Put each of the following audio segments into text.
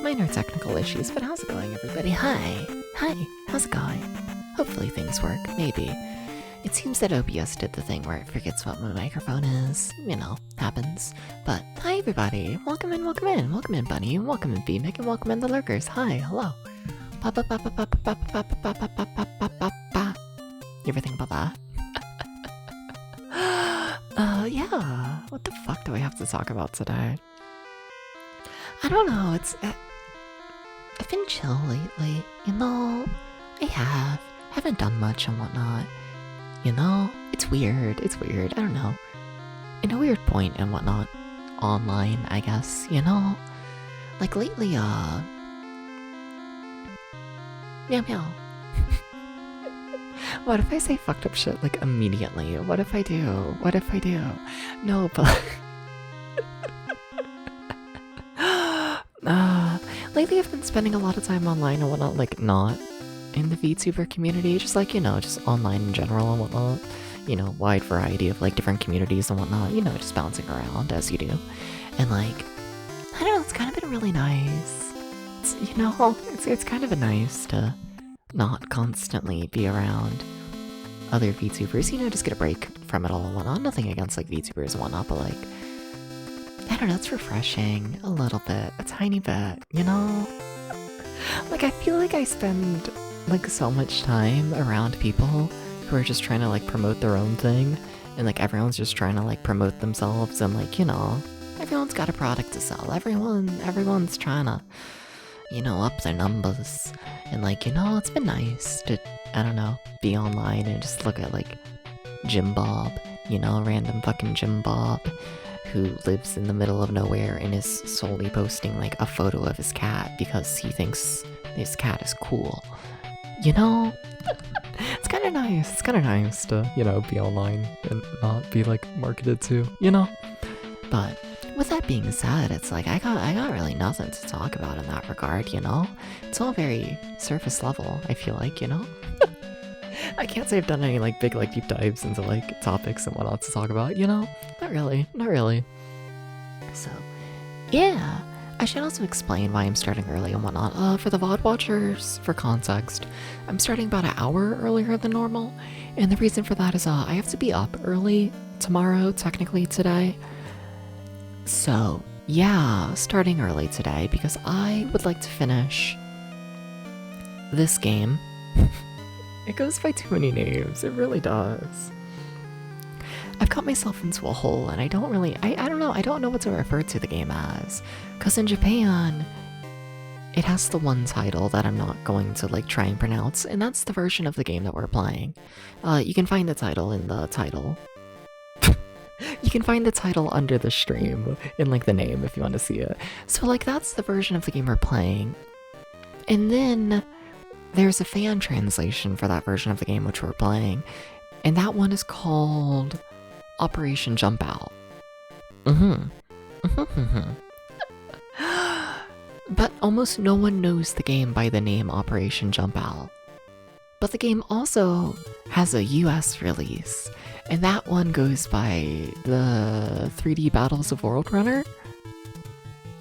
Minor technical issues, but how's it going, everybody? Hi, how's it going? Hopefully things work, maybe. It seems that OBS did the thing where it forgets what my microphone is. You know, happens. But hi, everybody. Welcome in, Bunny. Welcome in, B-Mick, and welcome in the lurkers. Hi, hello. You ever think about that? Yeah. What the fuck do I have to talk about today? I don't know, I've been chill lately, you know? I haven't done much and whatnot. You know? It's weird, I don't know. In a weird point and whatnot. Online, I guess, you know? Like lately, meow meow. What if I say fucked up shit, like, immediately? What if I do? No, but... lately I've been spending a lot of time online and whatnot, like, not in the VTuber community, just like, you know, just online in general and whatnot. You know, wide variety of, like, different communities and whatnot, you know, just bouncing around, as you do. And, like, I don't know, it's kind of been really nice. It's, you know, it's kind of nice to not constantly be around other VTubers, you know, just get a break from it all and whatnot. Nothing against, like, VTubers and whatnot, but, like, I don't know, it's refreshing a little bit, a tiny bit, you know? Like, I feel like I spend, like, so much time around people who are just trying to, like, promote their own thing, and, like, everyone's just trying to, like, promote themselves, and, like, you know, everyone's got a product to sell, everyone's trying to, you know, up their numbers, and, like, you know, it's been nice to, I don't know, be online and just look at, like, Jim Bob, you know, random fucking Jim Bob, who lives in the middle of nowhere and is solely posting, like, a photo of his cat because he thinks his cat is cool. You know? It's kind of nice to, you know, be online and not be, like, marketed to, you know? But with that being said, it's like, I got really nothing to talk about in that regard, you know? It's all very surface level, I feel like, you know? I can't say I've done any, like, big, like, deep dives into, like, topics and whatnot to talk about, you know? Not really. So, yeah. I should also explain why I'm starting early and whatnot. For the VOD watchers, for context, I'm starting about an hour earlier than normal, and the reason for that is, I have to be up early tomorrow, technically today. So, yeah, starting early today, because I would like to finish this game. It goes by too many names, it really does. I've got myself into a hole and I don't know what to refer to the game as. Cause in Japan, it has the one title that I'm not going to, like, try and pronounce, and that's the version of the game that we're playing. You can find the title in the title. You can find the title under the stream, in, like, the name if you want to see it. So, like, that's the version of the game we're playing. And then there's a fan translation for that version of the game which we're playing, and that one is called Operation Jump Out. But almost no one knows the game by the name Operation Jump Out. But the game also has a US release, and that one goes by the 3D Battles of World Runner.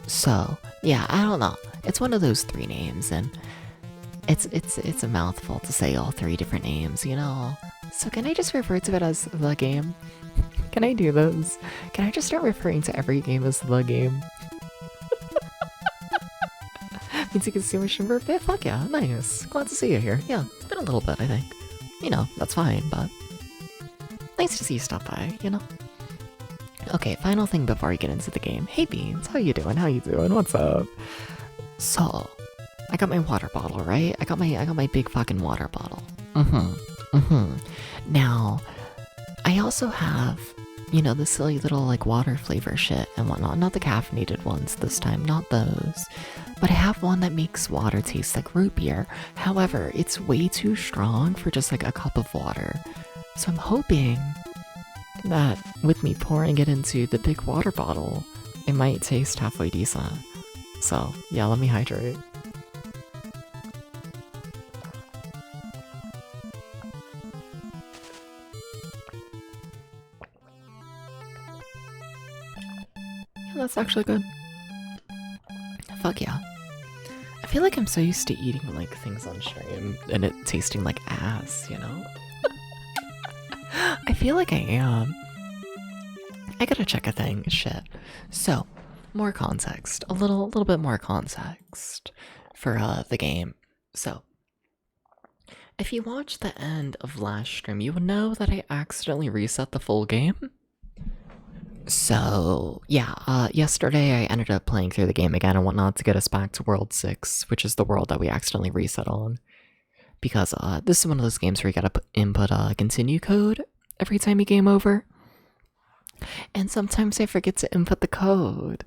So, yeah, I don't know. It's one of those three names, and it's a mouthful to say all three different names, you know? So can I just refer to it as the game? Can I do those? Can I just start referring to every game as the game? Means you can see my stream for a bit? Fuck yeah, nice. Glad to see you here. Yeah, it's been a little bit, I think. You know, that's fine, but nice to see you stop by, you know? Okay, final thing before we get into the game. Hey Beans, how you doing? What's up? So, I got my water bottle, right? I got my big fucking water bottle. Now, I also have, you know, the silly little, like, water flavor shit and whatnot. Not the caffeinated ones this time, not those. But I have one that makes water taste like root beer. However, it's way too strong for just, like, a cup of water. So I'm hoping that with me pouring it into the big water bottle, it might taste halfway decent. So, yeah, let me hydrate. That's actually good. Fuck yeah. I feel like I'm so used to eating like things on stream and it tasting like ass, you know? I feel like I am. I gotta check a thing. Shit. So, more context. A little bit more context for the game. So, if you watched the end of last stream, you would know that I accidentally reset the full game. So, yeah, yesterday I ended up playing through the game again and whatnot to get us back to World 6, which is the world that we accidentally reset on. Because this is one of those games where you gotta input continue code every time you game over. And sometimes I forget to input the code.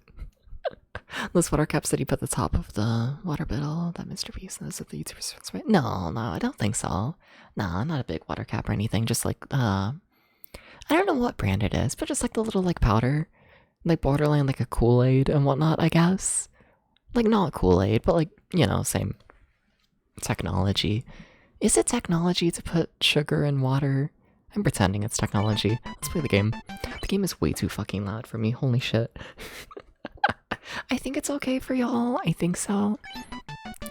Those water caps that you put at the top of the water bottle that Mr. Beast knows that the YouTubers, right? No, I don't think so. Nah, not a big water cap or anything, just like, I don't know what brand it is, but just like the little like powder, like borderline like a Kool-Aid and whatnot, I guess. Like not Kool-Aid, but like, you know, same technology. Is it technology to put sugar in water? I'm pretending it's technology. Let's play the game. The game is way too fucking loud for me, holy shit. I think it's okay for y'all, I think so.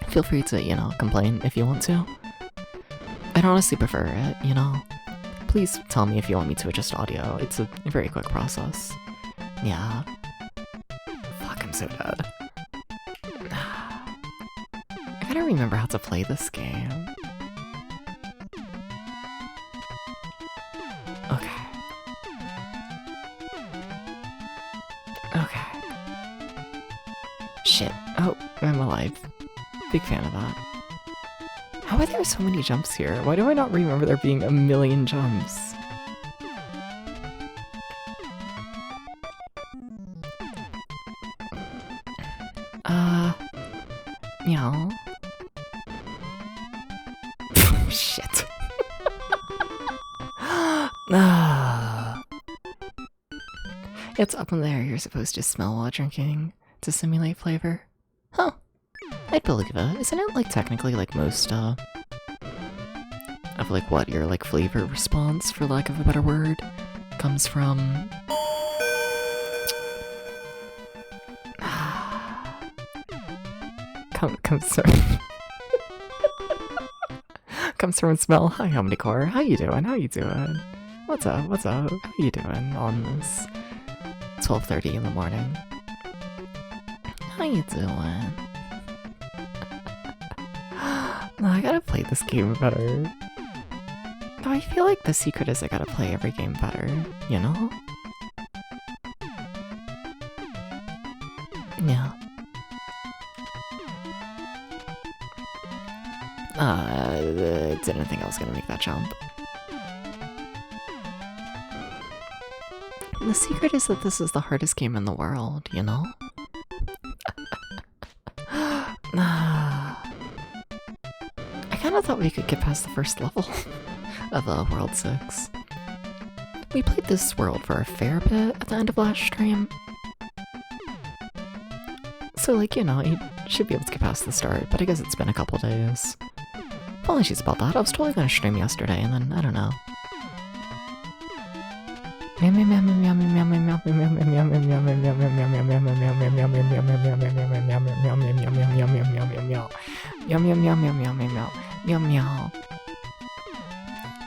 Feel free to, you know, complain if you want to. I'd honestly prefer it, you know. Please tell me if you want me to adjust audio. It's a very quick process. Yeah. Fuck, I'm so dead. I gotta remember how to play this game. Okay. Okay. Shit. Oh, I'm alive. Big fan of that. How are there so many jumps here? Why do I not remember there being a million jumps? Meow. Shit. It's up in there. You're supposed to smell while drinking to simulate flavor. Huh. I'd believe it. Isn't it like technically like most of like what your like flavor response, for lack of a better word, comes from comes from smell. Hi Omnicore, how you doing? How you doing? What's up? What's up? How you doing on this 12:30 in the morning? How you doing? No, I gotta play this game better. No, I feel like the secret is I gotta play every game better, you know? Yeah. Didn't think I was gonna make that jump. The secret is that this is the hardest game in the world, you know? I kinda thought we could get past the first level of World 6. We played this world for a fair bit at the end of last stream. So, like, you know, you should be able to get past the start, but I guess it's been a couple days. Apologies about that. I was totally gonna stream yesterday, and then, I don't know.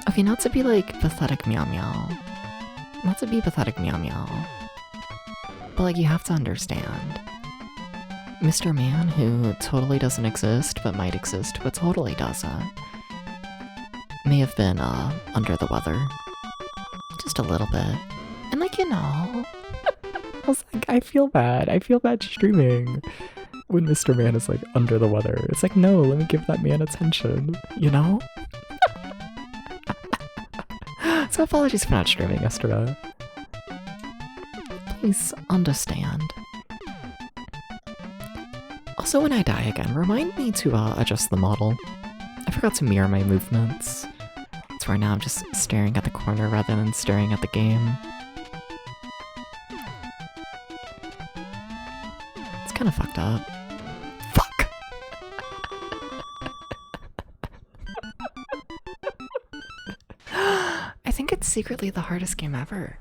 Okay, not to be like pathetic meow meow. Not to be pathetic meow meow. But like, you have to understand. Mr. Man, who totally doesn't exist, but might exist, but totally doesn't, may have been, under the weather. Just a little bit. And like, you know, I was like, I feel bad streaming when Mr. Man is like under the weather. It's like, no, let me give that man attention, you know? So apologies for not streaming yesterday. Please understand. Also, when I die again, remind me to adjust the model. I forgot to mirror my movements. That's why now I'm just staring at the corner rather than staring at the game. It's kind of fucked up. Fuck! I think it's secretly the hardest game ever.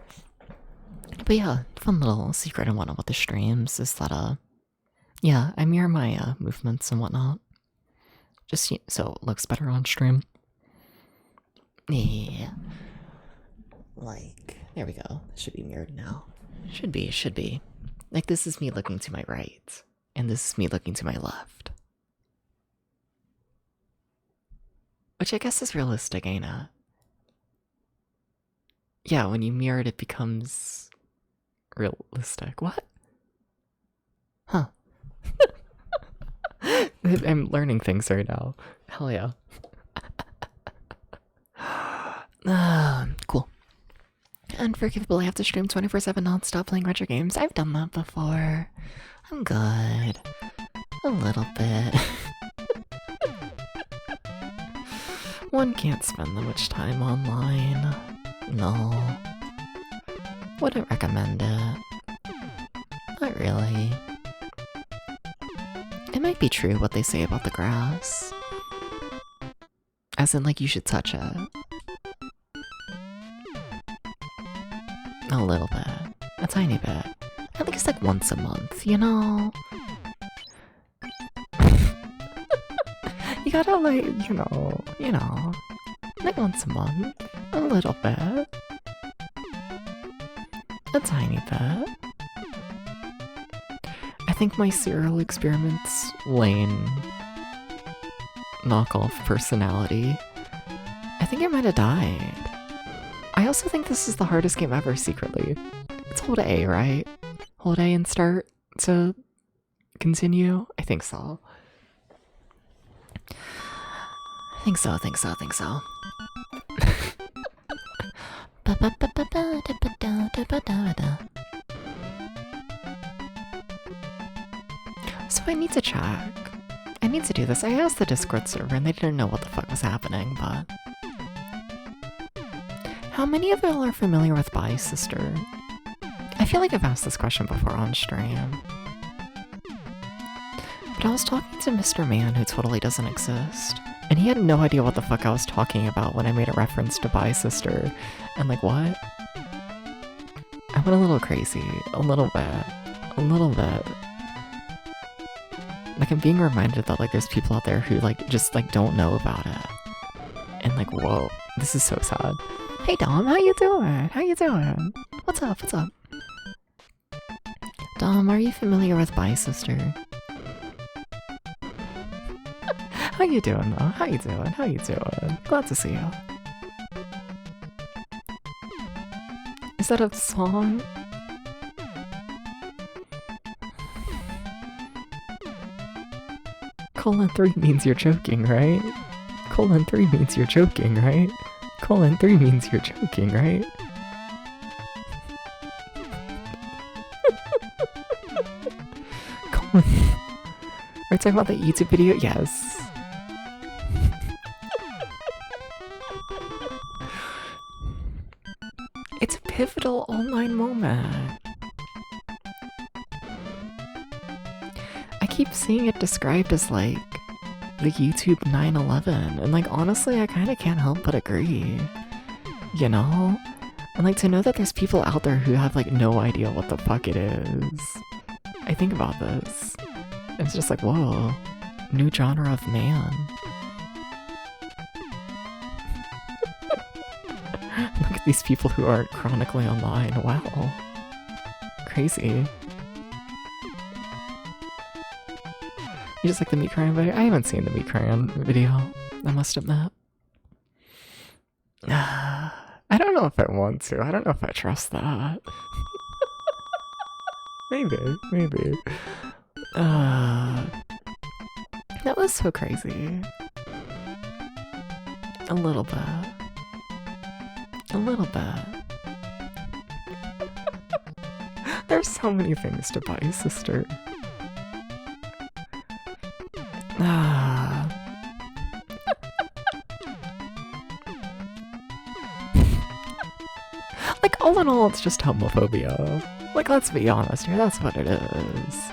But But yeah, fun little secret and whatnot with the streams is that, yeah, I mirror my movements and whatnot. Just so it looks better on stream. Yeah. Like, there we go. It should be mirrored now. Should be. Like, this is me looking to my right, and this is me looking to my left. Which I guess is realistic, ain't it? Yeah, when you mirror it, it becomes realistic. What? Huh. I'm learning things right now. Hell yeah. Cool. Unforgivable, I have to stream 24/7 non-stop playing retro games. I've done that before. I'm good. A little bit. One can't spend that much time online. No. Wouldn't recommend it. Not really. It might be true what they say about the grass. As in, like, you should touch it. A little bit. A tiny bit. At least like once a month, you know? You gotta like, you know, like once a month. A little bit. A tiny bit. I think my serial experiments lane knockoff personality, I think I might have died. I also think this is the hardest game ever secretly. It's hold A, right? Hold A and start to continue? I think so. I think so. So I need to check. I need to do this. I asked the Discord server and they didn't know what the fuck was happening, but... How many of y'all are familiar with Bye Sister? I feel like I've asked this question before on stream. But I was talking to Mr. Man who totally doesn't exist, and he had no idea what the fuck I was talking about when I made a reference to Bye Sister. And like, what? I went a little crazy. A little bit. Like, I'm being reminded that like there's people out there who like just like don't know about it. And like, whoa, this is so sad. Hey Dom, how you doing? What's up? Dom, are you familiar with Bye Sister? How you doing though? How you doing? Glad to see you. Is that a song? :3 means you're joking, right? :3 means you're joking, right? :3 means you're joking, right? Are you talking about the YouTube video? Yes. It's a pivotal online moment. I keep seeing it described as like the YouTube 9/11, and like honestly I kinda can't help but agree. You know? And like to know that there's people out there who have like no idea what the fuck it is. I think about this. It's just like, whoa, new genre of man. Look at these people who aren't chronically online. Wow. Crazy. You just like the meat crying video? I haven't seen the meat crying video, I must admit. I don't know if I want to. I don't know if I trust that. Maybe. That was so crazy. A little bit. There's so many things to Bye Sister. Like, all in all, it's just homophobia. Like, let's be honest here, that's what it is.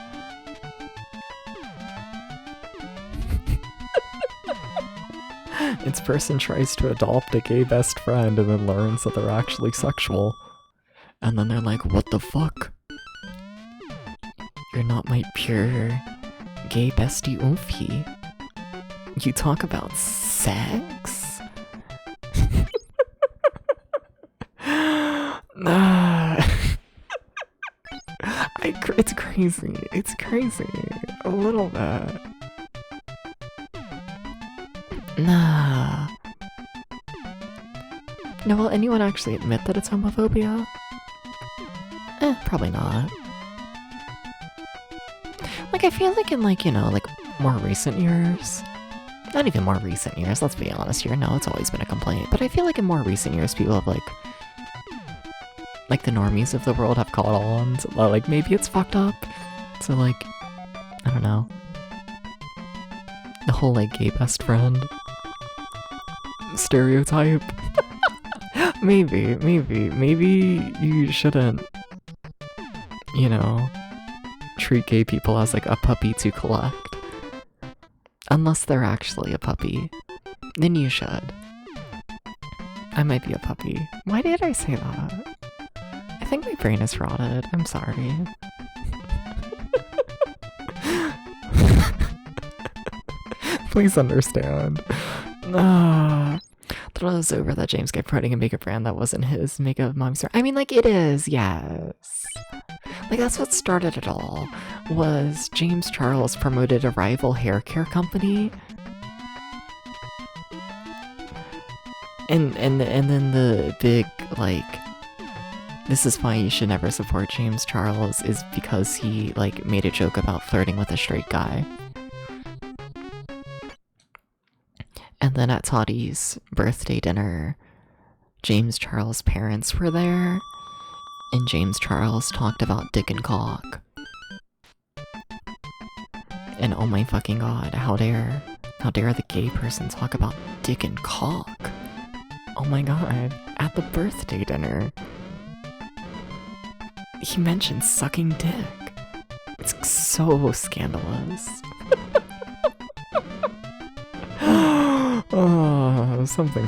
Its person tries to adopt a gay best friend and then learns that they're actually sexual. And then they're like, what the fuck? You're not my pure gay bestie oofy. You talk about sex? Nah. It's crazy. It's crazy. A little bit. Nah. Now, will anyone actually admit that it's homophobia? Probably not. Like, I feel like in, like, you know, like, more recent years, not even more recent years, let's be honest here, no, it's always been a complaint, but I feel like in more recent years, people have, like, the normies of the world have caught on to, like, maybe it's fucked up, so, like, I don't know, the whole, like, gay best friend stereotype. Maybe you shouldn't, you know, treat gay people as, like, a puppy to collect. Unless they're actually a puppy. Then you should. I might be a puppy. Why did I say that? I think my brain is rotted. I'm sorry. Please understand. Thought it was over that James kept promoting a makeup brand that wasn't his makeup mom's. I mean, like, it is, yes. Like, that's what started it all, was James Charles promoted a rival hair care company. And then the big, like, this is why you should never support James Charles, is because he, like, made a joke about flirting with a straight guy. And then at Toddy's birthday dinner, James Charles' parents were there, and James Charles talked about dick and cock. And oh my fucking god, how dare the gay person talk about dick and cock? Oh my god, at the birthday dinner. He mentioned sucking dick. It's so scandalous. Oh, something.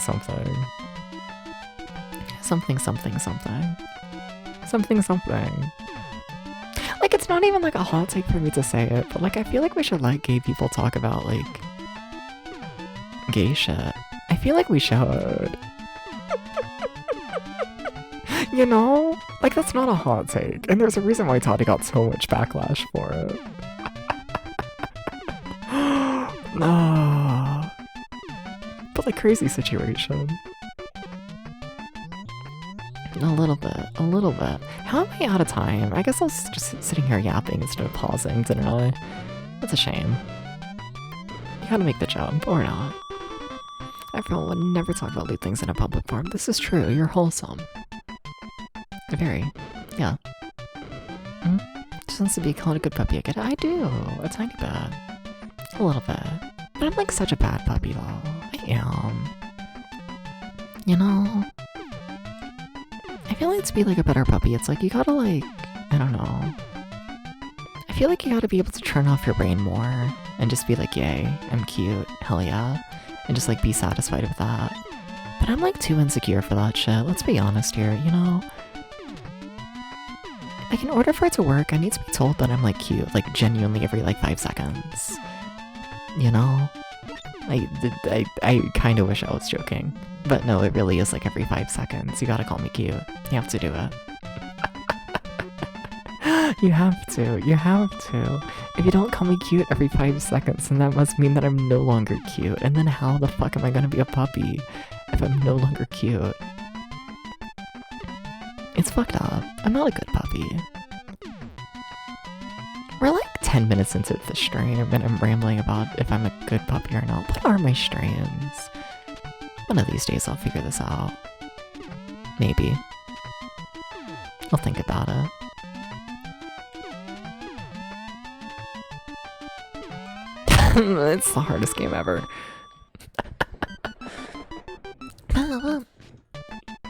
Like, it's not even like a hot take for me to say it, but like, I feel like we should let gay people talk about, like, gay shit. I feel like we should. You know? Like, that's not a hot take, and there's a reason why Toddy got so much backlash for it. No. But like, crazy situation. A little bit. How am I out of time? I guess I was just sitting here yapping instead of pausing, didn't I? That's a shame. You gotta make the jump, or not. Everyone would never talk about lewd things in a public forum. This is true, you're wholesome. Very. Yeah. Just wants to be called a good puppy. I get it. I do. A tiny bit. A little bit. But I'm like such a bad puppy though. I am. You know? I feel like to be like a better puppy, it's like you gotta like, I don't know. I feel like you gotta be able to turn off your brain more and just be like, yay, I'm cute, hell yeah. And just like be satisfied with that. But I'm like too insecure for that shit, let's be honest here, you know? Like, in order for it to work, I need to be told that I'm like cute, like genuinely every like 5 seconds. You know? I kind of wish I was joking. But no, it really is like every 5 seconds. You gotta call me cute. You have to do it. You have to. If you don't call me cute every 5 seconds, then that must mean that I'm no longer cute. And then how the fuck am I gonna be a puppy if I'm no longer cute? It's fucked up. I'm not a good puppy. We're like 10 minutes into the stream and I'm rambling about if I'm a good puppy or not. What are my streams? One of these days I'll figure this out. Maybe. I'll think about it. It's the hardest game ever.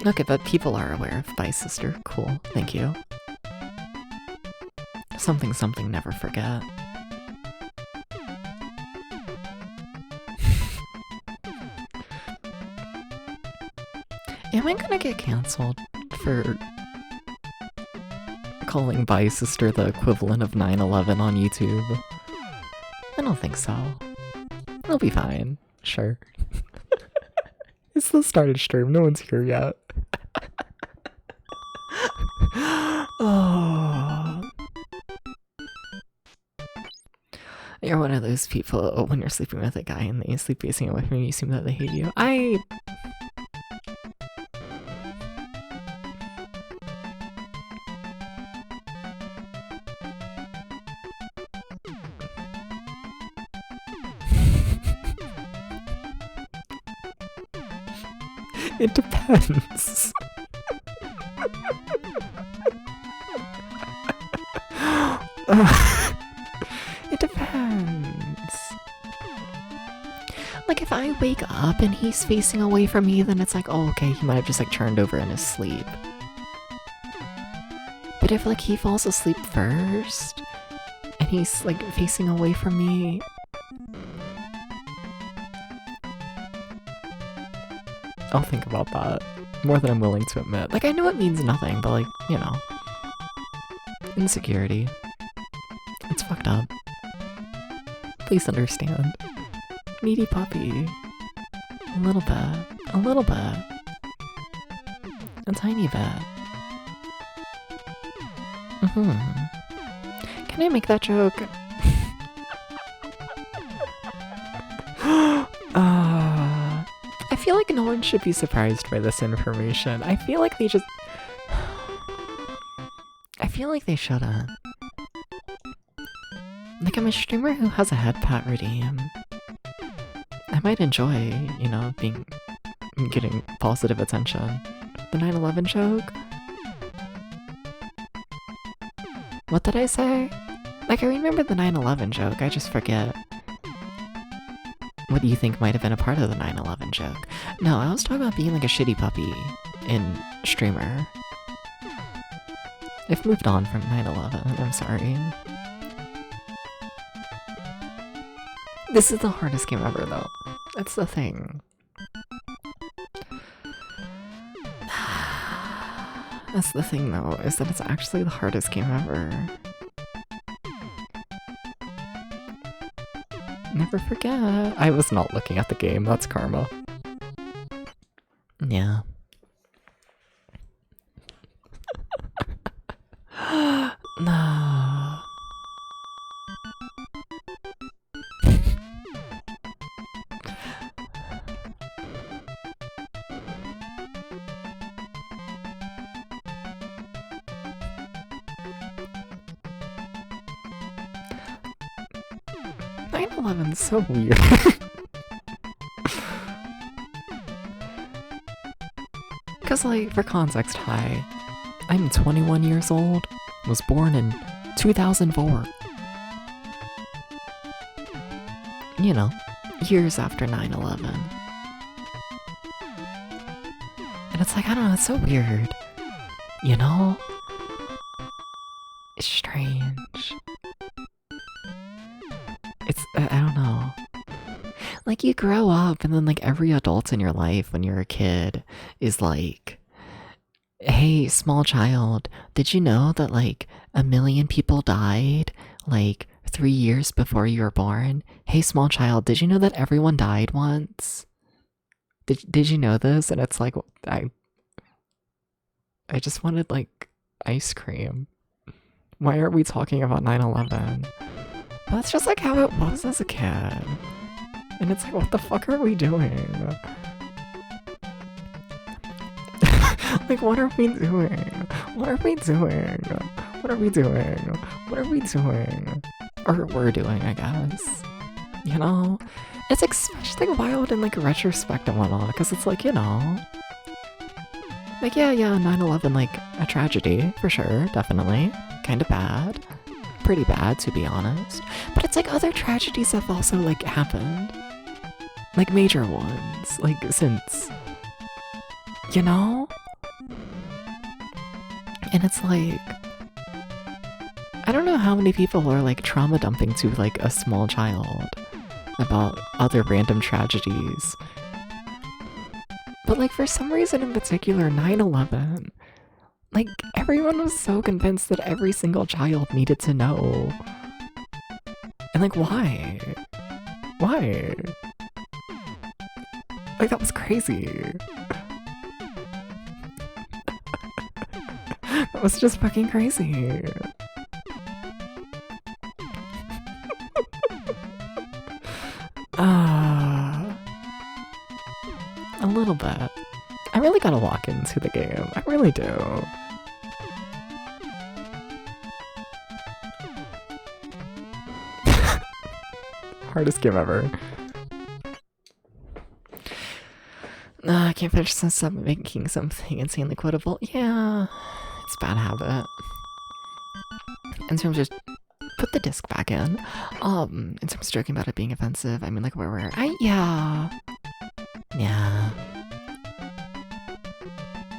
Okay, but people are aware of Bye Sister. Cool, thank you. Something, never forget. Am I gonna get cancelled for calling Bye Sister the equivalent of 9/11 on YouTube? I don't think so. It'll be fine. Sure. It's the start of stream. No one's here yet. Oh. You're one of those people when you're sleeping with a guy and they sleep facing away from you, you assume that they hate you. It depends. It depends. Like, if I wake up and he's facing away from me, then it's like, oh, okay, he might have just like turned over in his sleep. But if like he falls asleep first and he's like facing away from me, I'll think about that more than I'm willing to admit. Like, I know it means nothing, but like, you know, insecurity. It's fucked up. Please understand. Needy puppy. A little bit. A little bit. A tiny bit. Can I make that joke? I feel like no one should be surprised by this information. I feel like they just... I feel like they shouldn't. Like, I'm a streamer who has a head pat redeem. I might enjoy, you know, getting positive attention. The 9/11 joke? What did I say? Like, I remember the 9/11 joke, I just forget what you think might have been a part of the 9/11 joke. No, I was talking about being like a shitty puppy in streamer. I've moved on from 9/11, I'm sorry. This is the hardest game ever, though. That's the thing. That's the thing, though, is that it's actually the hardest game ever. Never forget. I was not looking at the game, that's karma. Yeah. No. 9/11's so weird. Because, like, for context, hi. I'm 21 years old, was born in 2004. You know, years after 9/11. And it's like, I don't know, it's so weird. You know? It's strange. I don't know. Like, you grow up and then like every adult in your life when you're a kid is like, hey, small child, did you know that like 1 million people died like 3 years before you were born? Hey, small child, did you know that everyone died once? Did you know this? And it's like, I just wanted like ice cream. Why are we talking about 9/11? That's just like how it was as a kid. And it's like, what the fuck are we doing? Like, what are we doing? What are we doing? What are we doing? What are we doing? Or we're doing, I guess. You know? It's especially wild in like retrospect and whatnot, because it's like, you know, like, yeah, 9/11, like, a tragedy, for sure, definitely. Kinda bad. Pretty bad, to be honest. But it's like other tragedies have also, like, happened. Like, major ones. Like, since. You know? And it's like, I don't know how many people are, like, trauma dumping to, like, a small child about other random tragedies. But, like, for some reason in particular, 9/11, like, Everyone was so convinced that every single child needed to know. And like, why? Why? Like, that was crazy. That was just fucking crazy. A little bit. I really gotta walk into the game. I really do. Hardest game ever. I can't finish since I'm making something insanely quotable. Yeah, it's a bad habit. In terms of put the disc back in. In terms of joking about it being offensive, I mean, like, where yeah.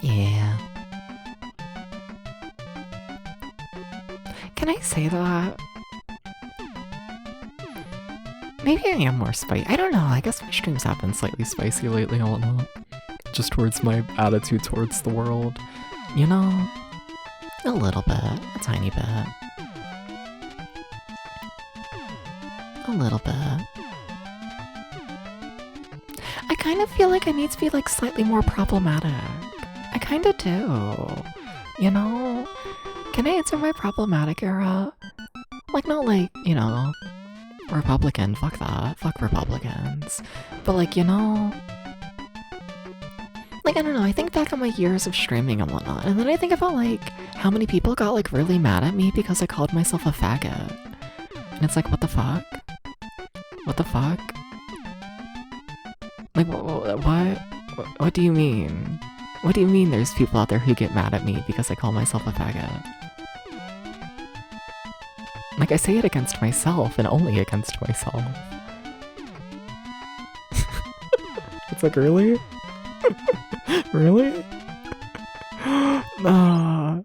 Yeah. Can I say that? Maybe I am more spicy. I don't know. I guess my streams have been slightly spicy lately and whatnot. Just towards my attitude towards the world. You know? A little bit. A tiny bit. A little bit. I kind of feel like I need to be like slightly more problematic. I kind of do. You know? Can I enter my problematic era? Like, not like, you know, Republican, fuck that, fuck Republicans. But like, you know, like, I don't know, I think back on my years of streaming and whatnot, and then I think about like how many people got like really mad at me because I called myself a faggot. And it's like, what the fuck? What the fuck? Like, what do you mean? What do you mean there's people out there who get mad at me because I call myself a faggot? Like, I say it against myself, and only against myself. It's like, really? Really? Nah.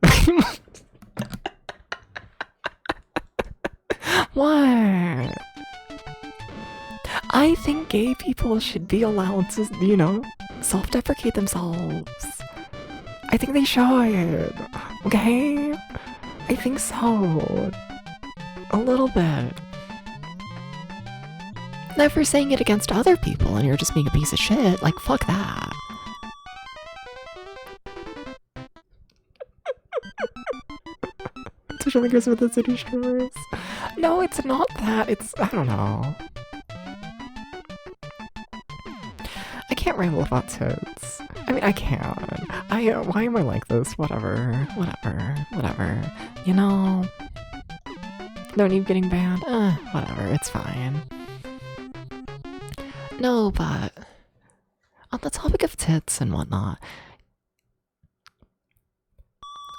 What? I think gay people should be allowed to, you know, self-deprecate themselves. I think they should. Okay? I think so. A little bit. Never saying it against other people and you're just being a piece of shit, like, fuck that. Social medias with the city streamers. No, it's not that. It's, I don't know. I can't ramble about tits. I mean, I can. Why am I like this? Whatever. You know? No need getting banned? Whatever, it's fine. No, but on the topic of tits and whatnot,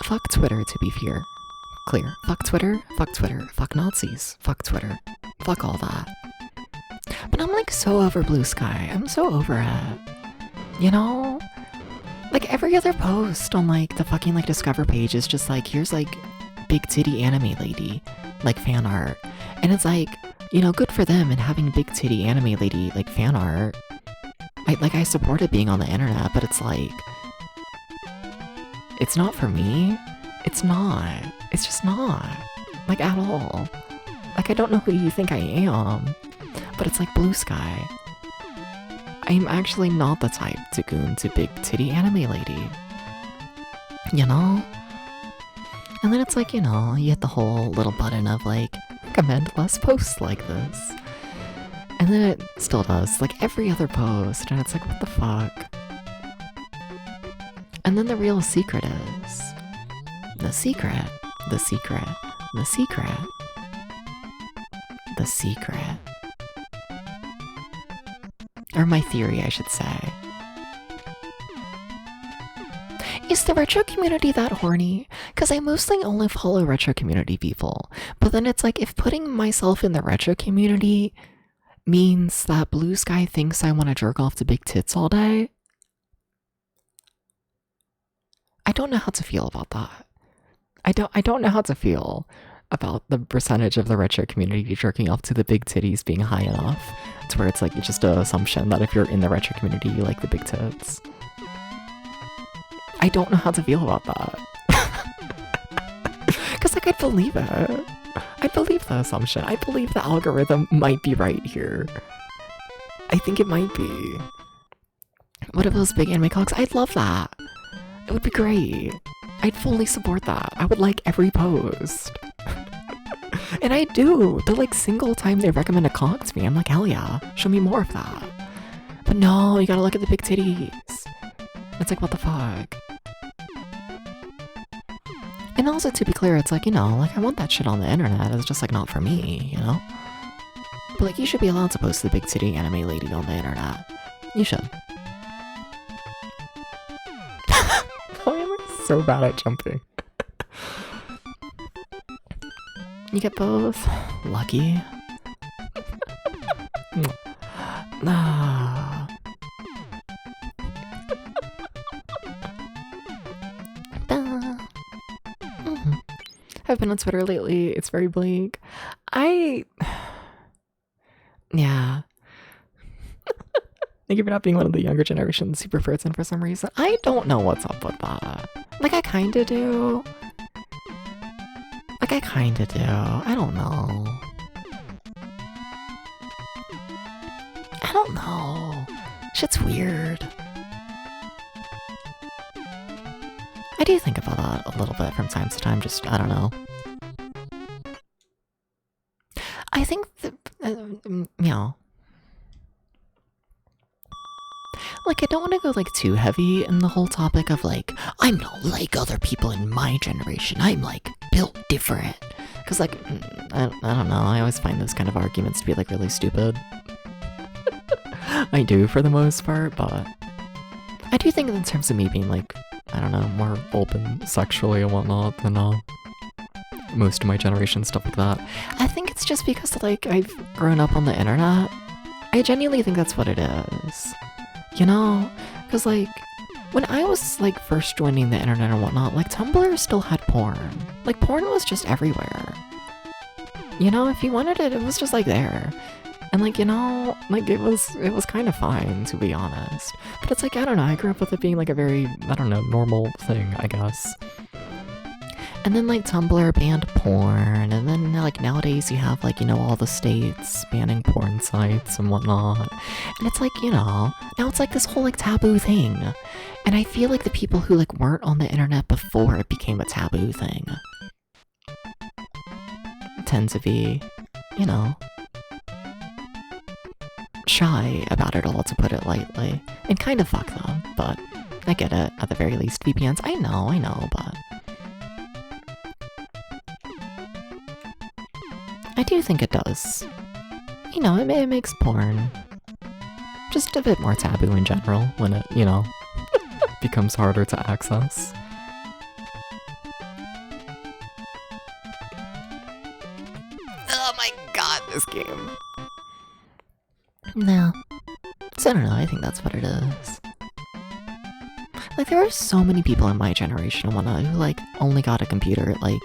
fuck Twitter, to be clear. Fuck Twitter, fuck Nazis, fuck Twitter, fuck all that. But I'm like so over Blue Sky, I'm so over it. You know? Like every other post on like the fucking like Discover page is just like, here's like big titty anime lady, like fan art. And it's like, you know, good for them and having big titty anime lady like fan art. I support it being on the internet, but it's like, it's not for me. It's not. It's just not. Like at all. Like I don't know who you think I am, but it's like Blue Sky. I'm actually not the type to goon to big titty anime lady. You know? And then it's like, you know, you hit the whole little button of like, recommend less posts like this. And then it still does, like every other post, and it's like, what the fuck? And then the real secret is, the secret. Or my theory, I should say. Is the retro community that horny? Because I mostly only follow retro community people. But then it's like, if putting myself in the retro community means that Blue Sky thinks I want to jerk off to big tits all day, I don't know how to feel about that. I don't know how to feel about the percentage of the retro community jerking off to the big titties being high enough to where it's like, it's just an assumption that if you're in the retro community, you like the big tits. I don't know how to feel about that. like, I'd believe it. I believe the assumption. I believe the algorithm might be right here. I think it might be. What if it was big anime comics? I'd love that. It would be great. I'd fully support that. I would like every post. And I do. The like single time they recommend a comic to me, I'm like, hell yeah, show me more of that. But no, you gotta look at the big titties. It's like, what the fuck? And also, to be clear, it's like, you know, like I want that shit on the internet. It's just like not for me, you know? But like, you should be allowed to post the big titty anime lady on the internet. You should. Why am I so bad at jumping? You get both. Lucky. Nah. I've been on Twitter lately. It's very bleak. Yeah. Thank you for not being one of the younger generation super person for some reason. I don't know what's up with that. Like, I kinda do. I don't know. Shit's weird. I do think about that a little bit from time to time, just, I don't know. I think that, you know, like, I don't want to go, like, too heavy in the whole topic of, like, I'm not like other people in my generation. I'm, like, built different. Because, like, I don't know. I always find those kind of arguments to be, like, really stupid. I do, for the most part, but I do think in terms of me being, like, I don't know, more open sexually and whatnot than, most of my generation, stuff like that. I think it's just because, like, I've grown up on the internet. I genuinely think that's what it is. You know? Because, like, when I was, like, first joining the internet and whatnot, like, Tumblr still had porn. Like, porn was just everywhere. You know, if you wanted it, it was just, like, there. And, like, you know, like, it was kind of fine, to be honest. But it's like, I don't know, I grew up with it being, like, a very, I don't know, normal thing, I guess. And then, like, Tumblr banned porn, and then, like, nowadays you have, like, you know, all the states banning porn sites and whatnot. And it's like, you know, now it's like this whole, like, taboo thing. And I feel like the people who, like, weren't on the internet before it became a taboo thing tend to be, you know, shy about it all, to put it lightly, and kind of fuck them, but I get it, at the very least. VPNs, I know, but I do think it does. You know, it makes porn just a bit more taboo in general when it, you know, becomes harder to access. Oh my god, this game. No. So I don't know, I think that's what it is. Like, there are so many people in my generation and whatnot who, like, only got a computer, like,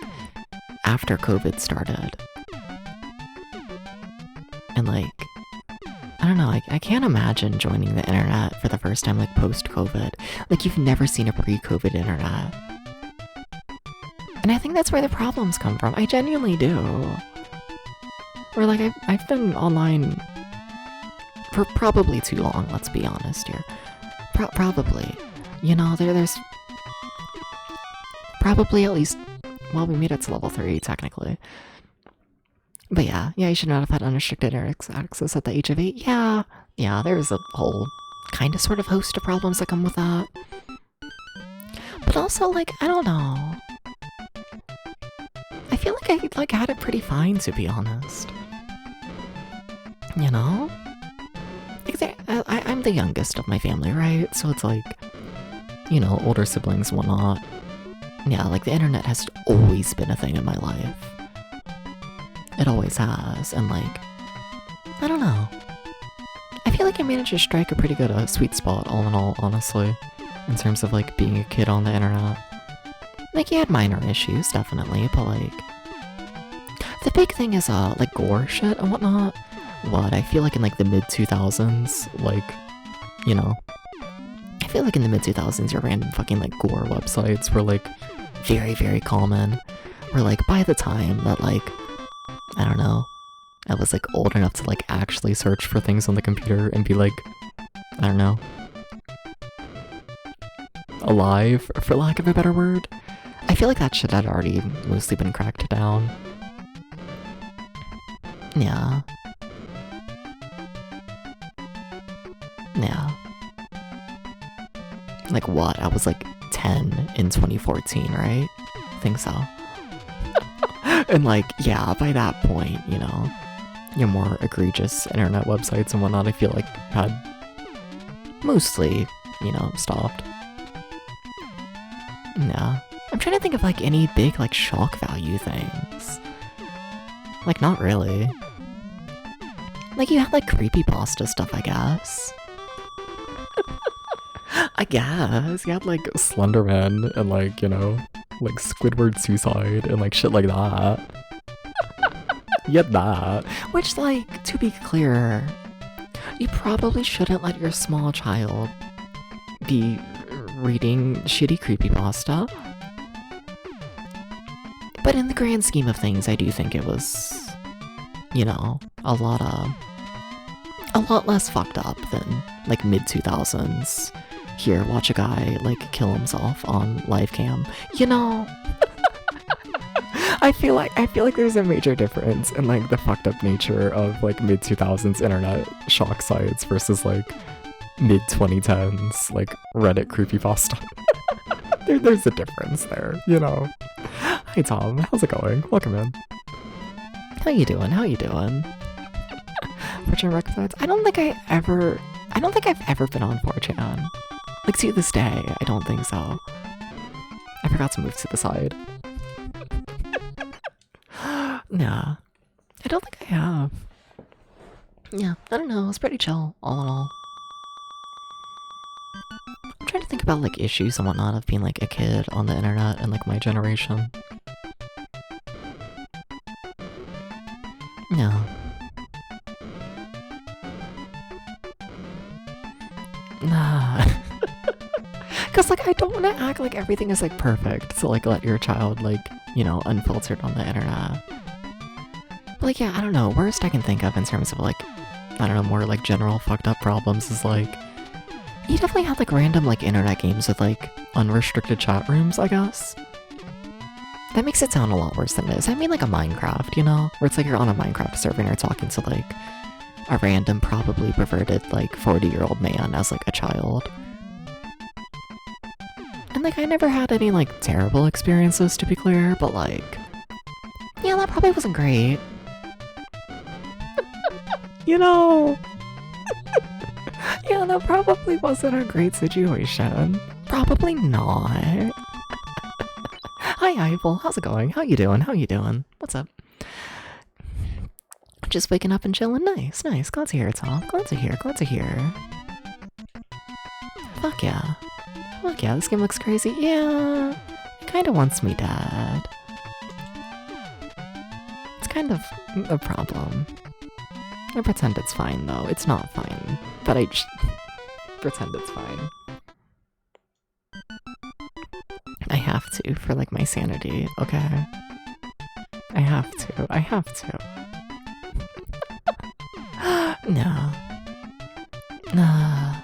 after COVID started. And, like, I don't know, I can't imagine joining the internet for the first time, like, post-COVID. Like, you've never seen a pre-COVID internet. And I think that's where the problems come from. I genuinely do. Or, like, I've been online for probably too long, let's be honest here. Probably. You know, there's probably at least, well, we made it to level 3, technically. But yeah, you should not have had unrestricted access at the age of 8. Yeah, there's a whole kind of sort of host of problems that come with that. But also, like, I don't know. I feel like I, like, had it pretty fine, to be honest. You know? I'm the youngest of my family, right? So it's like, you know, older siblings and whatnot. Yeah, like, the internet has always been a thing in my life. It always has, and, like, I don't know. I feel like I managed to strike a pretty good sweet spot, all in all, honestly, in terms of, like, being a kid on the internet. Like, you had minor issues, definitely, but, like, the big thing is, like, gore shit and whatnot. What, I feel like in, like, the mid-2000s, like, you know, I feel like in the mid-2000s, your random fucking, like, gore websites were, like, very, very common. where like by the time that like, I don't know, I was like old enough to like actually search for things on the computer and be like, I don't know, alive, for lack of a better word. I feel like that shit had already mostly been cracked down. Yeah. Yeah. Like what? I was like 10 in 2014, right? I think so. And like, yeah, by that point, you know, your more egregious internet websites and whatnot, I feel like had mostly, you know, stopped. Yeah. I'm trying to think of like any big like shock value things. Like not really. Like you had like creepypasta stuff, I guess. I guess. You had like Slenderman and like, you know, like Squidward Suicide and like shit like that. You had that. Which like, to be clear, you probably shouldn't let your small child be reading shitty creepypasta. But in the grand scheme of things, I do think it was, you know, a lot less fucked up than like mid-2000s. Here, watch a guy like kill himself on live cam. You know, I feel like there's a major difference in like the fucked up nature of like mid-2000s internet shock sites versus like mid-2010s like Reddit creepypasta. There's a difference there, you know. Hi Tom, how's it going? Welcome in. How you doing? Fortune Records? I don't think I've ever been on 4chan. Like, to this day, I don't think so. I forgot to move to the side. Nah. I don't think I have. Yeah, I don't know, it's pretty chill, all in all. I'm trying to think about, like, issues and whatnot of being, like, a kid on the internet and, like, my generation. Yeah. Nah. Cause like I don't want to act like everything is like perfect to like let your child like, you know, unfiltered on the internet. But like yeah, I don't know, worst I can think of in terms of like, I don't know, more like general fucked up problems is like, you definitely have like random like internet games with like unrestricted chat rooms, I guess. That makes it sound a lot worse than it is. I mean like a Minecraft, you know? Where it's like you're on a Minecraft server and you're talking to like a random, probably perverted, like 40-year-old man as like a child. And like I never had any like terrible experiences to be clear, but like, yeah, that probably wasn't great. You know? Yeah, that probably wasn't a great situation. Probably not. Hi, Eiffel. How's it going? How you doing? What's up? Just waking up and chilling. Nice. Glad to hear it, Tom. Glad to hear. Fuck yeah, this game looks crazy. Yeah, it kinda wants me dead. It's kind of a problem. I pretend it's fine, though. It's not fine. But I just pretend it's fine. I have to, for like my sanity, okay? I have to. No. Nah.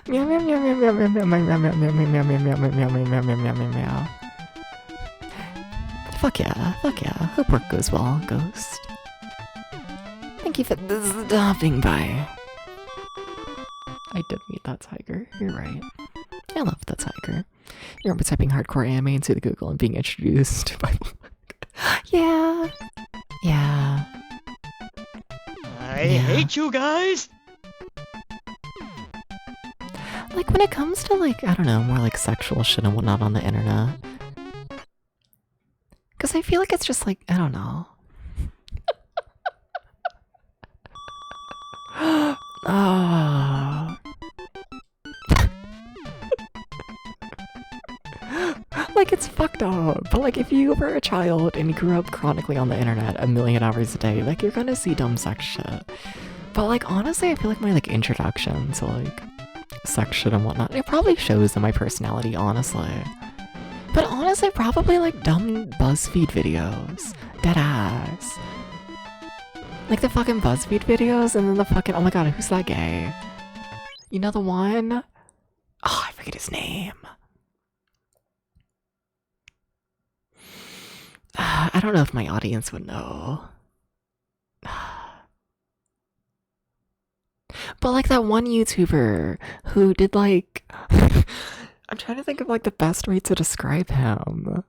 Meow meow meow meow meow meow meow meow meow meow meow meow meow meow meow meow meow meow meow. Fuck yeah. Hope work goes well, Ghost. Thank you for stopping by. I did meet that tiger, you're right. I love that tiger. You remember typing hardcore anime into the Google and being introduced by Yeah. I hate you guys! Like when it comes to like, I don't know, more like sexual shit and whatnot on the internet. Cause I feel like it's just like, I don't know. like, it's fucked up. But, like, if you were a child and you grew up chronically on the internet 1,000,000 hours a day, like, you're gonna see dumb sex shit. But, like, honestly, I feel like my, like, introduction to, like, sex shit and whatnot, it probably shows in my personality, honestly. But honestly, probably, like, dumb BuzzFeed videos. Deadass. Like, the fucking BuzzFeed videos, and then the fucking, oh my god, who's that gay? You know the one? Oh, I forget his name. I don't know if my audience would know. But like that one YouTuber who did like... I'm trying to think of like the best way to describe him.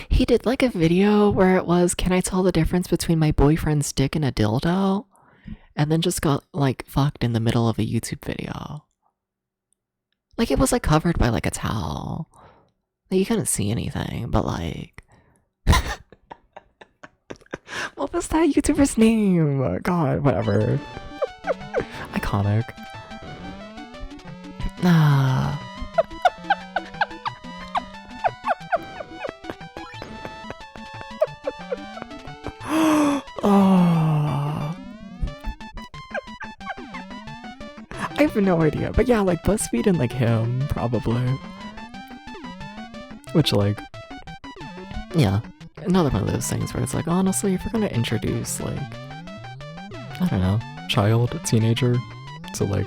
He did like a video where it was, can I tell the difference between my boyfriend's dick and a dildo? And then just got like fucked in the middle of a YouTube video. Like it was like covered by like a towel. Like, you couldn't see anything, but like... What was that YouTuber's name? God, whatever. Iconic. Ah. Oh. I have no idea, but yeah, like BuzzFeed and like him, probably. Which, like, yeah, another one of those things where it's like, honestly, if we're gonna introduce, like, I don't know, child, teenager, to, like,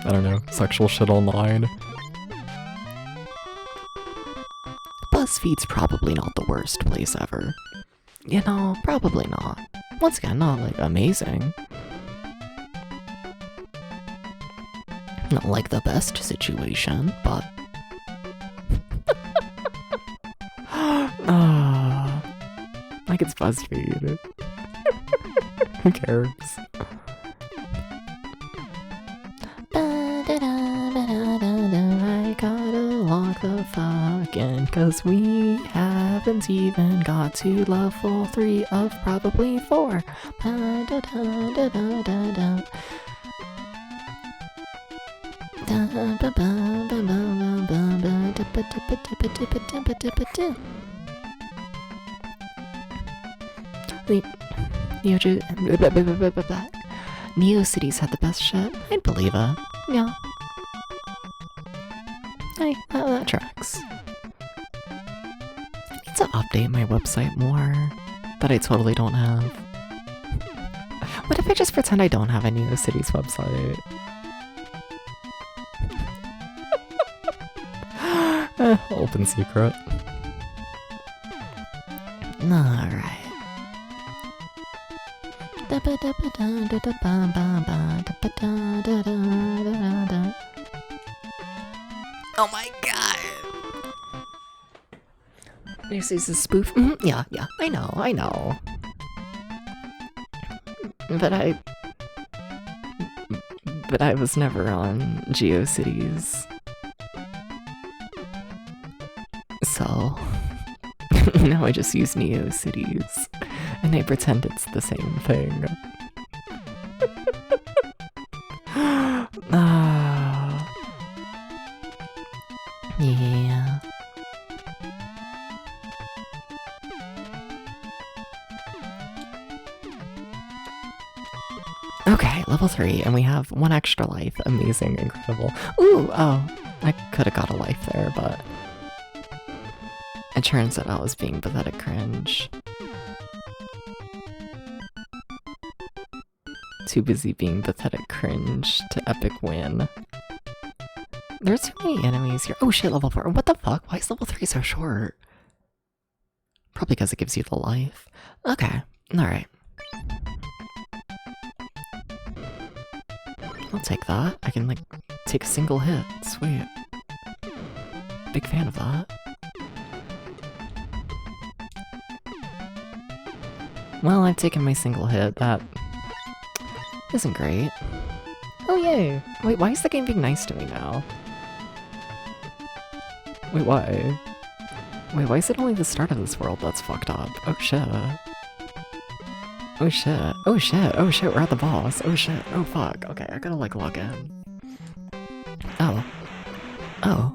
I don't know, sexual shit online, BuzzFeed's probably not the worst place ever. You know, probably not. Once again, not, like, amazing. Not, like, the best situation, but... Like it's BuzzFeed. Who cares? I gotta lock the fucking, cause we haven't even got to level 3 of probably 4. NeoCities had the best shit. I'd believe it. Yeah. Hey, that tracks. I need to update my website more. That I totally don't have. What if I just pretend I don't have a NeoCities website? Open secret. Alright. Oh my god! This is a spoof. Yeah, I know. But I was never on GeoCities. So now I just use NeoCities. And I pretend it's the same thing. Yeah. Okay, level 3, and we have 1 extra life. Amazing, incredible. Ooh, oh, I could have got a life there, but it turns out I was being pathetic cringe. Too busy being pathetic cringe to epic win. There's too many enemies here. Oh shit, level 4. What the fuck? Why is level 3 so short? Probably because it gives you the life. Okay, alright. I'll take that. I can, like, take a single hit. Sweet. Big fan of that. Well, I've taken my single hit. That isn't great. Oh yay! Wait, why is the game being nice to me now? Wait, why? Wait, why is it only the start of this world that's fucked up? Oh shit. Oh shit. Oh shit. Oh shit, we're at the boss. Oh shit. Oh fuck. Okay, I gotta like log in. Oh. Oh.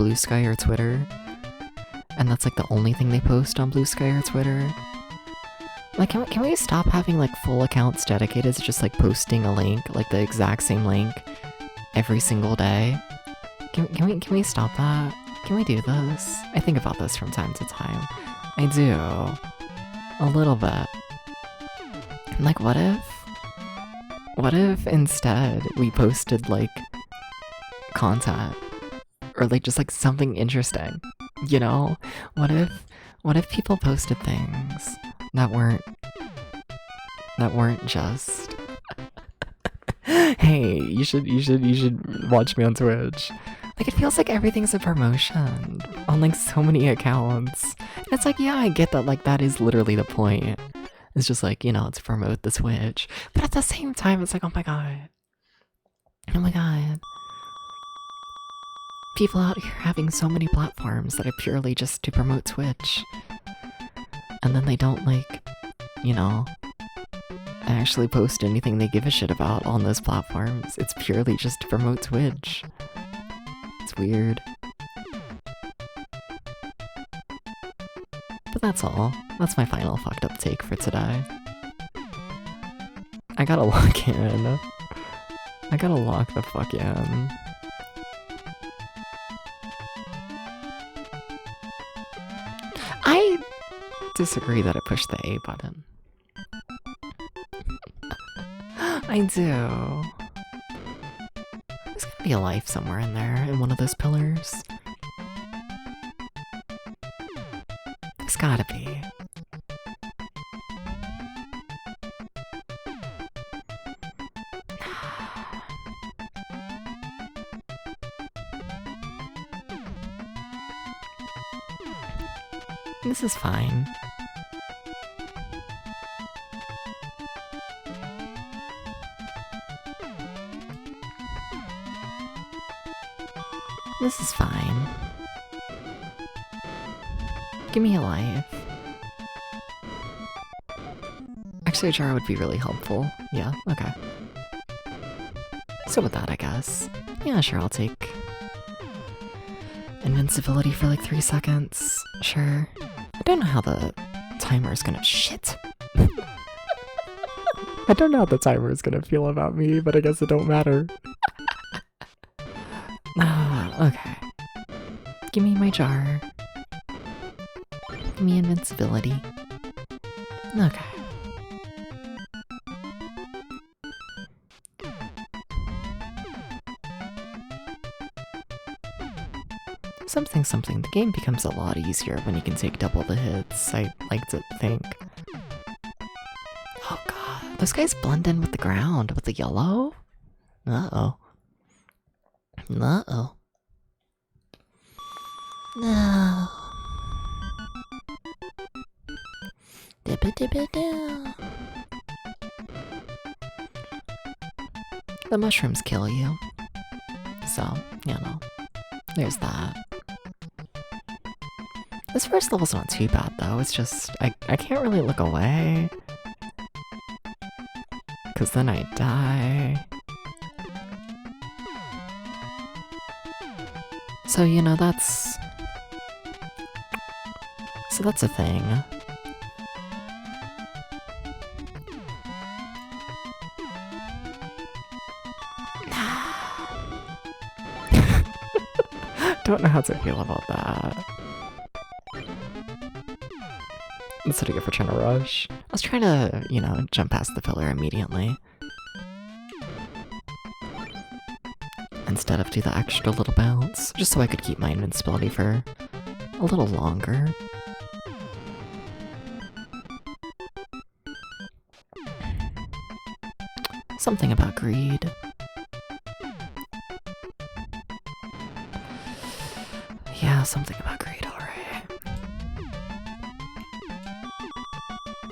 Blue Sky or Twitter, and that's like the only thing they post on Blue Sky or Twitter. Like, can we stop having like full accounts dedicated to just like posting a link, like the exact same link, every single day? Can we stop that? Can we do this? I think about this from time to time. I do. A little bit. Like, what if instead we posted like content or like just like something interesting, you know? What if people posted things that weren't just hey, you should watch me on Twitch. Like, it feels like everything's a promotion on like so many accounts. And it's like, yeah, I get that, like that is literally the point. It's just like, you know, to promote the Switch. But at the same time, it's like, oh my god. Oh my god. People out here having so many platforms that are purely just to promote Twitch. And then they don't, like, you know, actually post anything they give a shit about on those platforms. It's purely just to promote Twitch. It's weird. But that's all. That's my final fucked up take for today. I gotta lock in. I gotta lock the fuck in. I disagree that it pushed the A button. I do. There's gotta be a life somewhere in there, in one of those pillars. There's gotta be. This is fine. This is fine. Give me a life. Actually, a jar would be really helpful. Yeah, okay. So with that, I guess. Yeah, sure, I'll take invincibility for like 3 seconds. Sure. I don't know how the timer is gonna— shit! I don't know how the timer is gonna feel about me, but I guess it don't matter. Okay. Give me my jar. Give me invincibility. Okay. Something. The game becomes a lot easier when you can take double the hits, I like to think. Oh god. Those guys blend in with the ground, with the yellow? Uh-oh. Uh-oh. No. Dibba-dibba-doo. The mushrooms kill you. So, you know, there's that. This first level's not too bad though, it's just, I can't really look away. 'Cause then I die. So, you know, that's a thing. Don't know how to feel about that. That's what I get for trying to rush. I was trying to, you know, jump past the pillar immediately. Instead of do the extra little bounce, just so I could keep my invincibility for a little longer. Something about greed. Yeah, something about greed, alright.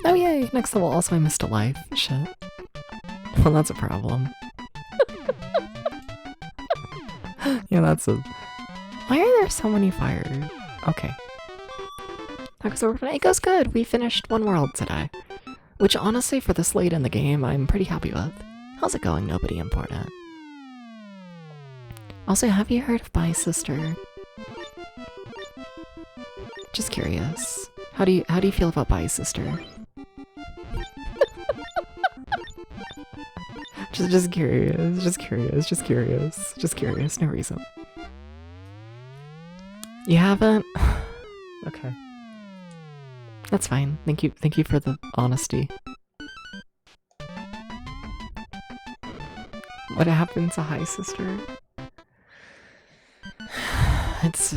Oh yay, next level also I missed a life. Shit. Well, that's a problem. Yeah, that's a— why are there so many fires? Okay. It goes good, we finished one world today. Which honestly, for this late in the game, I'm pretty happy with. How's it going, nobody important? Also, have you heard of my sister? Just curious. How do you feel about Bye Sister? just curious, just curious, just curious, just curious, no reason. You haven't? Okay. That's fine. Thank you for the honesty. What happened to Hi Sister? It's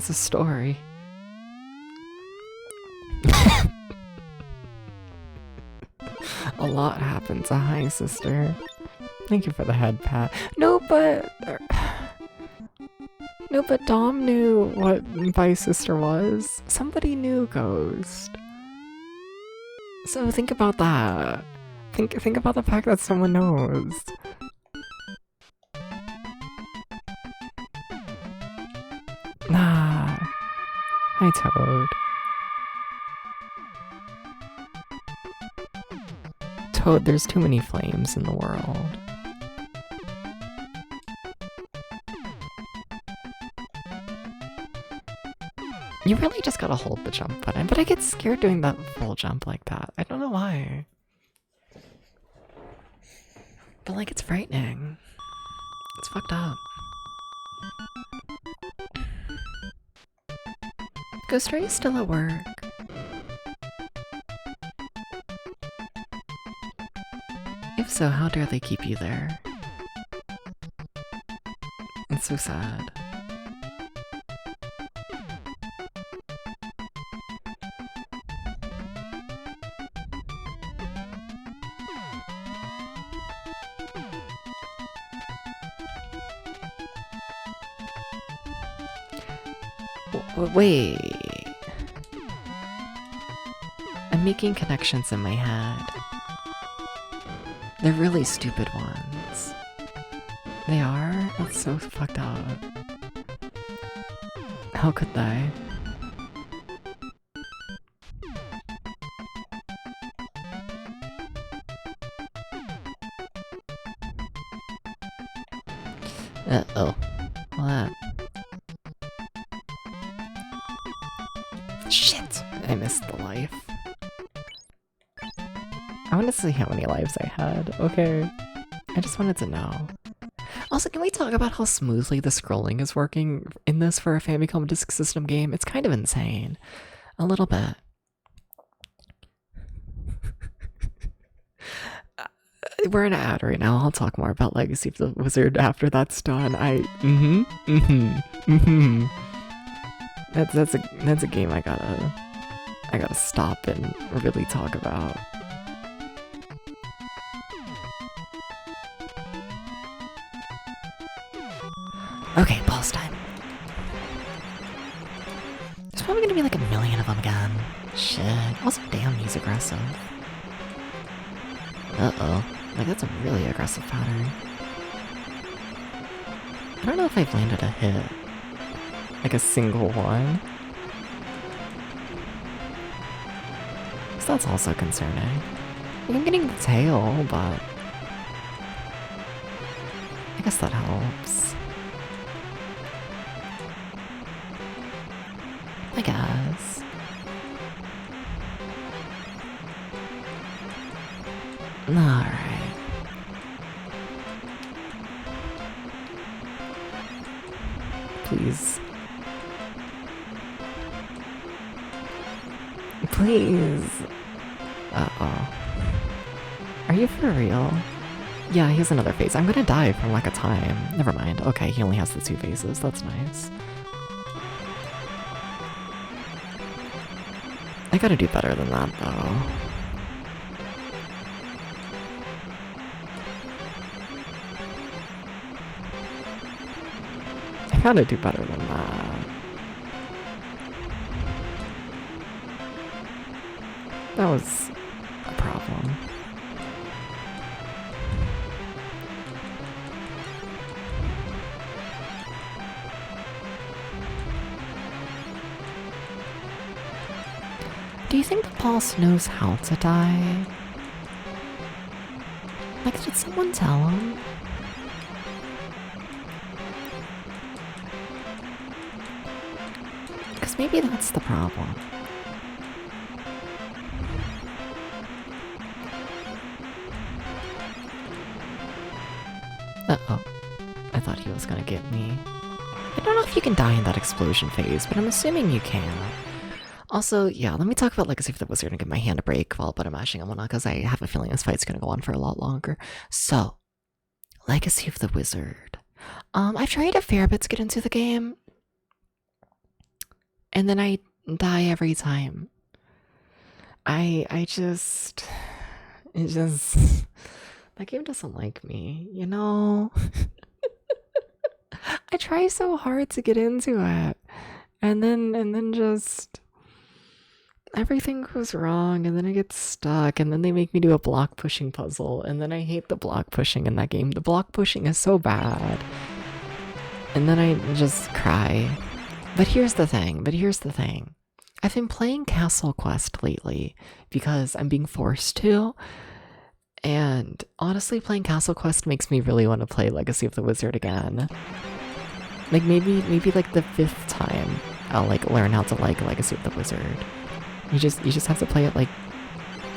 a story. A lot happened to Hi Sister. Thank you for the head pat. No, but Dom knew what Bye Sister was. Somebody knew Ghost. So think about that. Think about the fact that someone knows. Nah. Hi, Toad. Toad, there's too many flames in the world. You really just gotta hold the jump button, but I get scared doing that full jump like that. I don't know why. But like, it's frightening. It's fucked up. Ghost, are you still at work? If so, how dare they keep you there? It's so sad. Wait. I'm making connections in my head. They're really stupid ones. They are? That's so fucked up. How could they? Uh-oh. What? Shit! I missed the life. I want to see how many lives I had. Okay. I just wanted to know. Also, can we talk about how smoothly the scrolling is working in this for a Famicom Disk System game? It's kind of insane. A little bit. We're in an ad right now. I'll talk more about Legacy of the Wizard after that's done. That's a game I gotta stop and really talk about. Okay, boss time. There's probably gonna be like a million of them again. Shit. Also, damn, he's aggressive. Uh-oh. Like, that's a really aggressive pattern. I don't know if I've landed a hit. Like a single one. So that's also concerning. Like, I'm getting the tail, but I guess that helps. I guess. Alright. Please. Please. Uh-oh. Are you for real? Yeah, he has another face. I'm gonna die from lack of time. Never mind. Okay, he only has the 2 faces. That's nice. I gotta do better than that, though. I gotta do better than that. That was a problem. Do you think the boss knows how to die? Like, did someone tell him? Because maybe that's the problem. Uh-oh. I thought he was gonna get me. I don't know if you can die in that explosion phase, but I'm assuming you can. Also, yeah, let me talk about Legacy of the Wizard and give my hand a break while button mashing and whatnot, because I have a feeling this fight's gonna go on for a lot longer. So, Legacy of the Wizard. I've tried a fair bit to get into the game, and then I die every time. It just that game doesn't like me, you know? I try so hard to get into it, and then just everything goes wrong, and then I get stuck, and then they make me do a block pushing puzzle, and then I hate the block pushing in that game. The block pushing is so bad. And then I just cry. But here's the thing. I've been playing Castle Quest lately because I'm being forced to. And honestly, playing Castle Quest makes me really want to play Legacy of the Wizard again. Like maybe like the 5th time I'll like learn how to like Legacy of the Wizard. You just have to play it like,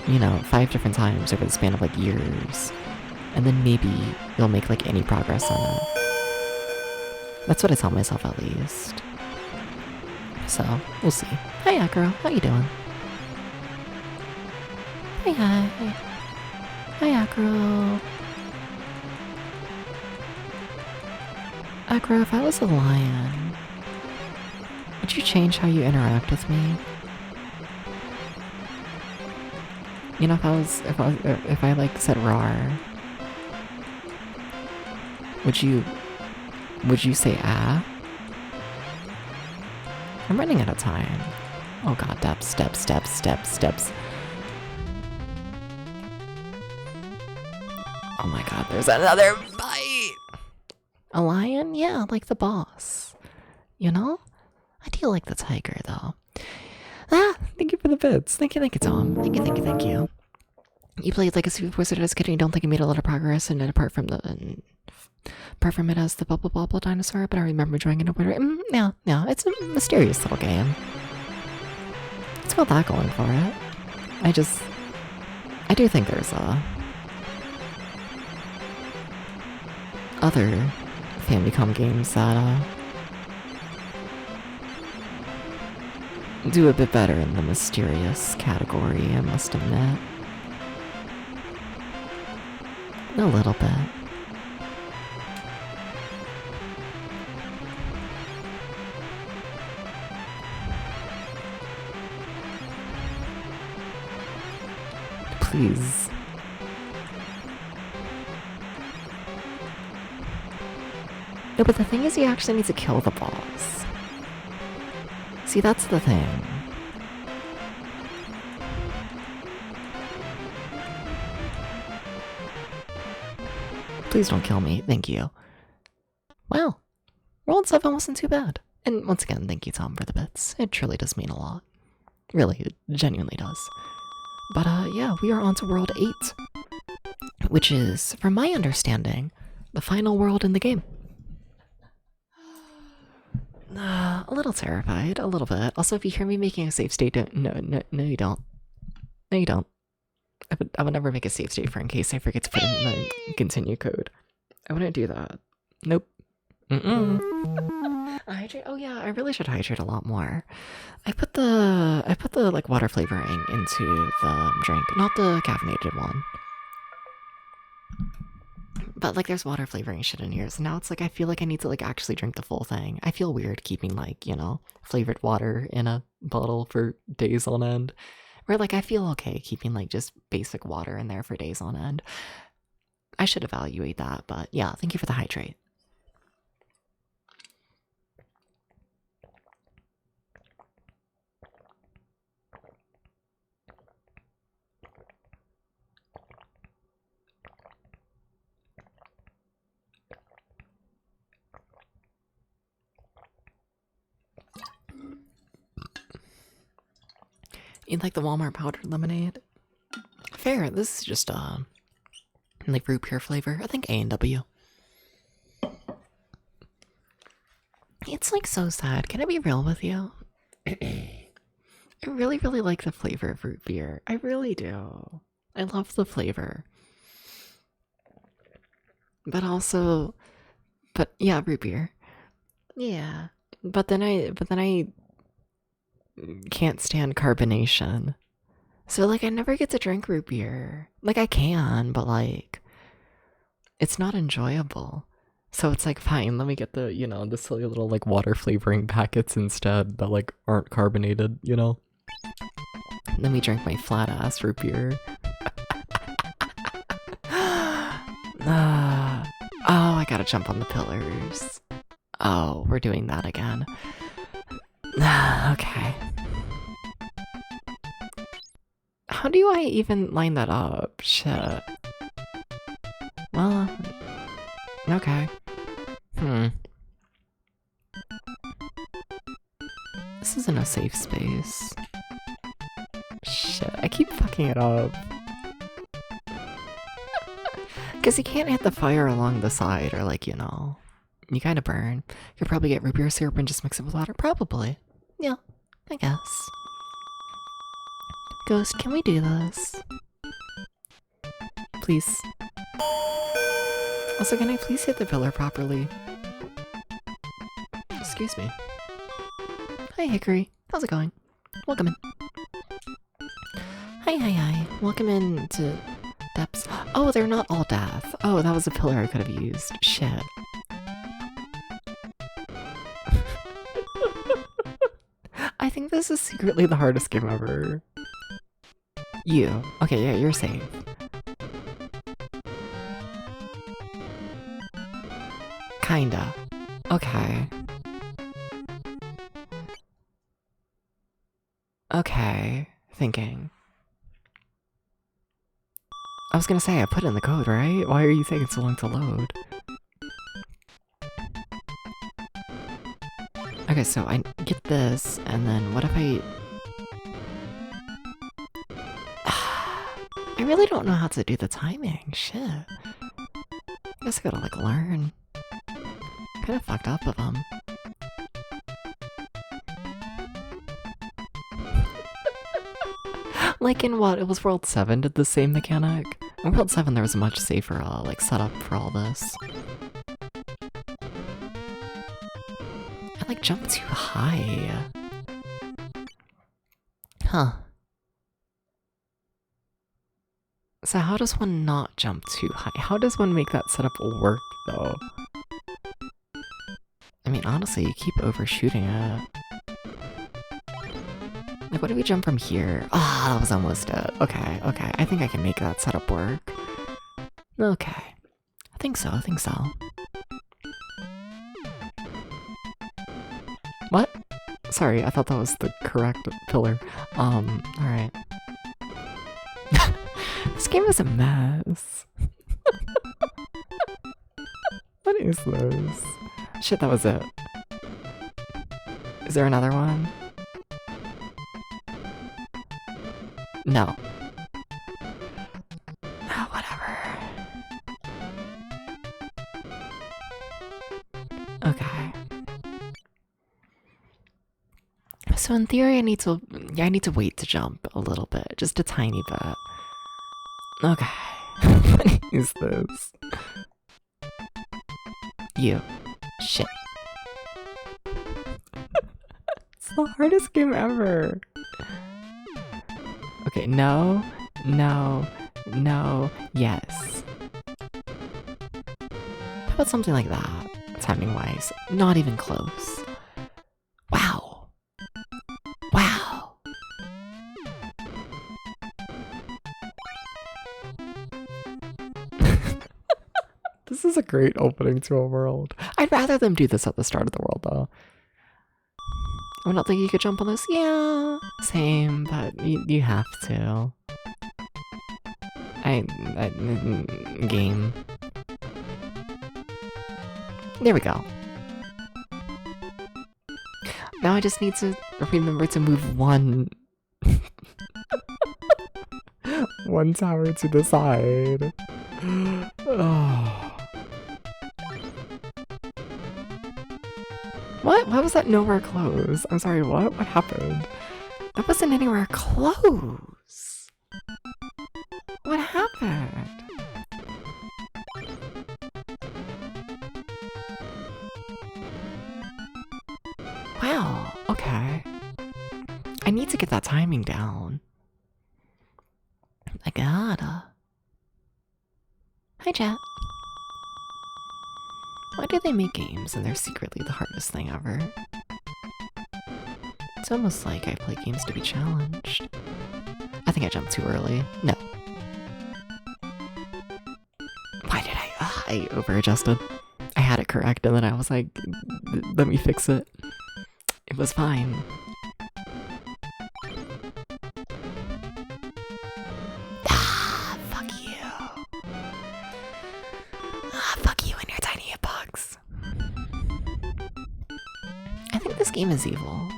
you know, 5 different times over the span of like years. And then maybe you'll make like any progress on it. That's what I tell myself at least. So, we'll see. Hi Acro, how you doing? Hi. Hi Acro. Acro, if I was a lion, would you change how you interact with me? You know, if I like said roar, would you say ah? I'm running out of time. Oh god, steps. Oh my god, there's another bite! A lion? Yeah, like the boss. You know? I do like the tiger, though. Ah, thank you for the bits. Thank you, Tom. Thank you. You played Legacy of Wizard as a kid and you don't think you made a lot of progress, and then apart from it as the bubble dinosaur, but I remember enjoying it. Yeah, it's a mysterious little game. It's got that going for it. I do think there's other Famicom games that do a bit better in the mysterious category, I must admit. A little bit. Please. No, but the thing is you actually need to kill the boss. See, that's the thing. Please don't kill me, thank you. Wow, World 7 wasn't too bad. And once again, thank you, Tom, for the bits. It truly does mean a lot. Really, it genuinely does. But yeah, we are on to World 8. Which is, from my understanding, the final world in the game. A little terrified, a little bit. Also, if you hear me making a save state, no, you don't. No, you don't. I would never make a save state for in case I forget to put in the continue code. I wouldn't do that. Nope. Hydrate? Oh yeah, I really should hydrate a lot more. I put the like water flavoring into the drink, not the caffeinated one. But like there's water flavoring shit in here, so now it's like I feel like I need to like actually drink the full thing. I feel weird keeping like, you know, flavored water in a bottle for days on end. Where like I feel okay keeping like just basic water in there for days on end. I should evaluate that, but yeah, thank you for the hydrate. You like the Walmart powdered lemonade? Fair, this is just like root beer flavor. I think A&W. It's like so sad. Can I be real with you? I really, really like the flavor of root beer. I really do. I love the flavor. But also, but yeah, root beer. Yeah. But then I can't stand carbonation. So like I never get to drink root beer. Like I can, but like it's not enjoyable. So it's like fine, let me get the, the silly little like water flavoring packets instead that like aren't carbonated, Let me drink my flat ass root beer. Oh, I gotta jump on the pillars. Oh, we're doing that again. Okay. How do I even line that up? Shit. Well, okay. This isn't a safe space. Shit, I keep fucking it up. Because you can't hit the fire along the side, or like, you kind of burn. You could probably get root beer syrup and just mix it with water. Probably. Yeah, I guess. Ghost, can we do this? Please. Also, can I please hit the pillar properly? Excuse me. Hi, Hickory. How's it going? Welcome in. Hi. Welcome in to depths. Oh, they're not all death. Oh, that was a pillar I could have used. Shit. I think this is secretly the hardest game ever. You. Okay, yeah, you're safe. Kinda. Okay. Okay. Thinking. I was gonna say, I put in the code, right? Why are you taking so long to load? Okay, so I get this, and then what if I... I really don't know how to do the timing, shit. I guess I gotta, like, learn. Kinda fucked up of them. Like in what? It was World 7 did the same mechanic? In World 7 there was a much safer, like, setup for all this. I, like, jumped too high. Huh. So how does one not jump too high? How does one make that setup work, though? I mean, honestly, you keep overshooting it. Like, what if we jump from here? Ah, that was almost it. Okay. I think I can make that setup work. Okay. I think so. What? Sorry, I thought that was the correct pillar. Alright. This game is a mess. What is this? Shit, that was it. Is there another one? No. Oh, whatever. Okay. So in theory, I need to wait to jump a little bit, just a tiny bit. Okay. What is this? You. Shit. It's the hardest game ever. Okay, no, yes. How about something like that, timing-wise? Not even close. Wow. This is a great opening to a world. I'd rather them do this at the start of the world, though. I don't think you could jump on this. Yeah, same, but you have to. Game. There we go. Now I just need to remember to move one tower to the side. Oh. What? Why was that nowhere close? I'm sorry, what? What happened? That wasn't anywhere close. What happened? Wow, okay. I need to get that timing down. I gotta. Hi, chat. Why do they make games and they're secretly the hardest thing ever? It's almost like I play games to be challenged. I think I jumped too early. No. Why did I over-adjusted. I had it correct and then I was like, let me fix it. It was fine. Ah, fuck you. Ah, fuck you and your tiny hitbox. I think this game is evil.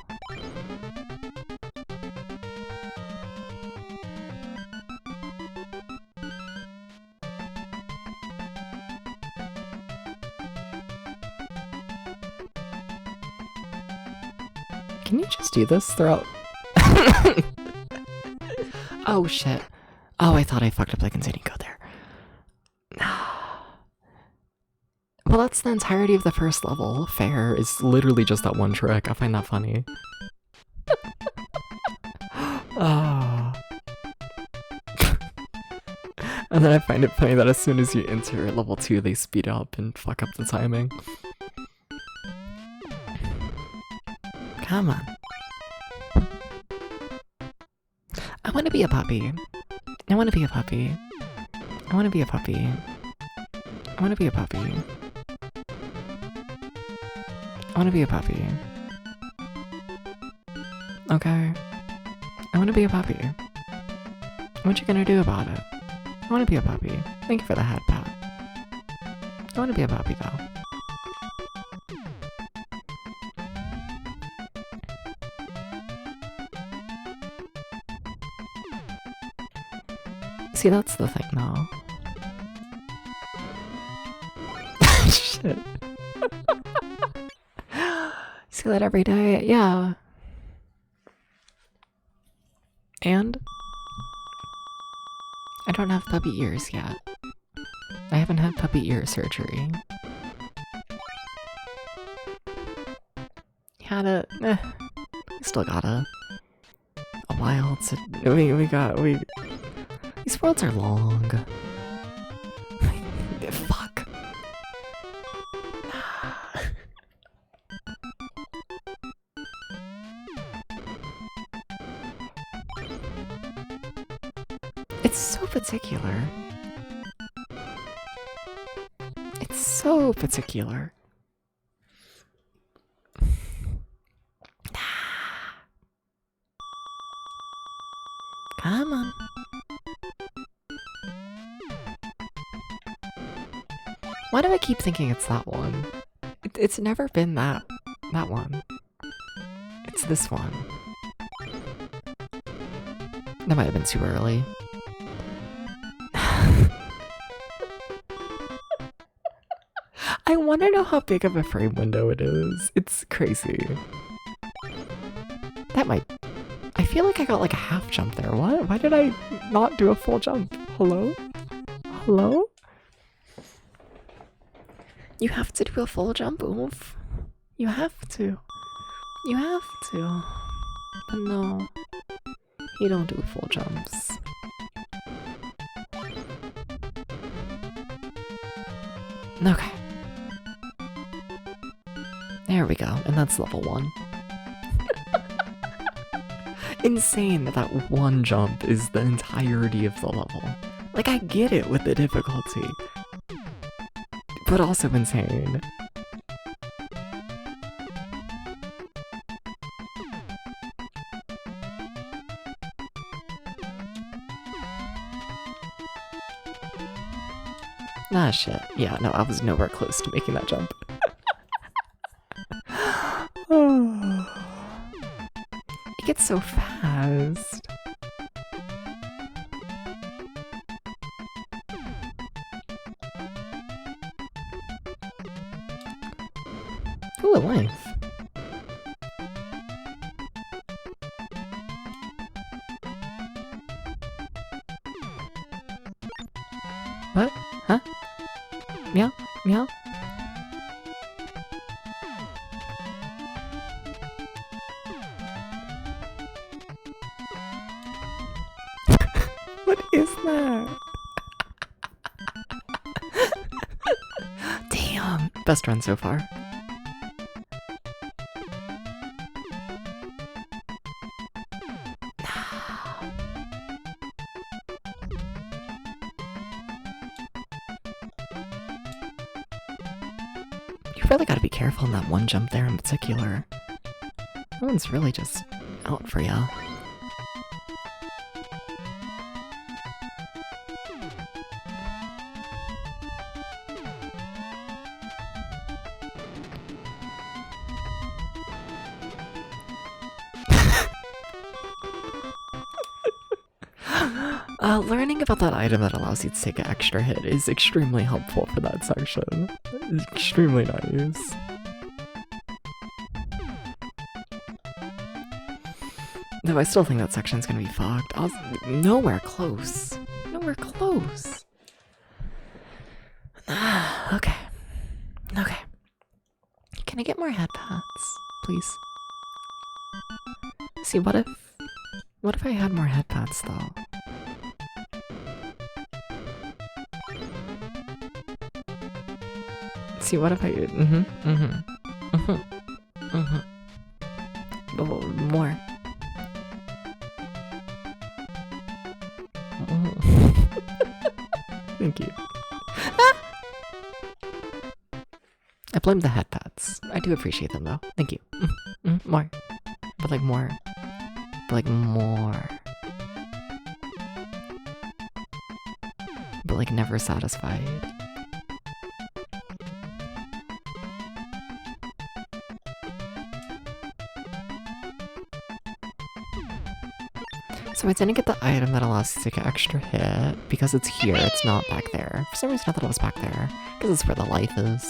Can you just do this throughout? Oh shit. Oh, I thought I fucked up the continuing code there. Well, that's the entirety of the first level. Fair is literally just that one trick. I find that funny. Oh. And then I find it funny that as soon as you enter level 2, they speed up and fuck up the timing. Come on. I want to be a puppy. I want to be a puppy. I want to be a puppy. I want to be a puppy. I want to be a puppy. Okay. I want to be a puppy. What you gonna do about it? I want to be a puppy. Thank you for the hat pat. I want to be a puppy though. See, that's the thing though. Shit. See that every day? Yeah. And? I don't have puppy ears yet. I haven't had puppy ear surgery. Had still got a while to, these worlds are long. Fuck. It's so particular. It's so particular. Come on. Why do I keep thinking it's that one? It's never been that one. It's this one. That might have been too early. I want to know how big of a frame window it is. It's crazy. That might... I feel like I got like a half jump there. What? Why did I not do a full jump? Hello? Hello? You have to do a full jump, Oof. You have to. You have to. But no. You don't do full jumps. Okay. There we go, and that's level 1. Insane that that one jump is the entirety of the level. Like, I get it with the difficulty. But also insane. Ah, shit. Yeah, no, I was nowhere close to making that jump. It gets so fast. Ooh, a life. What? Huh? Meow? Meow? What is that? Damn. Best run so far. You really gotta be careful in that one jump there in particular. That one's really just out for ya. Learning about that item that allows you to take an extra hit is extremely helpful for that section. It's extremely nice. Though I still think that section's gonna be fucked. Nowhere close. Nowhere close. Okay. Okay. Can I get more head pats, please? See, what if I had more head pats though? See, what if I... More. Thank you. I blame the head pats. I do appreciate them though. Thank you. More. But like more. But like more. But like never satisfied. So I didn't get the item that allows you to take an extra hit because it's here, it's not back there. For some reason I thought it was back there, because it's where the life is.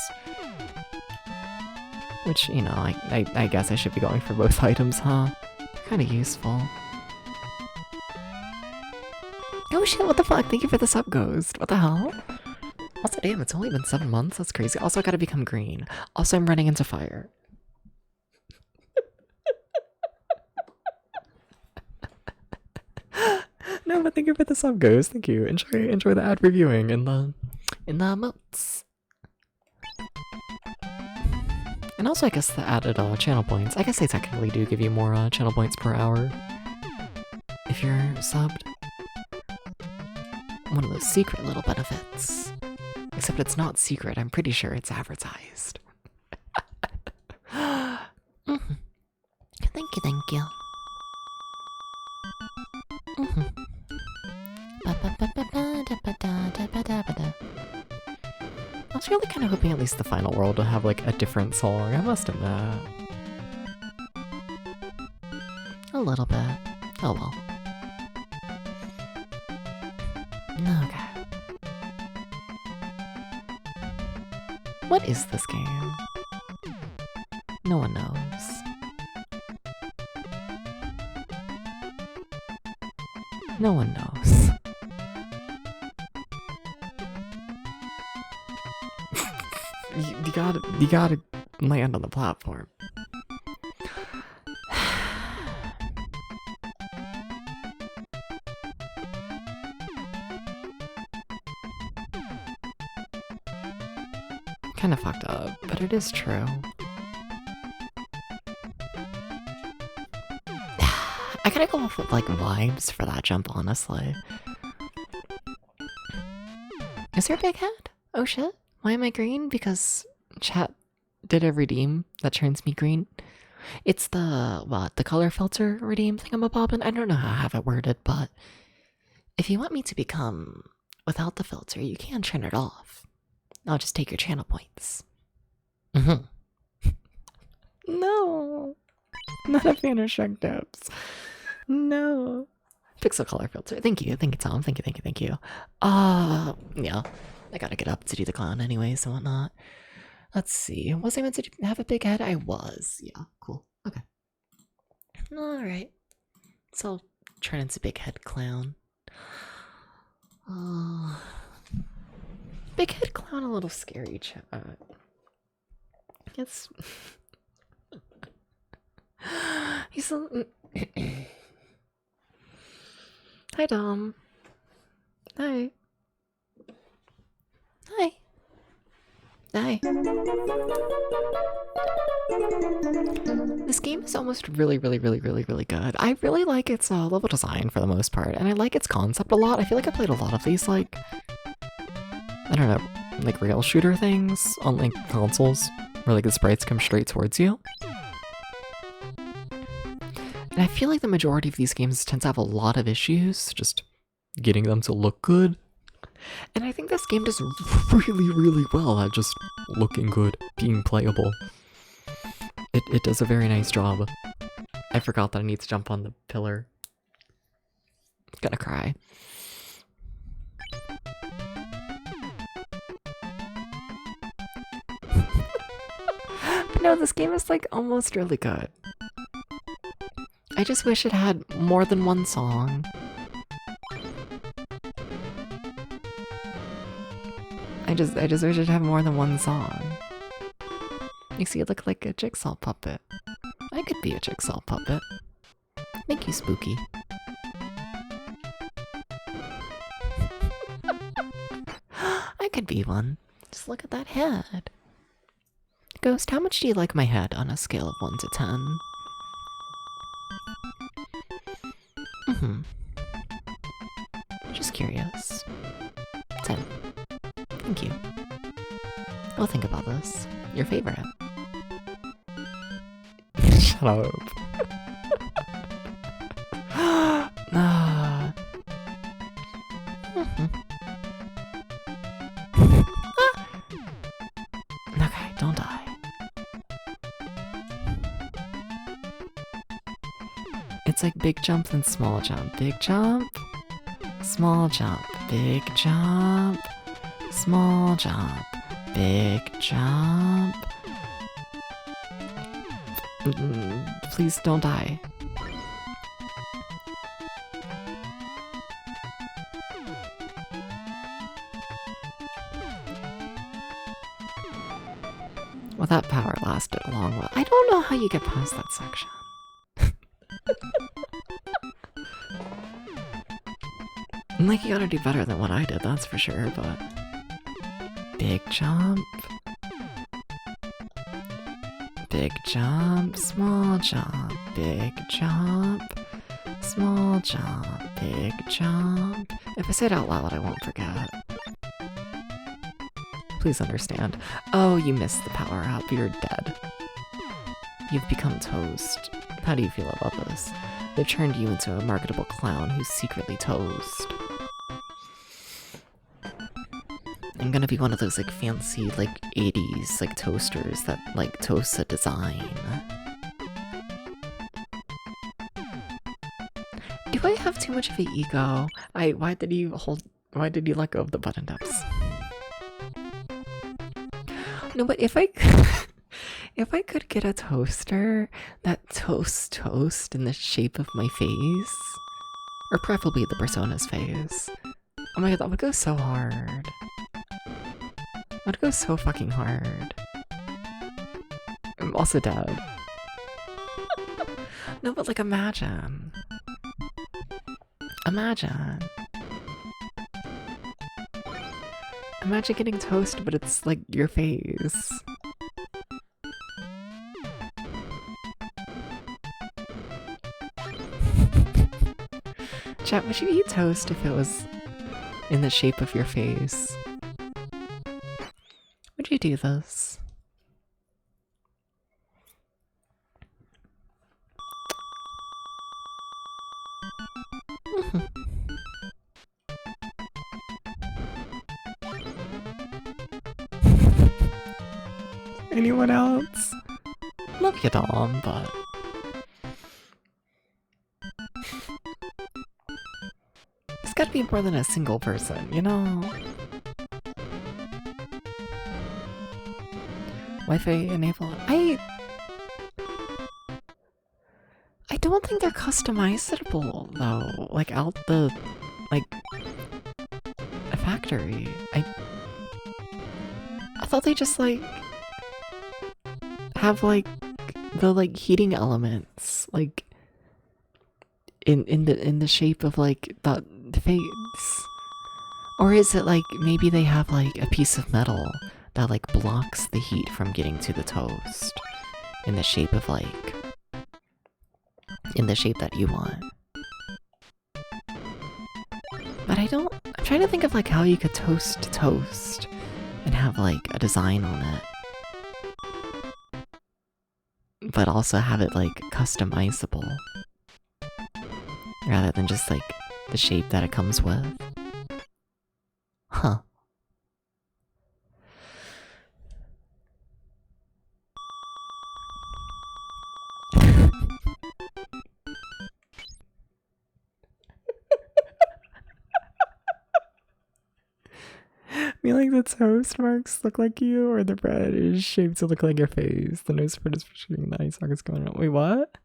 Which, you know, I guess I should be going for both items, huh? Kinda useful. Oh shit, what the fuck? Thank you for the sub, Ghost. What the hell? Also, damn, it's only been 7 months? That's crazy. Also, I gotta become green. Also, I'm running into fire. No, but thank you for the sub, Ghost. Thank you. Enjoy the ad reviewing in the emotes. And also, I guess the added channel points. I guess they technically do give you more channel points per hour if you're subbed. One of those secret little benefits. Except it's not secret. I'm pretty sure it's advertised. Thank you, thank you. I was really kind of hoping at least the final world would have like a different song, I must admit. A little bit. Oh well. Okay. What is this game? No one knows. No one knows. You gotta land on the platform. Kinda fucked up, but it is true. I gotta go off with like vibes for that jump, honestly. Is there a big head? Oh shit. Why am I green? Because chat did a redeem that turns me green. It's the, what, the color filter redeem thingamabobbin? I don't know how I have it worded, but if you want me to become without the filter, you can turn it off. I'll just take your channel points. No. Not a fan of Shrek dubs. No. Pixel color filter. Thank you, Tom. Thank you. Yeah. I gotta get up to do the clown anyways and whatnot. Let's see. Was I meant to have a big head? I was. Yeah, cool. Okay. Alright. So I'll turn into big head clown. Big head clown a little scary, chat. It's... He's a... Hi, Dom. Hi. Hi. Hi. This game is almost really good. I really like its level design for the most part, and I like its concept a lot. I feel like I played a lot of these, like, I don't know, like rail shooter things on like consoles, where like the sprites come straight towards you. And I feel like the majority of these games tend to have a lot of issues just getting them to look good. And I think this game does really well at just looking good, being playable. It does a very nice job. I forgot that I need to jump on the pillar. I'm gonna cry. But no, this game is like almost really good. I just wish it had more than one song. I just wish it had more than one song. Makes you look like a jigsaw puppet. I could be a jigsaw puppet. Thank you, Spooky. I could be one. Just look at that head. Ghost, how much do you like my head on a scale of 1 to 10? Just curious. 10. Thank you. I'll think about this. Your favorite. Shut up. Okay, don't die. It's like big jump and small jump. Big jump, small jump, big jump, small jump, big jump. Please don't die. Well, that power lasted a long while. I don't know how you get past that section. Like, you gotta do better than what I did, that's for sure, but... Big jump. Big jump, small jump, big jump, small jump, big jump. If I say it out loud, I won't forget. Please understand. Oh, you missed the power up. You're dead. You've become toast. How do you feel about this? They've turned you into a marketable clown who's secretly toast. I'm gonna be one of those like fancy like 80s like toasters that like toasts a design. Do I have too much of an ego? Why did you let go of the button ups? No, but if I could get a toaster that toasts toast in the shape of my face, or preferably the persona's face, oh my god, that would go so hard. That would go so fucking hard. I'm also dead. No, but like imagine. Imagine getting toast, but it's like your face. Chat, would you eat toast if it was in the shape of your face? Would you do this? Anyone else? Love you, Dom, but... It's gotta be more than a single person, you know? Wi-Fi enable... I don't think they're customizable, though. Like, out the... like... a factory. thought they just like have like the like heating elements like in the shape of like the face. Or is it like maybe they have like a piece of metal that like blocks the heat from getting to the toast in the shape of like in the shape that you want. But I'm trying to think of like how you could toast and have like a design on it. But also have it like customizable. Rather than just like the shape that it comes with. Huh. I mean, like the toast marks look like you, or the bread is shaped to look like your face. The nose spread is for shooting the eye sockets going on. Wait, what?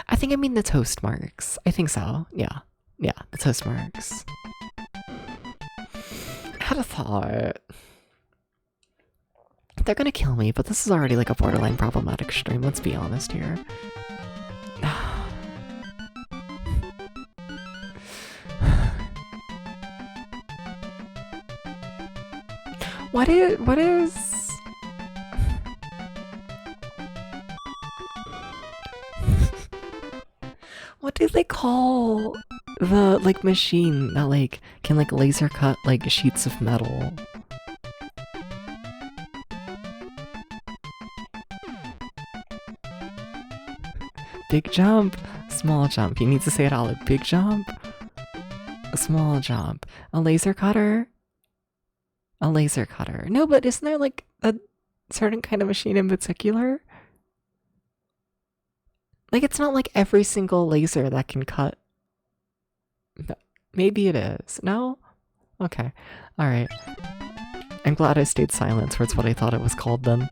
I think I mean the toast marks. I think so. Yeah. Yeah, the toast marks. I had a thought. They're gonna kill me, but this is already like a borderline problematic stream, let's be honest here. What is... What do they call the, like, machine that, like, can, like, laser cut, like, sheets of metal? Big jump, small jump. You need to say it all. Big jump, a small jump. A laser cutter? A laser cutter. No, but isn't there, like, a certain kind of machine in particular? Like, it's not like every single laser that can cut. Maybe it is. No? Okay. Alright. I'm glad I stayed silent towards what I thought it was called then.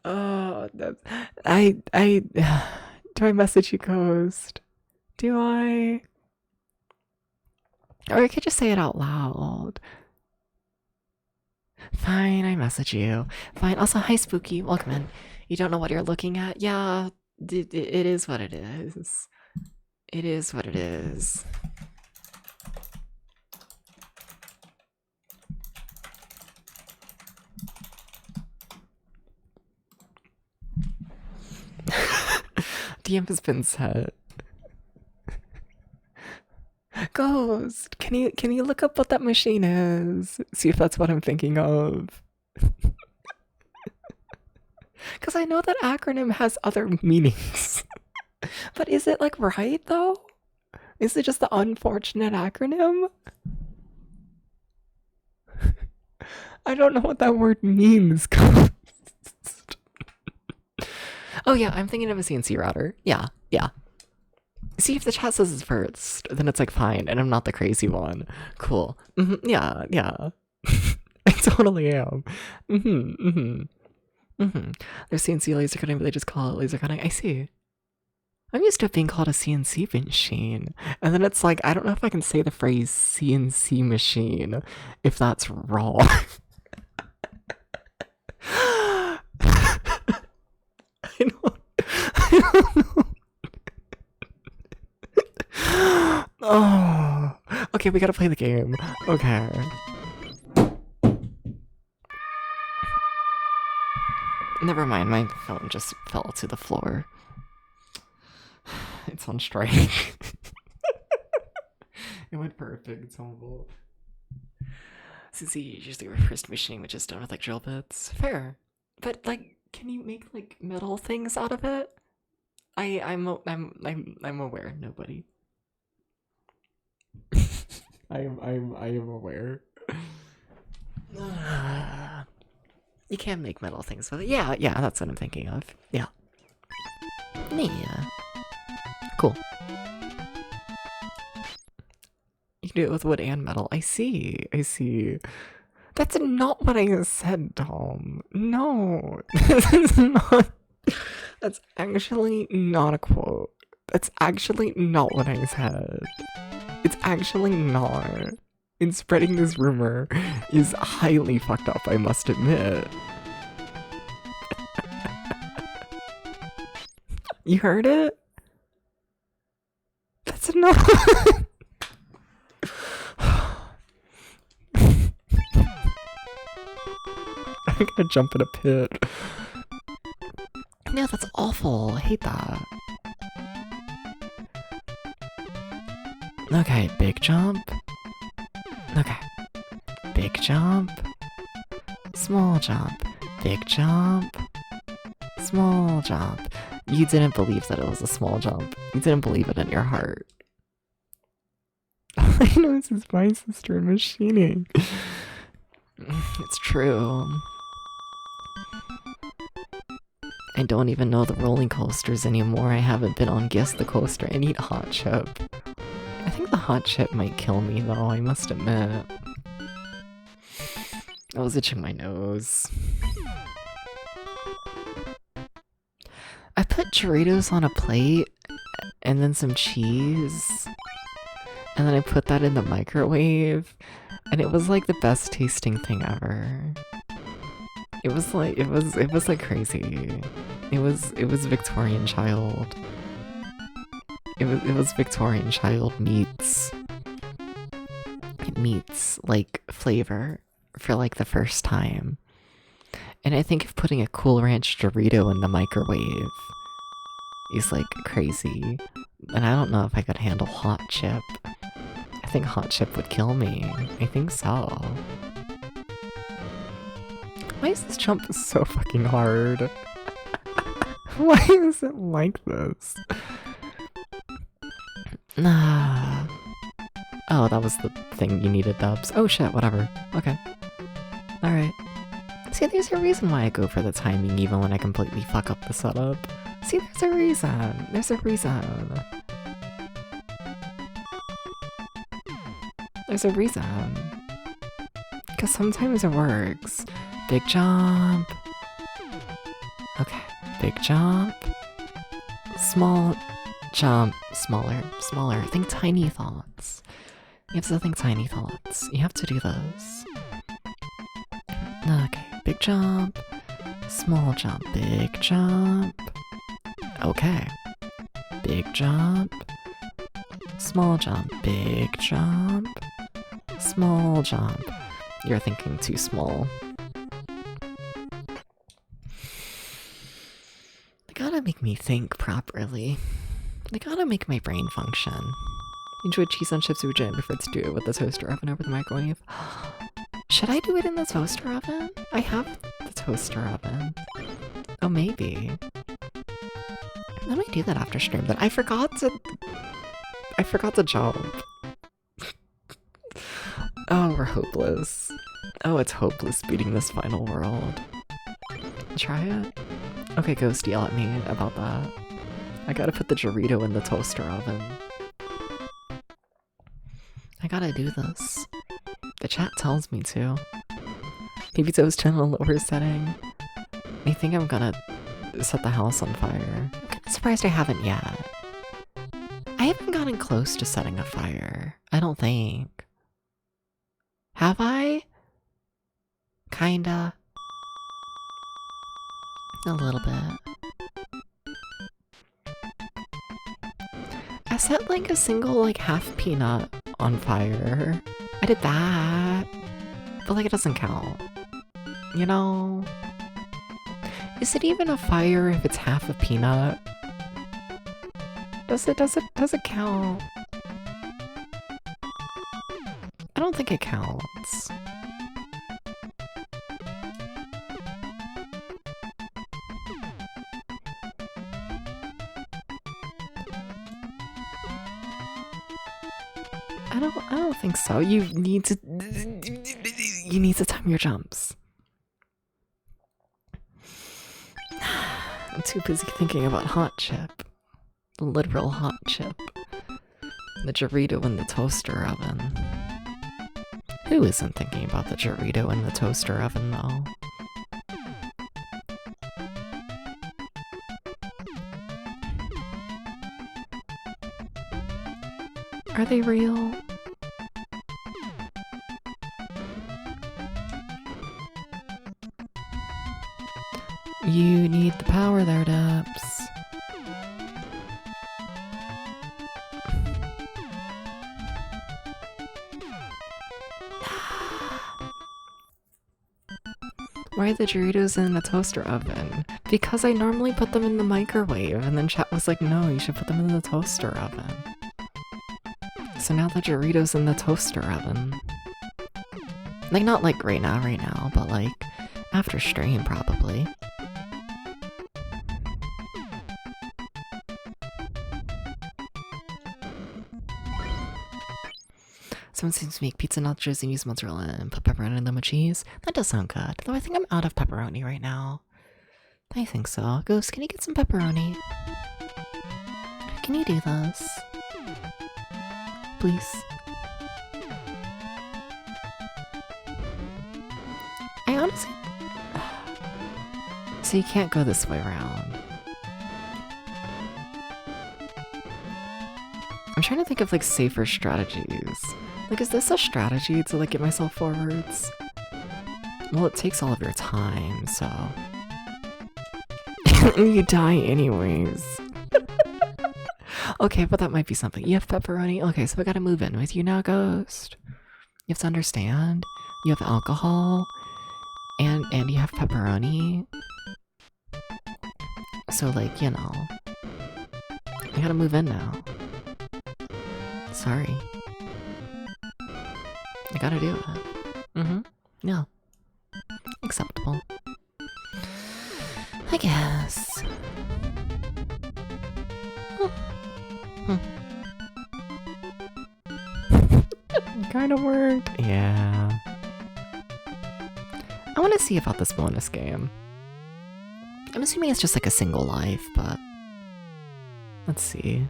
Oh, do I message you, Ghost? Do I? Or I could just say it out loud. Fine, I message you. Fine. Also, hi, Spooky. Welcome in. You don't know what you're looking at? Yeah, it is what it is. It is what it is. DM has been set. Ghost, can you look up what that machine is? See if that's what I'm thinking of. Because I know that acronym has other meanings. But is it like right though? Is it just the unfortunate acronym? I don't know what that word means, Ghost. Oh yeah, I'm thinking of a CNC router. Yeah. See, if the chat says it's first, then it's like fine, and I'm not the crazy one. Cool. Yeah. I totally am. There's CNC laser cutting, but they just call it laser cutting. I see. I'm used to it being called a CNC machine. And then it's like, I don't know if I can say the phrase CNC machine if that's wrong. I don't know. Oh, okay, we gotta play the game. Okay. Never mind, my phone just fell to the floor. It's on strike. It went perfect, it's humble. Since he usually refers to machining, which is done with like drill bits. Fair. But like, can you make like metal things out of it? I'm aware, nobody. I am aware. You can make metal things with it. Yeah, that's what I'm thinking of. Yeah. Cool. You can do it with wood and metal. I see. That's not what I said, Tom. No. This is not. That's actually not a quote. That's actually not what I said. It's actually not. And spreading this rumor is highly fucked up, I must admit. You heard it? That's not. I'm gonna jump in a pit. No, that's awful. I hate that. Okay, big jump. Okay. Big jump. Small jump. Big jump. Small jump. You didn't believe that it was a small jump. You didn't believe it in your heart. All I know is it's my sister machining. It's true. I don't even know the roller coasters anymore. I haven't been on Guess the Coaster. I need hot chip. I think the hot chip might kill me though, I must admit. I was itching my nose. I put Doritos on a plate and then some cheese. And then I put that in the microwave. And it was like the best tasting thing ever. It was like crazy. It was Victorian child. It was Victorian child meets like flavor for like the first time. And I think if putting a Cool Ranch Dorito in the microwave is like crazy. And I don't know if I could handle hot chip. I think hot chip would kill me. I think so. Why is this jump so fucking hard? Why is it like this? Nah. Oh, that was the thing you needed, Dubs. Oh shit, whatever. Okay. Alright. See, there's a reason why I go for the timing even when I completely fuck up the setup. See, there's a reason. There's a reason. There's a reason. Because sometimes it works. Big jump. Okay. Big jump. Small jump. Smaller. Smaller. Think tiny thoughts. You have to think tiny thoughts. You have to do those. Okay. Big jump. Small jump. Big jump. Okay. Big jump. Small jump. Big jump. Small jump. You're thinking too small. They gotta make me think properly. They gotta make my brain function. Enjoy cheese on chips with jam before to do it with the toaster oven over the microwave. Should I do it in the toaster oven? I have the toaster oven. Oh, maybe. I might do that after stream, but I forgot to jump. Oh, we're hopeless. Oh, it's hopeless beating this final world. Try it? Okay, Ghost, yell at me about that. I gotta put the Dorito in the toaster oven. I gotta do this. The chat tells me to. Maybe toast in a lower setting. I think I'm gonna set the house on fire. I'm surprised I haven't yet. I haven't gotten close to setting a fire. I don't think. Have I? Kinda. A little bit. I set like a single like half peanut on fire. I did that. But like it doesn't count. You know? Is it even a fire if it's half a peanut? Does it count? I don't think it counts. I don't think so. You need to time your jumps. I'm too busy thinking about hot chip. The literal hot chip. The Dorito in the toaster oven. Who isn't thinking about the Dorito in the toaster oven, though? Are they real? You need the power there, Dubs. Why are the Doritos in the toaster oven? Because I normally put them in the microwave, and then chat was like, no, you should put them in the toaster oven. So now the Doritos in the toaster oven. Like, not like right now, but like after stream probably. Someone seems to make pizza nachos and use mozzarella and put pepperoni in them with cheese. That does sound good, though I think I'm out of pepperoni right now. I think so. Ghost, can you get some pepperoni? Can you do this? Please. I honestly... So you can't go this way around. I'm trying to think of like safer strategies. Like, is this a strategy to like get myself forwards? Well, it takes all of your time, so... You die anyways. Okay, but that might be something. You have pepperoni? Okay, so we gotta move in with you now, Ghost. You have to understand. You have alcohol. And you have pepperoni. So, like, you know. I gotta move in now. Sorry. I gotta do it. Yeah. Acceptable. I guess. Kinda worked. Yeah. I wanna see about this bonus game. I'm assuming it's just like a single life, but... Let's see.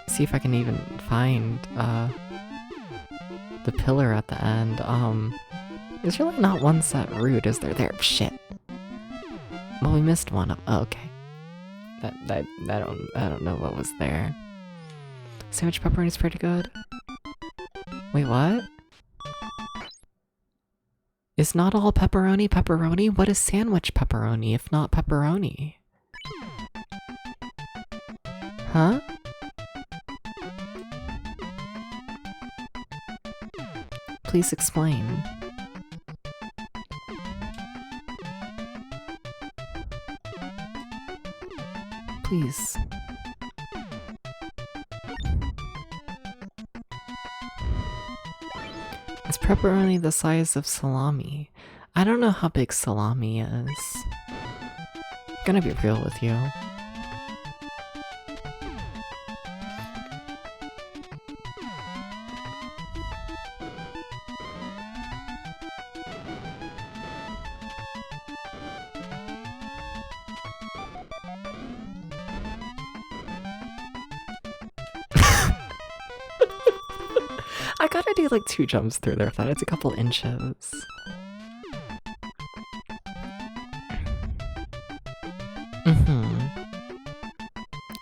See if I can even find, the pillar at the end. There's really not one set route, is there? There, shit. Well, we missed one of, oh, okay. I don't know what was there. Sandwich pepperoni is pretty good. Wait, what? Is not all pepperoni pepperoni? What is sandwich pepperoni if not pepperoni? Huh? Please explain. Please. Is pepperoni the size of salami? I don't know how big salami is. I'm gonna be real with you. I gotta do like 2 jumps through there. I thought it's a couple inches.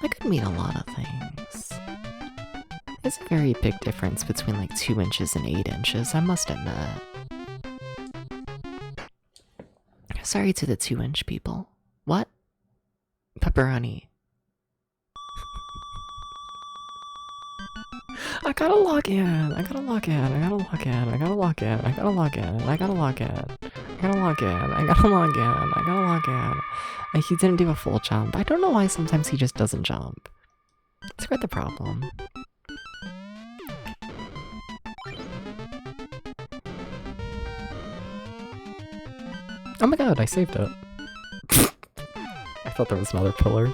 That could mean a lot of things. There's a very big difference between like 2 inches and 8 inches, I must admit. Sorry to the 2-inch people. What? Pepperoni. I gotta log in. I gotta log in. I gotta log in. I gotta log in. I gotta log in. I gotta log in. I gotta log in. I gotta log in. I gotta log in. Like, he didn't do a full jump. I don't know why sometimes he just doesn't jump. It's quite the problem. Oh my god, I saved it. I thought there was another pillar.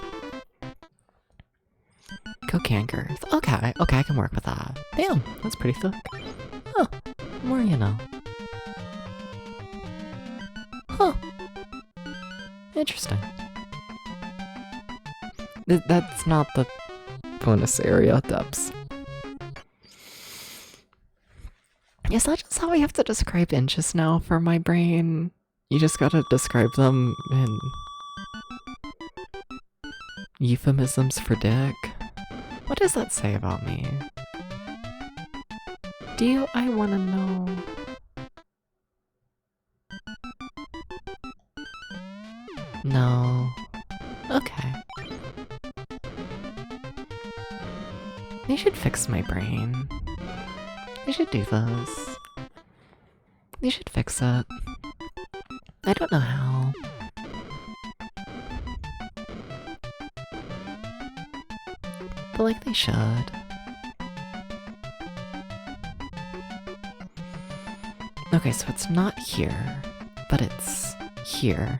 Cocankers. Okay, I can work with that. Damn, that's pretty thick. Huh, more you know. Huh. Interesting. That's not the Bonus area depths. Is that just how I have to describe inches now for my brain? You just gotta describe them in euphemisms for dick? What does that say about me? I wanna know? No. Okay. They should fix my brain. They should do this. They should fix it. I don't know how. But like they should. Okay, so it's not here, but it's here.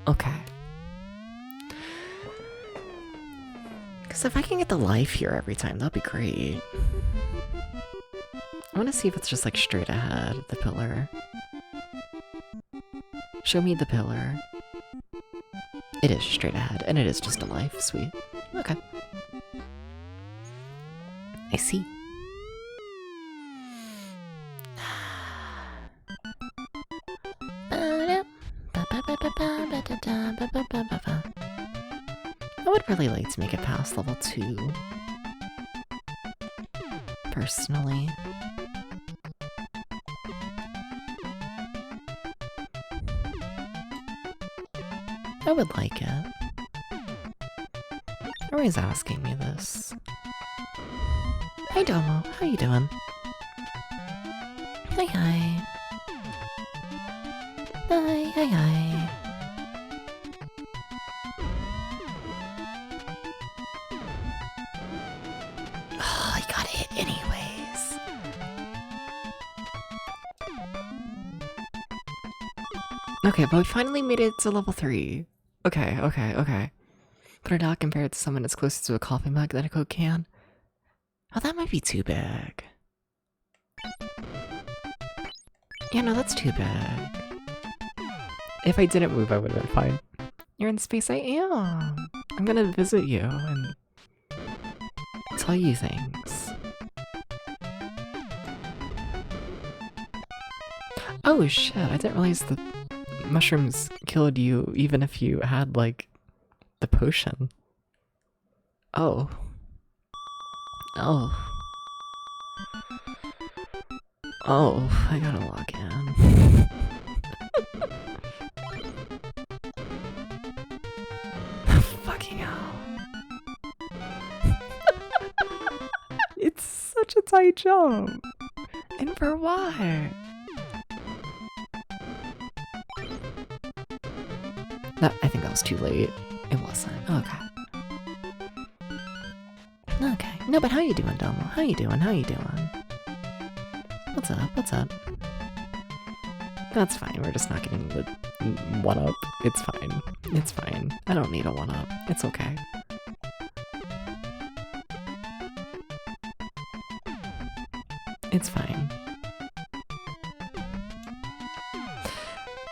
Okay. Because if I can get the life here every time, that'd be great. I want to see if it's just like straight ahead, the pillar. Show me the pillar. It is straight ahead, and it is just a life. Sweet. Okay. I see. I would really like to make it past level 2. Personally. I would like it. Everyone's asking me this. Hi Domo, how you doing? Hi hi. Hi hi hi. Oh, I got hit anyways. Okay, but we finally made it to level 3. Okay. But are not compared to someone that's closer to a coffee mug than a Coke can. Oh, that might be too big. Yeah, no, that's too big. If I didn't move, I would have been fine. You're in space, I am. I'm gonna visit you and tell you things. Oh shit, I didn't realize the mushrooms killed you even if you had, like, the potion. Oh. Oh, I gotta log in. Fucking hell. It's such a tight jump. And for what? I think that was too late. It wasn't. Okay. Okay. No, but how you doing, Domo? How you doing? What's up? That's fine. We're just not getting the 1-up. It's fine. I don't need a 1-up. It's okay. It's fine.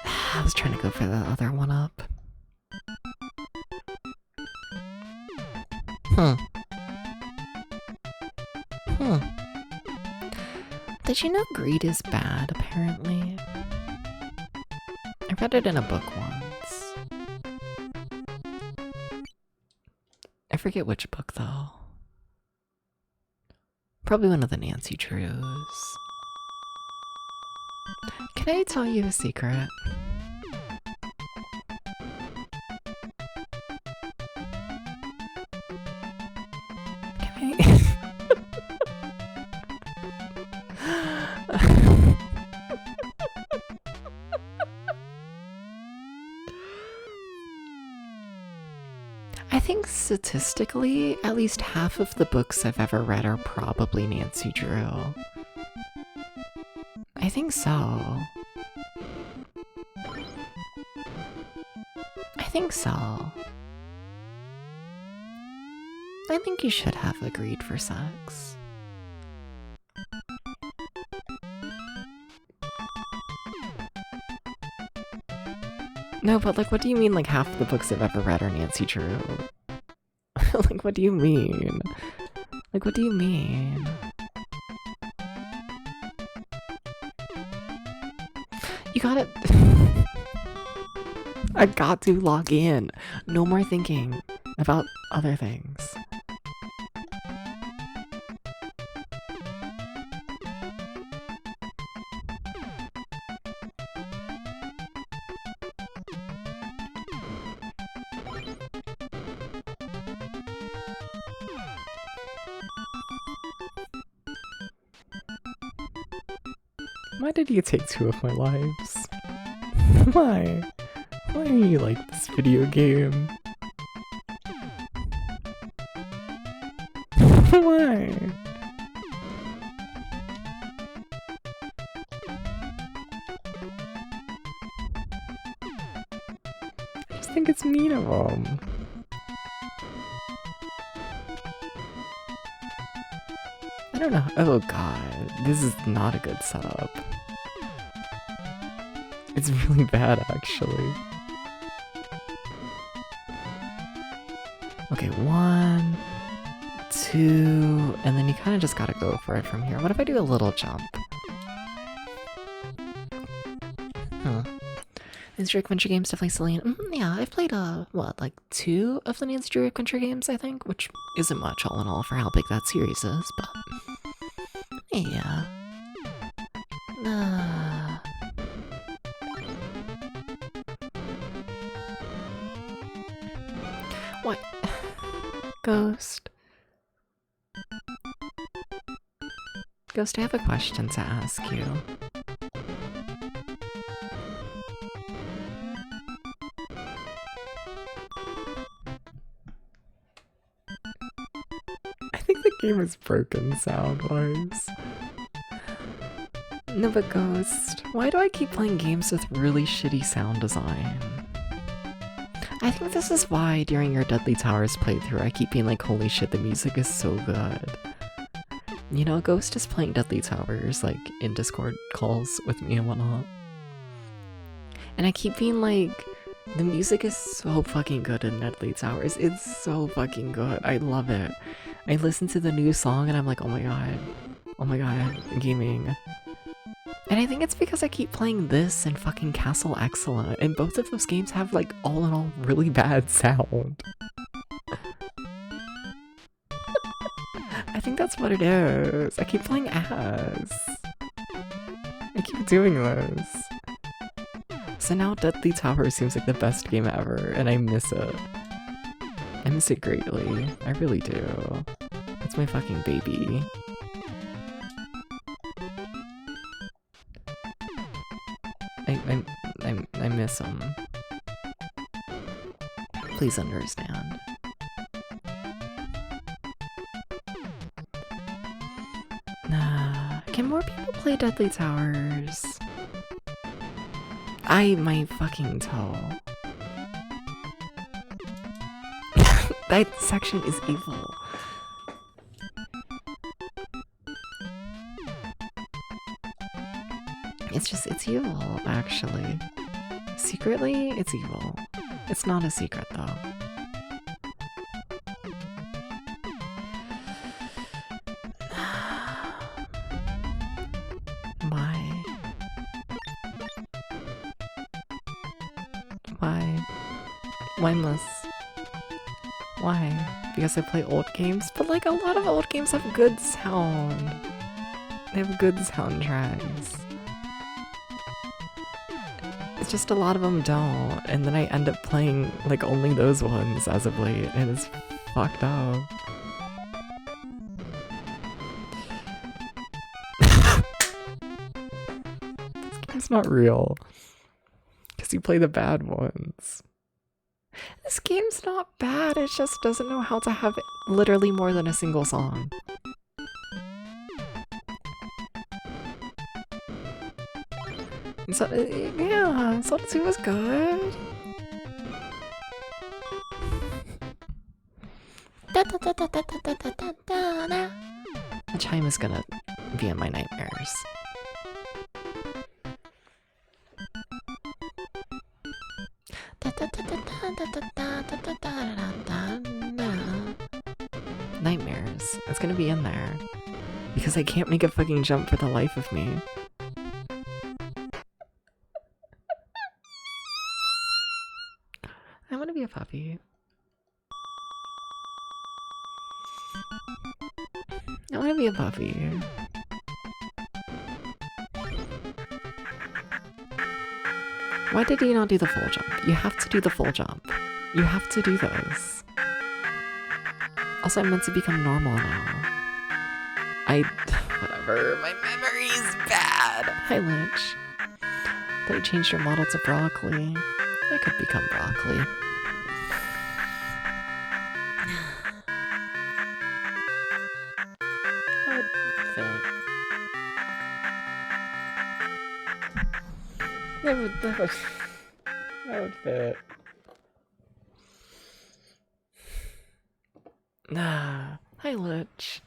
I was trying to go for the other 1-up. Did you know greed is bad, apparently? I read it in a book once. I forget which book, though. Probably one of the Nancy Drews. Can I tell you a secret? I think statistically, at least half of the books I've ever read are probably Nancy Drew. I think so. I think you should have agreed for sex. No, but like, what do you mean like half the books I've ever read are Nancy Drew? Like, what do you mean? Like, what do you mean? You gotta... I got to log in. No more thinking about other things. Why did you take 2 of my lives? Why? Why are you like this video game? Why? I just think it's mean of them. I don't know. Oh god, this is not a good setup. It's really bad, actually. Okay, 1, 2, and then you kind of just gotta go for it from here. What if I do a little jump? Huh. Nancy Drew Adventure games definitely silly. Yeah, I've played, what, like 2 of the Nancy Drew Adventure games, I think, which isn't much all in all for how big that series is, but... yeah. What? Ghost? Ghost, I have a question to ask you. I think the game is broken sound-wise. No, but Ghost, why do I keep playing games with really shitty sound design? I think this is why during your Deadly Towers playthrough I keep being like, holy shit, the music is so good. You know, Ghost is playing Deadly Towers, like, in Discord calls with me and whatnot. And I keep being like, the music is so fucking good in Deadly Towers. It's so fucking good. I love it. I listen to the new song and I'm like, oh my god, gaming. And I think it's because I keep playing this and fucking Castle Excellent, and both of those games have, like, all in all, really bad sound. I think that's what it is. I keep playing ass. I keep doing this. So now Deadly Tower seems like the best game ever, and I miss it. I miss it greatly. I really do. It's my fucking baby. I miss him. Please understand. Can more people play Deadly Towers? My fucking toe. That section is evil. It's evil, actually. Secretly, it's evil. It's not a secret, though. Why? Why? Why must? Why? Because I play old games? But like, a lot of old games have good sound. They have good soundtracks. It's just a lot of them don't, and then I end up playing like only those ones as of late, and it's fucked up. This game's not real, because you play the bad ones. This game's not bad, it just doesn't know how to have literally more than a single song. So, yeah, Zelda 2 was good. The chime is gonna be in my nightmares. nightmares. It's gonna be in there. Because I can't make a fucking jump for the life of me. I wanna be a puppy. I wanna be a puppy. Why did you not do the full jump? You have to do the full jump. You have to do those. Also, I'm meant to become normal now. Whatever, my memory's bad. Hi, Lynch. Thought you changed your model to broccoli. I could become broccoli. That would fit. That would fit. Hi, Lich.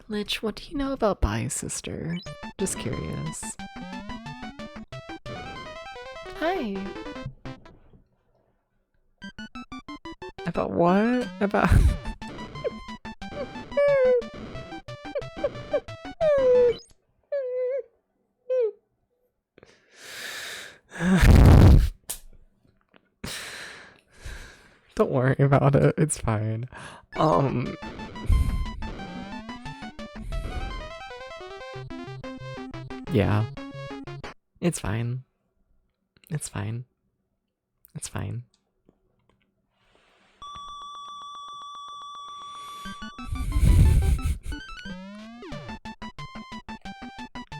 Lich, what do you know about Bye, sister? Just curious. Hi. About what? About... Don't worry about it, it's fine. Yeah. It's fine. It's fine. It's fine.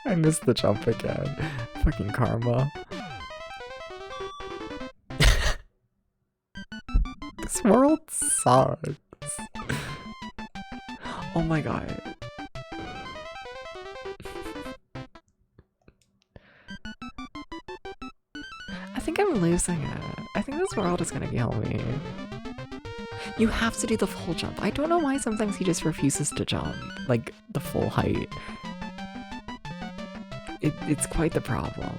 I missed the jump again. Fucking karma. This world sucks. Oh my god. I think I'm losing it. I think this world is gonna kill me. You have to do the full jump. I don't know why sometimes he just refuses to jump. Like, the full height. It's quite the problem.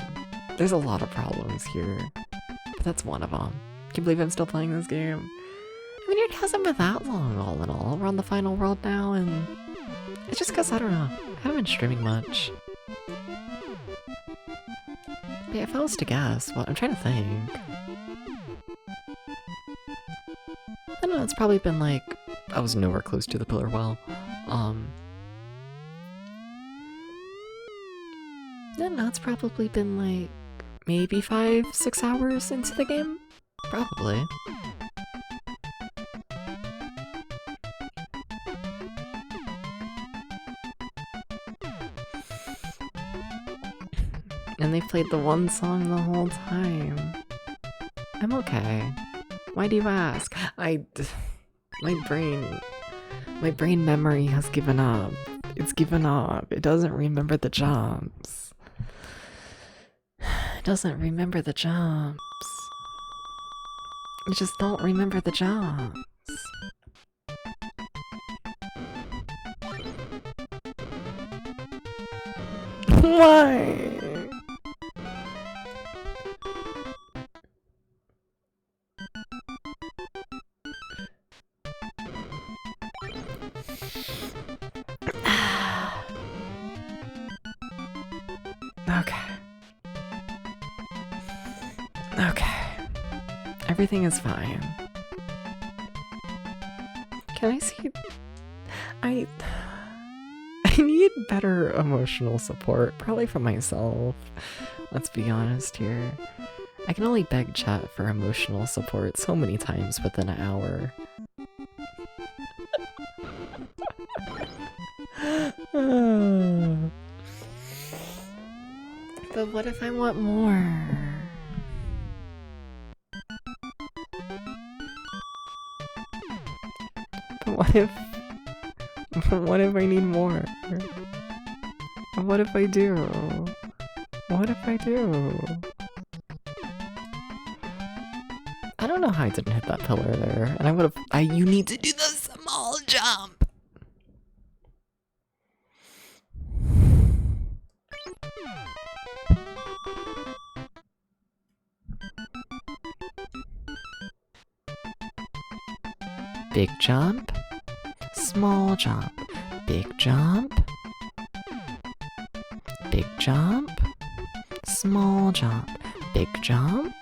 There's a lot of problems here. But that's one of them. Can't believe I'm still playing this game. I mean, it hasn't been that long, all in all. We're on the final world now, and... It's just because, I don't know, I haven't been streaming much. But yeah, if I was to guess, well, I'm trying to think. I don't know, it's probably been like... I was nowhere close to the pillar well. I don't know, it's probably been like... maybe 5-6 hours into the game? Probably. And they played the one song the whole time. I'm okay. Why do you ask? My brain memory has given up. It's given up. It doesn't remember the jumps. It doesn't remember the jumps. I just don't remember the jumps. Why? Okay. Okay. Everything is fine. Can I see? I need better emotional support, probably from myself. Let's be honest here. I can only beg chat for emotional support so many times within an hour. But what if I want more? But what if I need more? What if I do? What if I do? I don't know how I didn't hit that pillar there, and I would've- you need to do the small jump! big jump, small jump, big jump, big jump, small jump, big jump,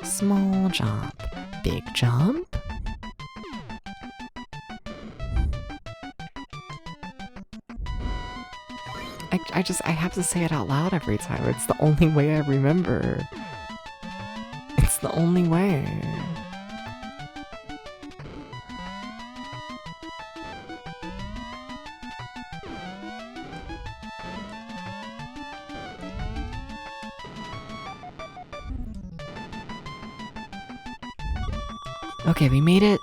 small jump, big jump. I have to say it out loud every time. It's the only way I remember. It's the only way. Okay, we made it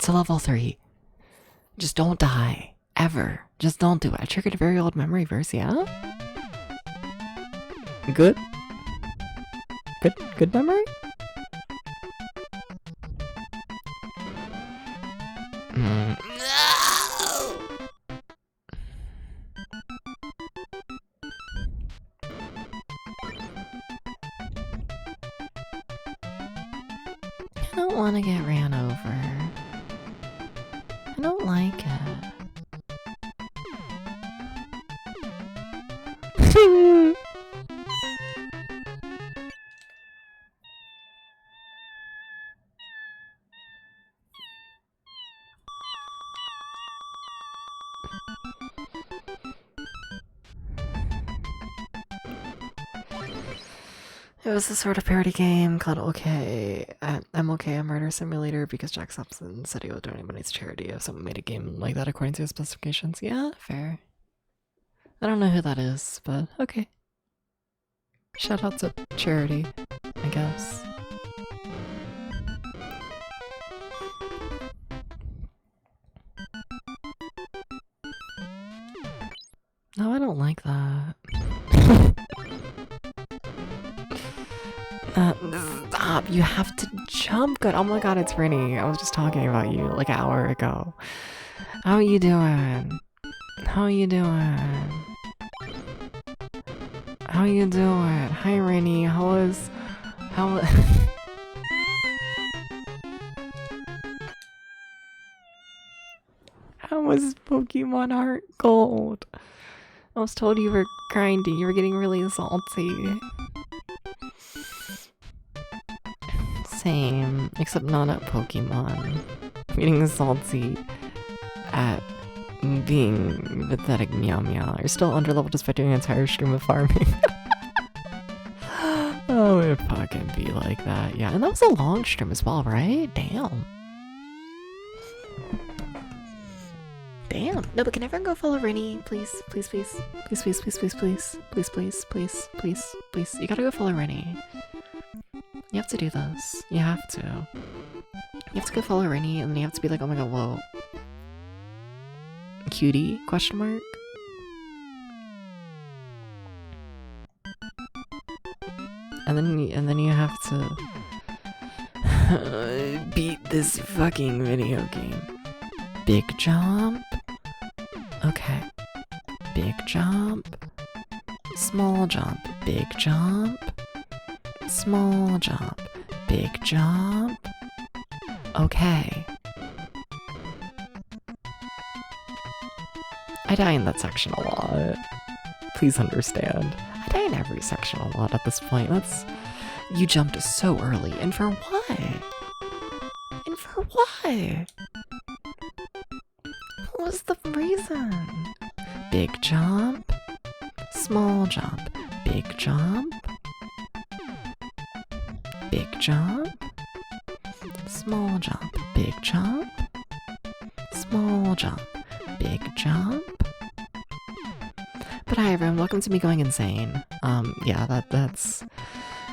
to level 3. Just don't die. Ever. Just don't do it. I triggered a very old memory verse, yeah? Good? Good memory? No! I don't want to get ran over. I don't like it. It was a sort of parody game called OK. I'm OK, a murder simulator, because Jack Thompson said he would donate money to charity if someone made a game like that according to his specifications. Yeah, fair. I don't know who that is, but okay. Shout out to charity, I guess. No, I don't like that. Stop, you have to jump good. Oh my god, it's Rennie. I was just talking about you like an hour ago. How you doing? How you doing? How you doing? Hi Rennie, how was Pokemon Heart Gold? I was told you were grinding, you were getting really salty. Same, except not at Pokemon. Getting salty at being pathetic meow meow. You're still underleveled despite doing an entire stream of farming. Oh, it fucking be like that. Yeah, and that was a long stream as well, right? Damn. Damn. No, but can everyone go follow Rennie? Please, please, please. Please, please, please, please, please. Please, please, please, please, please. You gotta go follow Rennie. You have to do this. You have to. You have to go follow Rennie, and then you have to be like, oh my god, whoa. Cutie? Question mark? And then you have to beat this fucking video game. Big jump. Okay. Big jump. Small jump. Big jump. Small jump. Big jump. Okay. I die in that section a lot. Please understand. I die in every section a lot at this point. You jumped so early. And for what? And for what? What was the reason? Big jump. Small jump. Big jump. Big jump. Small jump. Big jump. Small jump. Big jump. But hi everyone, welcome to me going insane. Yeah, that's...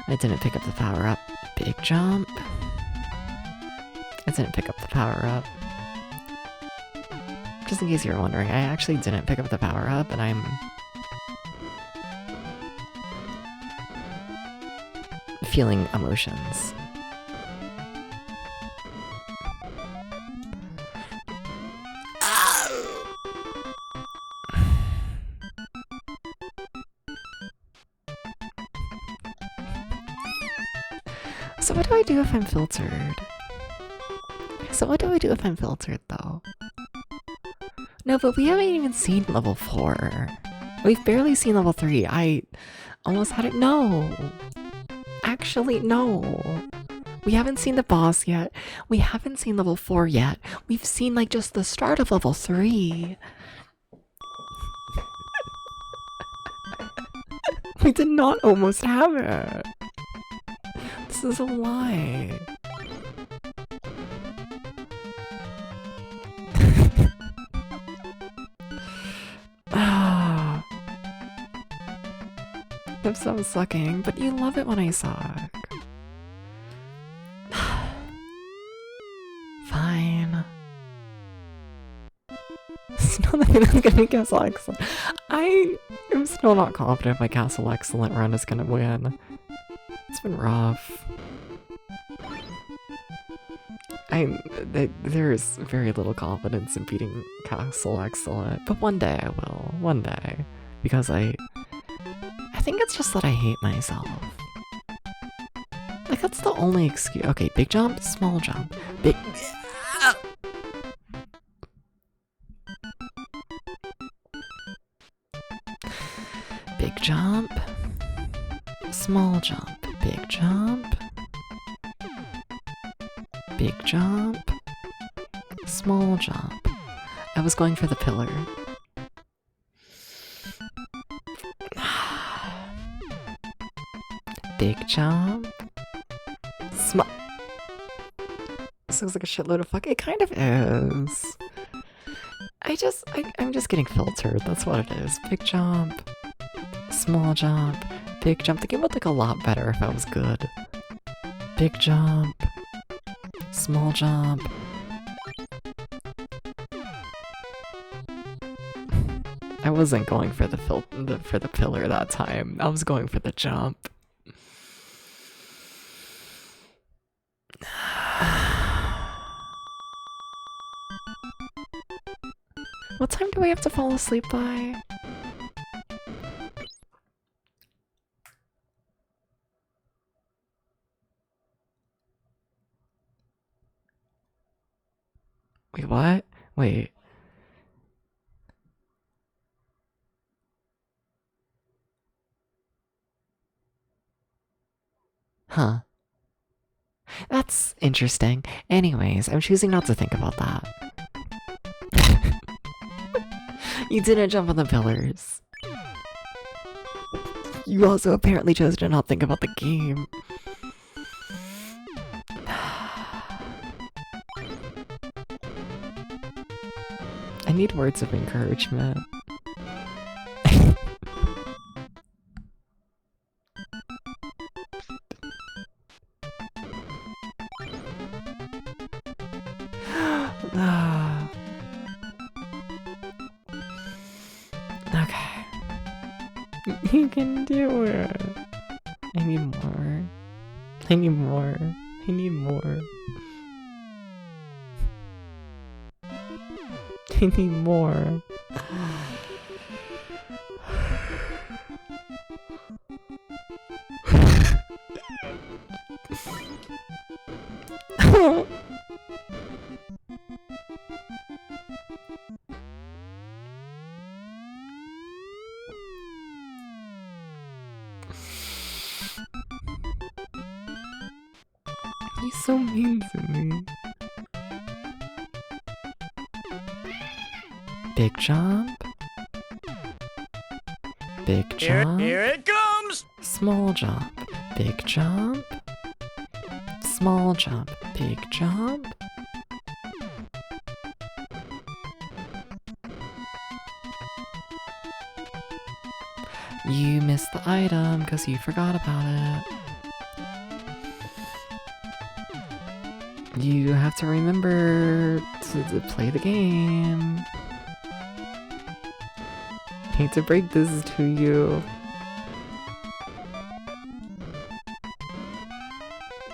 I didn't pick up the power up. Big jump. I didn't pick up the power up. Just in case you were wondering, I actually didn't pick up the power up, and I'm... feeling emotions. So what do I do if I'm filtered? So what do I do if I'm filtered, though? No, but we haven't even seen level 4. We've barely seen level 3. I almost had it. No. Actually, no. We haven't seen the boss yet. We haven't seen level 4 yet. We've seen, like, just the start of level 3. We did not almost have it. This is a lie. I'm so sucking, but you love it when I suck. Fine. It's not that I'm gonna Castle Excellent. I am still not confident my Castle Excellent run is gonna win. It's been rough. There's very little confidence in beating Castle Excellent, but one day I will. One day. Because I think it's just that I hate myself. Like, that's the only excuse. Okay, big jump, small jump. Big... Big jump. Small jump. Big jump. Big jump. Small jump. I was going for the pillar. Big jump. Small. This looks like a shitload of fuck. It kind of is. I'm just getting filtered. That's what it is. Big jump. Small jump. Big jump. The game would look a lot better if I was good. Big jump. Small jump. I wasn't going for the for the pillar that time. I was going for the jump. What time do we have to fall asleep by? Wait, what? Wait. Huh. That's interesting. Anyways, I'm choosing not to think about that. You didn't jump on the pillars. You also apparently chose to not think about the game. I need words of encouragement. Okay. You can do it. I need more. I need more. I need more. I need more. He's so mean to me. Big jump. Big jump. Here it comes! Small jump. Big jump. Small jump. Big jump. You missed the item because you forgot about it. You have to remember to play the game. Hate to break this to you.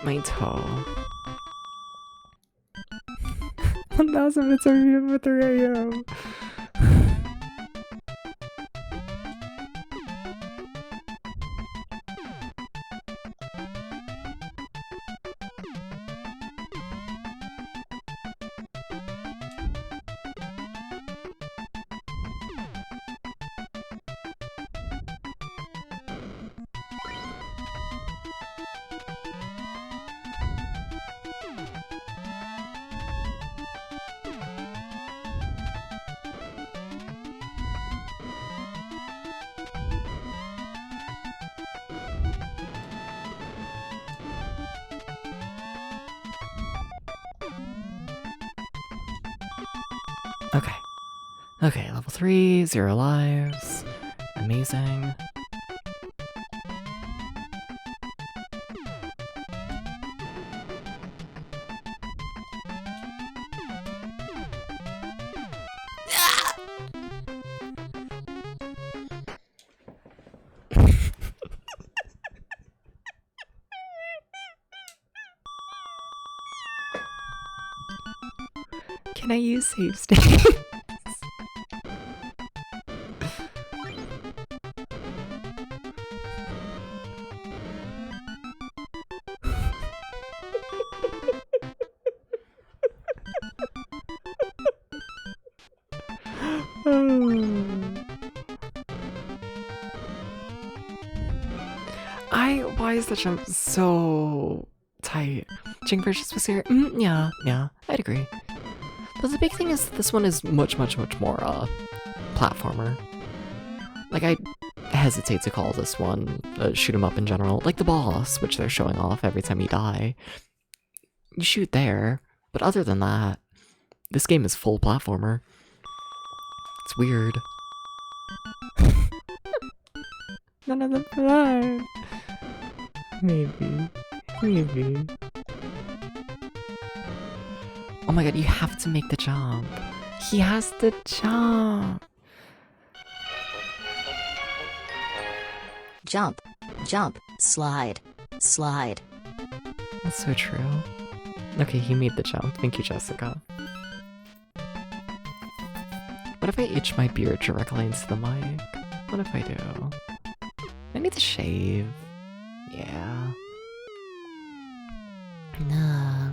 My toe. 1000 bits are review for 3 AM. Okay. Okay, level 3, 0 lives. Amazing. Can I use save states? Why is the jump so tight? Jing Bridges was here. Yeah, I'd agree. But the big thing is this one is much more platformer. Like, I hesitate to call this one shoot 'em up in general. Like the boss, which they're showing off every time you die. You shoot there, but other than that, this game is full platformer. It's weird. None of them fly. Maybe. Oh my god, you have to make the jump. He has to jump. Jump, jump, slide, slide. That's so true. Okay, he made the jump. Thank you, Jessica. What if I itch my beard directly into the mic? What if I do? I need to shave. Yeah. Nah.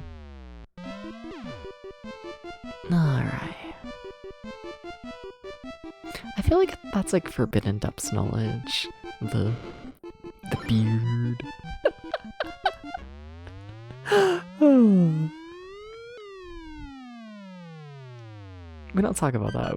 Alright. I feel like that's like forbidden depths knowledge. The beard. We don't talk about that.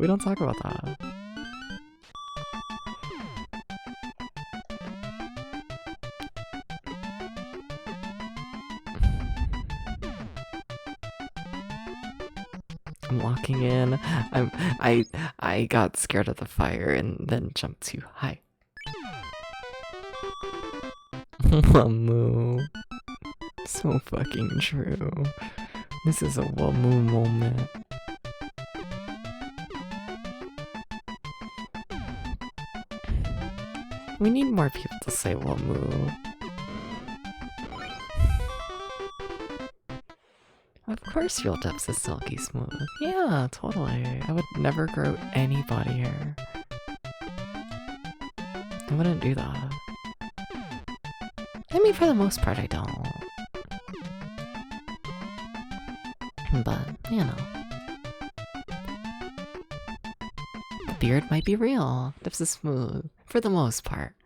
I'm locking in. I got scared of the fire and then jumped too high. Wamu. So fucking true. This is a Wamu moment. We need more people to say Wamu. Of course real depths is silky smooth. Yeah, totally. I would never grow any body hair. I wouldn't do that. I mean, for the most part, I don't. But, you know. The beard might be real. Depths is smooth. For the most part.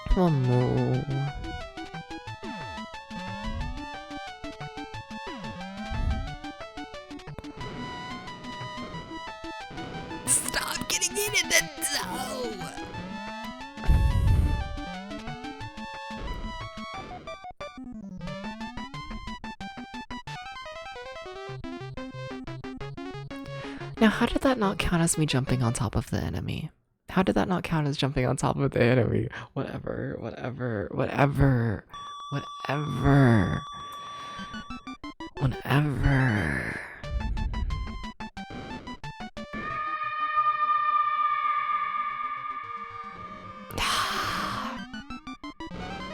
Wamu. Stop getting in the toe! Now, how did that not count as me jumping on top of the enemy? How did that not count as jumping on top of the enemy? Whatever.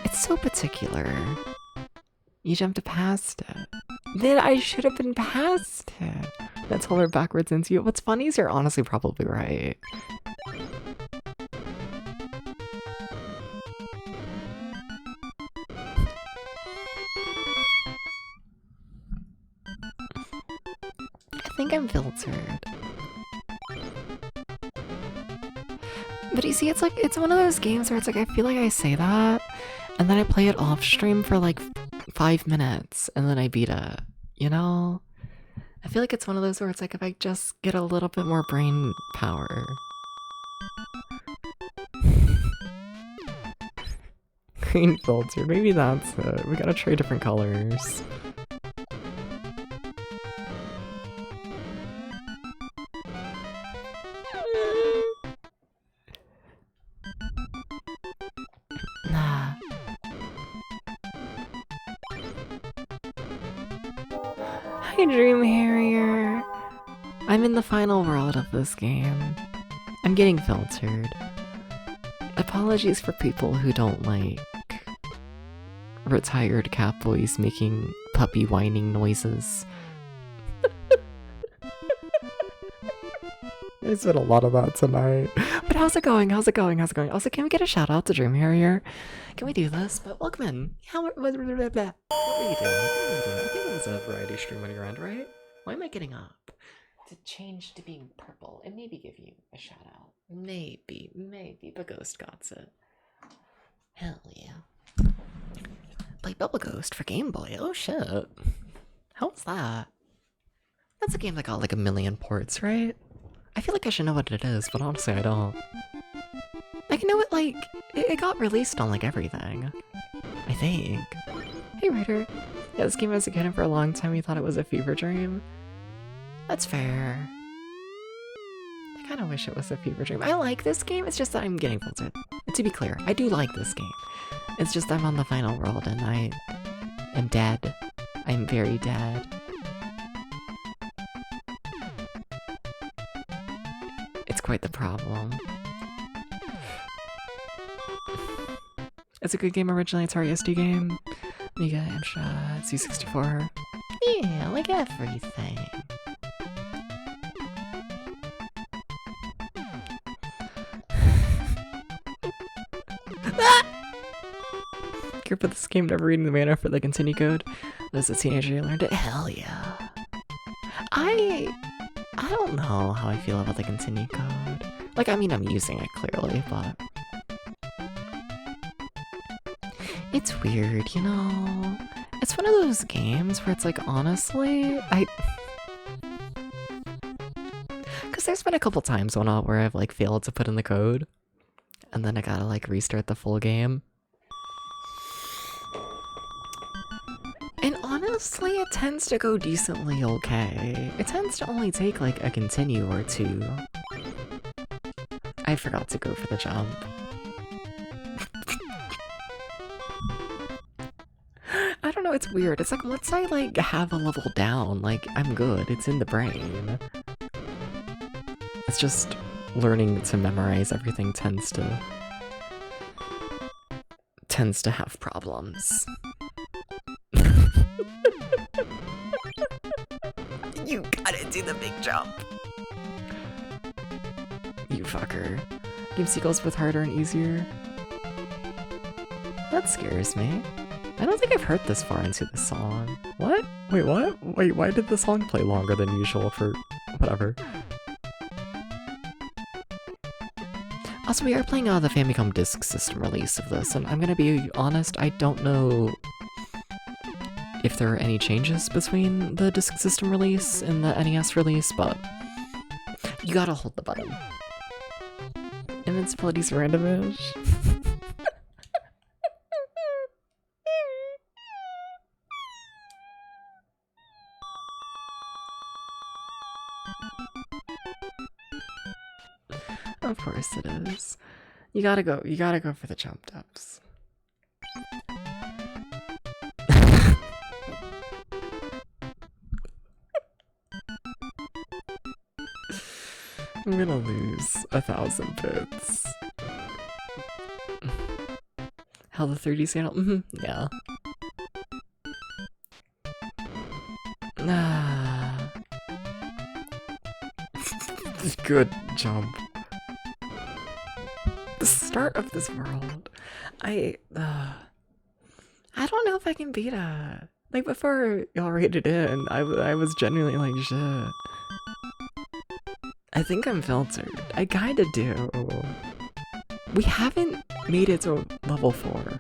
It's so particular. You jumped past it. Then I should have been past it. That's her backwards into you. What's funny is you're honestly probably right. I think I'm filtered. But you see, it's like, it's one of those games where it's like, I feel like I say that, and then I play it off stream for like 5 minutes, and then I beat it, you know? I feel like it's one of those where it's like, if I just get a little bit more brain power. green filter. Maybe that's it. We gotta try different colors. Nah. Hi, Dream Harrier. I'm in the final world of this game. I'm getting filtered. Apologies for people who don't like retired cat boys making puppy whining noises. I said a lot of that tonight. But how's it going? How's it going? How's it going? Also, can we get a shout out to Dream Harrier? Can we do this? But welcome in. What are you doing? What are you doing? I think it was a variety stream on your end, right? Why am I getting up? To change to being purple and maybe give you a shout out. Maybe, but Ghost got it. Hell yeah. Play Bubble Ghost for Game Boy. Oh shit. How was that? That's a game that got like 1 million ports, right? I feel like I should know what it is, but honestly I don't. Like, know it like, it got released on like everything. I think. Hey Ryder. Yeah, this game I was a kid in for a long time, we thought it was a fever dream. That's fair. I kind of wish it was a fever dream. I like this game, it's just that I'm getting filtered. And to be clear, I do like this game. It's just I'm on the final world and I am dead. I'm very dead. It's quite the problem. It's a good game originally, it's our SD game. Amiga, Amstrad, C64. Yeah, like everything. Group of this game never reading the manual for the continue code. As a teenager, you learned it. Hell yeah. I don't know how I feel about the continue code. Like, I mean, I'm using it clearly, but it's weird, you know? It's one of those games where it's like, honestly, because there's been a couple times where I've like failed to put in the code, and then I gotta like restart the full game. And honestly, it tends to go decently okay. It tends to only take like a continue or two. I forgot to go for the jump. I don't know, it's weird. It's like once I like have a level down, like I'm good. It's in the brain. It's just learning to memorize everything tends to have problems. You gotta do the big jump. You fucker. Game sequels with harder and easier. That scares me. I don't think I've heard this far into the song. What? Wait, what? Wait, why did the song play longer than usual for whatever? Also, we are playing the Famicom Disk System release of this, and I'm gonna be honest, I don't know if there are any changes between the Disk System release and the NES release, but you gotta hold the button. Invincibility's randomish. Of course it is. You gotta go for the jump depths. I'm gonna lose 1,000 bits. How the 30s handle? Yeah. Good jump. The start of this world. I don't know if I can beat it. Like before y'all rated in, I was genuinely like, shit. I think I'm filtered. I kinda do. We haven't made it to level 4.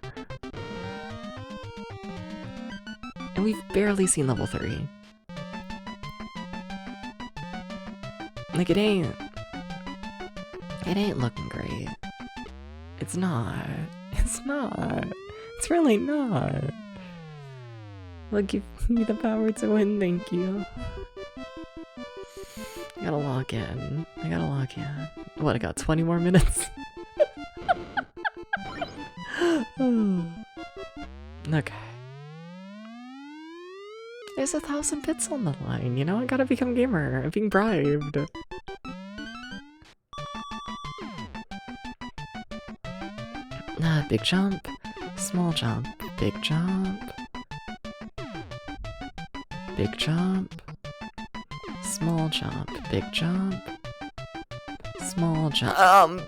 And we've barely seen level 3. Like, it ain't looking great. It's not. It's not. It's really not. Well, give me the power to win, thank you. I gotta log in. What, I got 20 more minutes? Okay. There's 1,000 bits on the line, you know? I gotta become gamer. I'm being bribed. Big jump, small jump, big jump, big jump, small jump, big jump, small jump.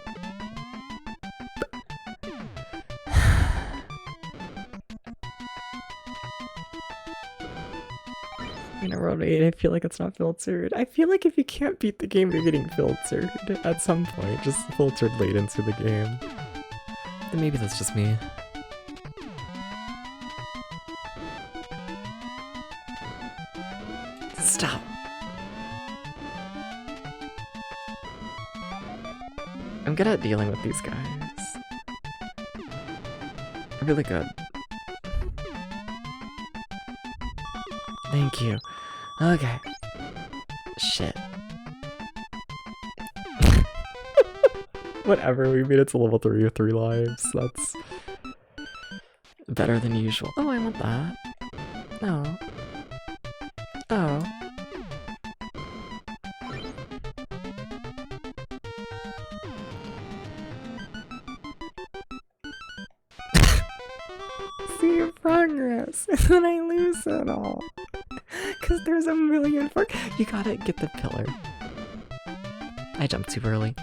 In a road 8, I feel like it's not filtered. I feel like if you can't beat the game, you're getting filtered at some point, just filtered late into the game. Then maybe that's just me. Stop. I'm good at dealing with these guys. Really good. Thank you. Okay. Shit. Whatever, we made it to level 3 with 3 lives. That's better than usual. Oh, I want that. No. Oh. See your progress, and then I lose it all. Cause there's a million you gotta get the pillar. I jumped too early.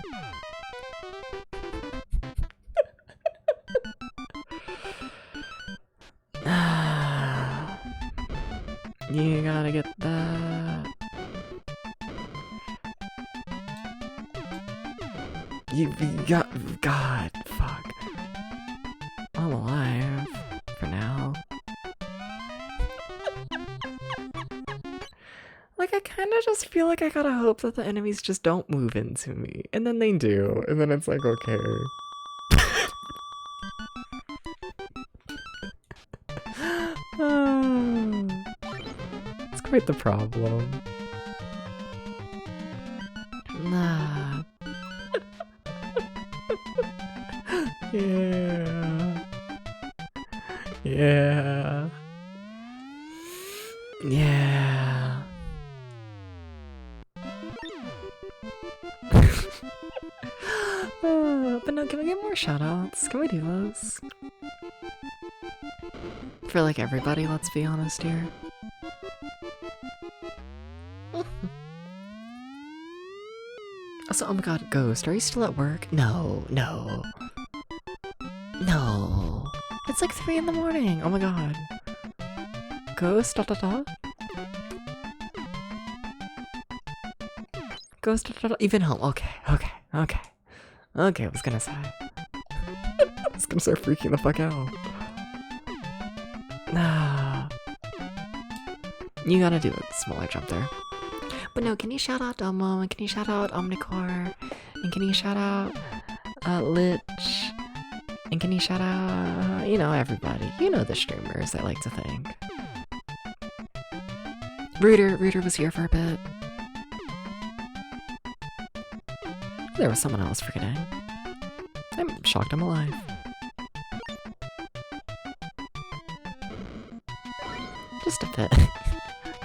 You gotta get that. You got. God, fuck. I'm alive. For now. Like, I kinda just feel like I gotta hope that the enemies just don't move into me. And then they do. And then it's like, okay. It's quite the problem. Nah. Yeah. Yeah. Yeah. But no, can we get more shoutouts? Can we do those? For like everybody, let's be honest here. Also, oh my god, Ghost, are you still at work? No, no. No. It's like 3 in the morning. Oh my god. Ghost, da da da. Ghost, da da da. Even home. Okay, okay, okay. Okay, I was gonna say. I was gonna start freaking the fuck out. Nah. You gotta do a smaller jump there. But no, can you shout out Domo, and can you shout out Omnicore, and can you shout out Lich, and can you shout out, you know, everybody. You know the streamers, I like to think. Rooter was here for a bit. There was someone else forgetting. I'm shocked I'm alive. Just a bit.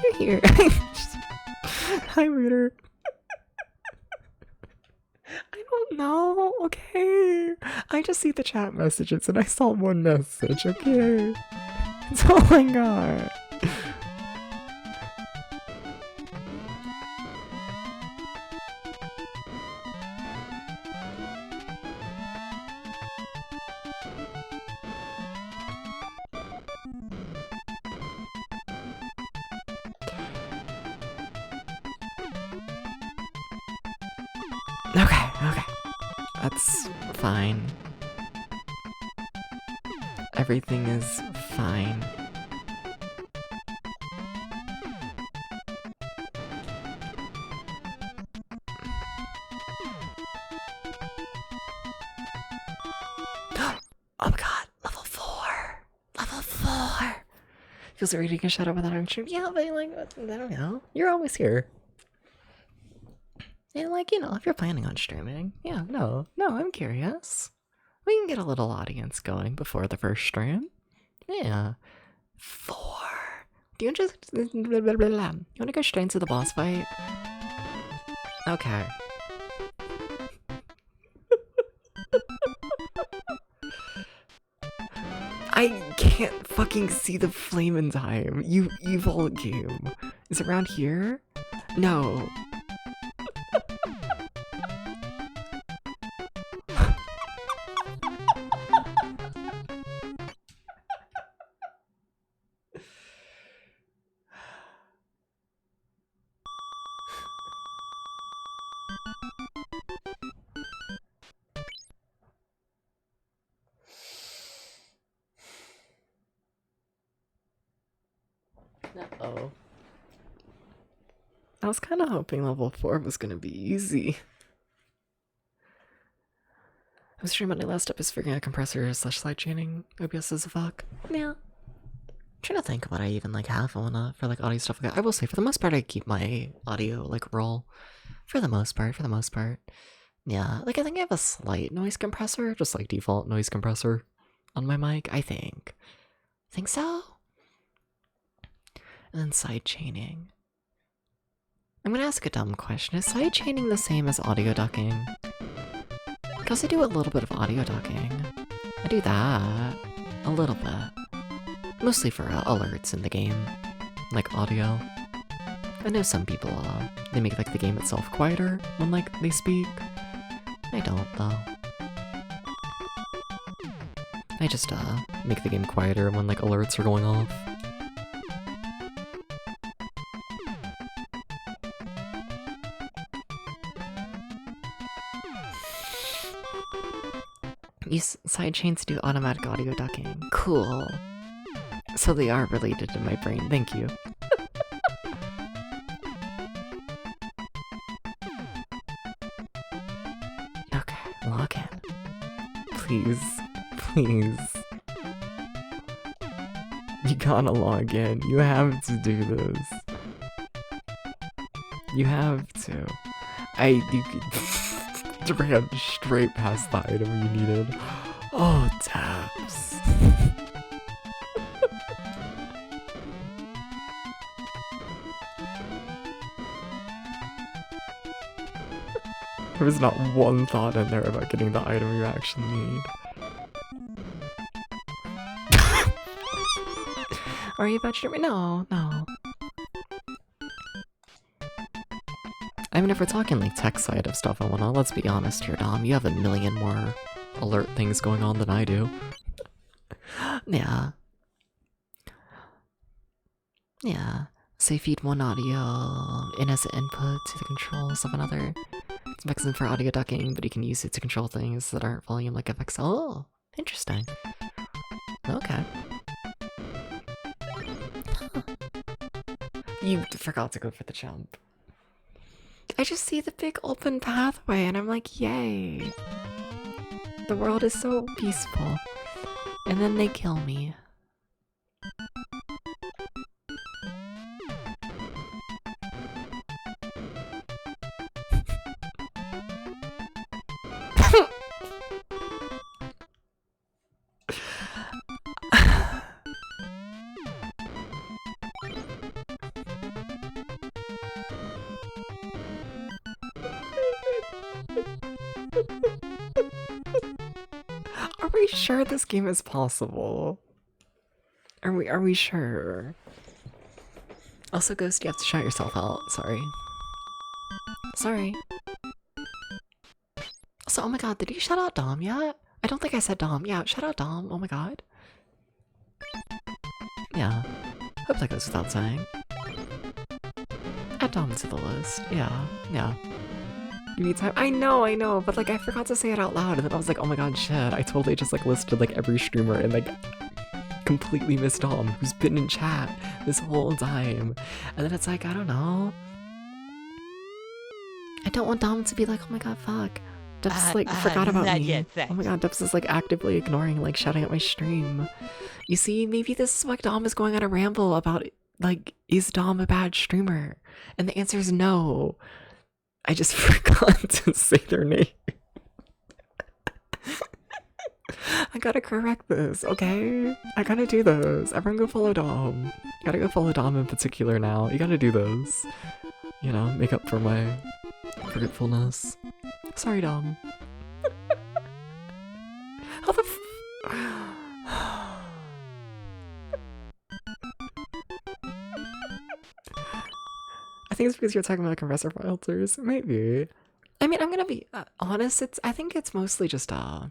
You're here. Hi, Rooter. I don't know, okay? I just see the chat messages and I saw one message, okay? That's all I got. Okay. That's fine. Everything is fine. Oh my god, level 4. Feels ready to get shut up without having stream. Yeah, but like, I don't know. You're always here. And like, you know, if you're planning on streaming, yeah, no, I'm curious. We can get a little audience going before the first stream. Yeah. 4. Do you just you want to go straight into the boss fight? Okay. I can't fucking see the flame in time. You evil game. Is it around here? No. Uh-oh. I was kind of hoping level 4 was gonna be easy. I was streaming my last step is figuring out compressor / slide chaining. OBS is a fuck. Yeah. Trying to think what I even like have and whatnot for like audio stuff like that. I will say for the most part I keep my audio like roll. For the most part. Yeah, like I think I have a slight noise compressor, just like default noise compressor on my mic, I think. Think so? And then side chaining. I'm gonna ask a dumb question. Is side chaining the same as audio ducking? Because I do a little bit of audio ducking. I do that. A little bit. Mostly for alerts in the game. Like audio. I know some people, they make like the game itself quieter when like they speak. I don't though. I just make the game quieter when like alerts are going off. These sidechains do automatic audio ducking. Cool. So they are related to my brain. Thank you. Okay, log in. Please. You gotta log in. You have to do this. You have to. You ran straight past the item you needed. Oh, tabs. There was not one thought in there about getting the item you actually need. Are you about to? No. I mean, if we're talking like tech side of stuff and whatnot, let's be honest here, Dom. You have a million more alert things going on than I do. Yeah. Say feed one audio in as an input to the controls of another. It's mechanism for audio ducking, but you can use it to control things that aren't volume like FX. Oh, interesting. Okay. Huh. You forgot to go for the jump. I just see the big open pathway and I'm like, yay. The world is so peaceful. And then they kill me. Are we sure this game is possible? Are we sure? Also, Ghost, you have to shout yourself out. Sorry. So, oh my god, did you shout out Dom yet? I don't think I said Dom. Yeah, shout out Dom. Oh my god. Yeah. Hope that goes without saying. Add Dom to the list. Yeah. You need time? I know, but like I forgot to say it out loud and then I was like, oh my god, shit. I totally just like listed like every streamer and like completely missed Dom, who's been in chat this whole time. And then it's like, I don't know. I don't want Dom to be like, oh my god, fuck. Dubs like forgot about not me. yet, Oh my thanks. god, Dubs is like actively ignoring, like shouting at my stream. You see, maybe this is why Dom is going on a ramble about like, is Dom a bad streamer? And the answer is no. I just forgot to say their name. I gotta correct this, okay? I gotta do this. Everyone go follow Dom. You gotta go follow Dom in particular now. You gotta do this. You know, make up for my forgetfulness. Sorry, Dom. How the I think it's because you're talking about compressor filters. Maybe. I mean, I'm gonna be honest. I think it's mostly just I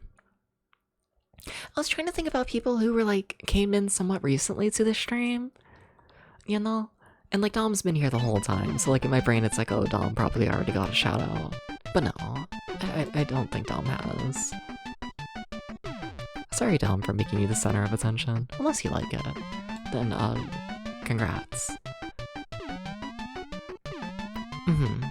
was trying to think about people who were like came in somewhat recently to the stream, you know, and like Dom's been here the whole time. So like in my brain, it's like, oh, Dom probably already got a shout out, but no, I don't think Dom has. Sorry, Dom, for making you the center of attention. Unless you like it, then congrats. Mm-hmm.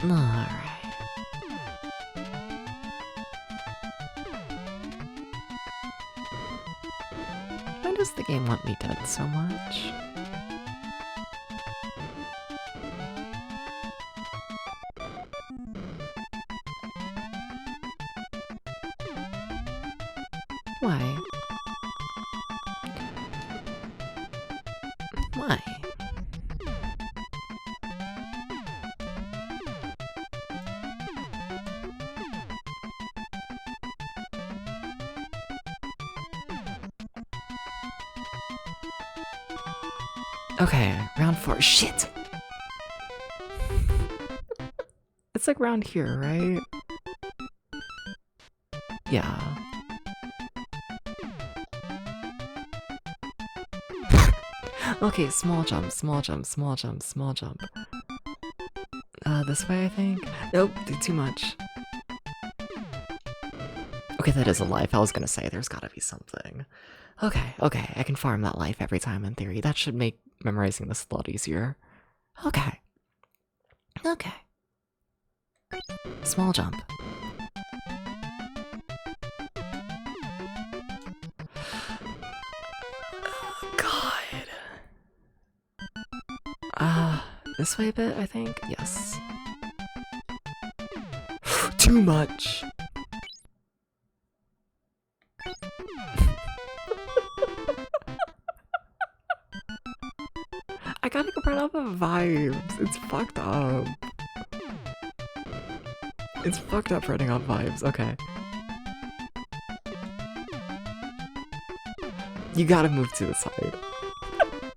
Alright. Why does the game want me dead so much? Why? Why? Okay, round 4. Shit! It's like round here, right? Yeah. Okay, small jump, small jump, small jump, small jump. This way, I think? Nope, too much. Okay, that is a life. I was gonna say, there's gotta be something. Okay, I can farm that life every time in theory. That should make memorizing this a lot easier. Okay. Small jump. This way a bit, I think? Yes. Too much! I gotta go right off of vibes. It's fucked up. It's fucked up running on vibes. Okay. You gotta move to the side.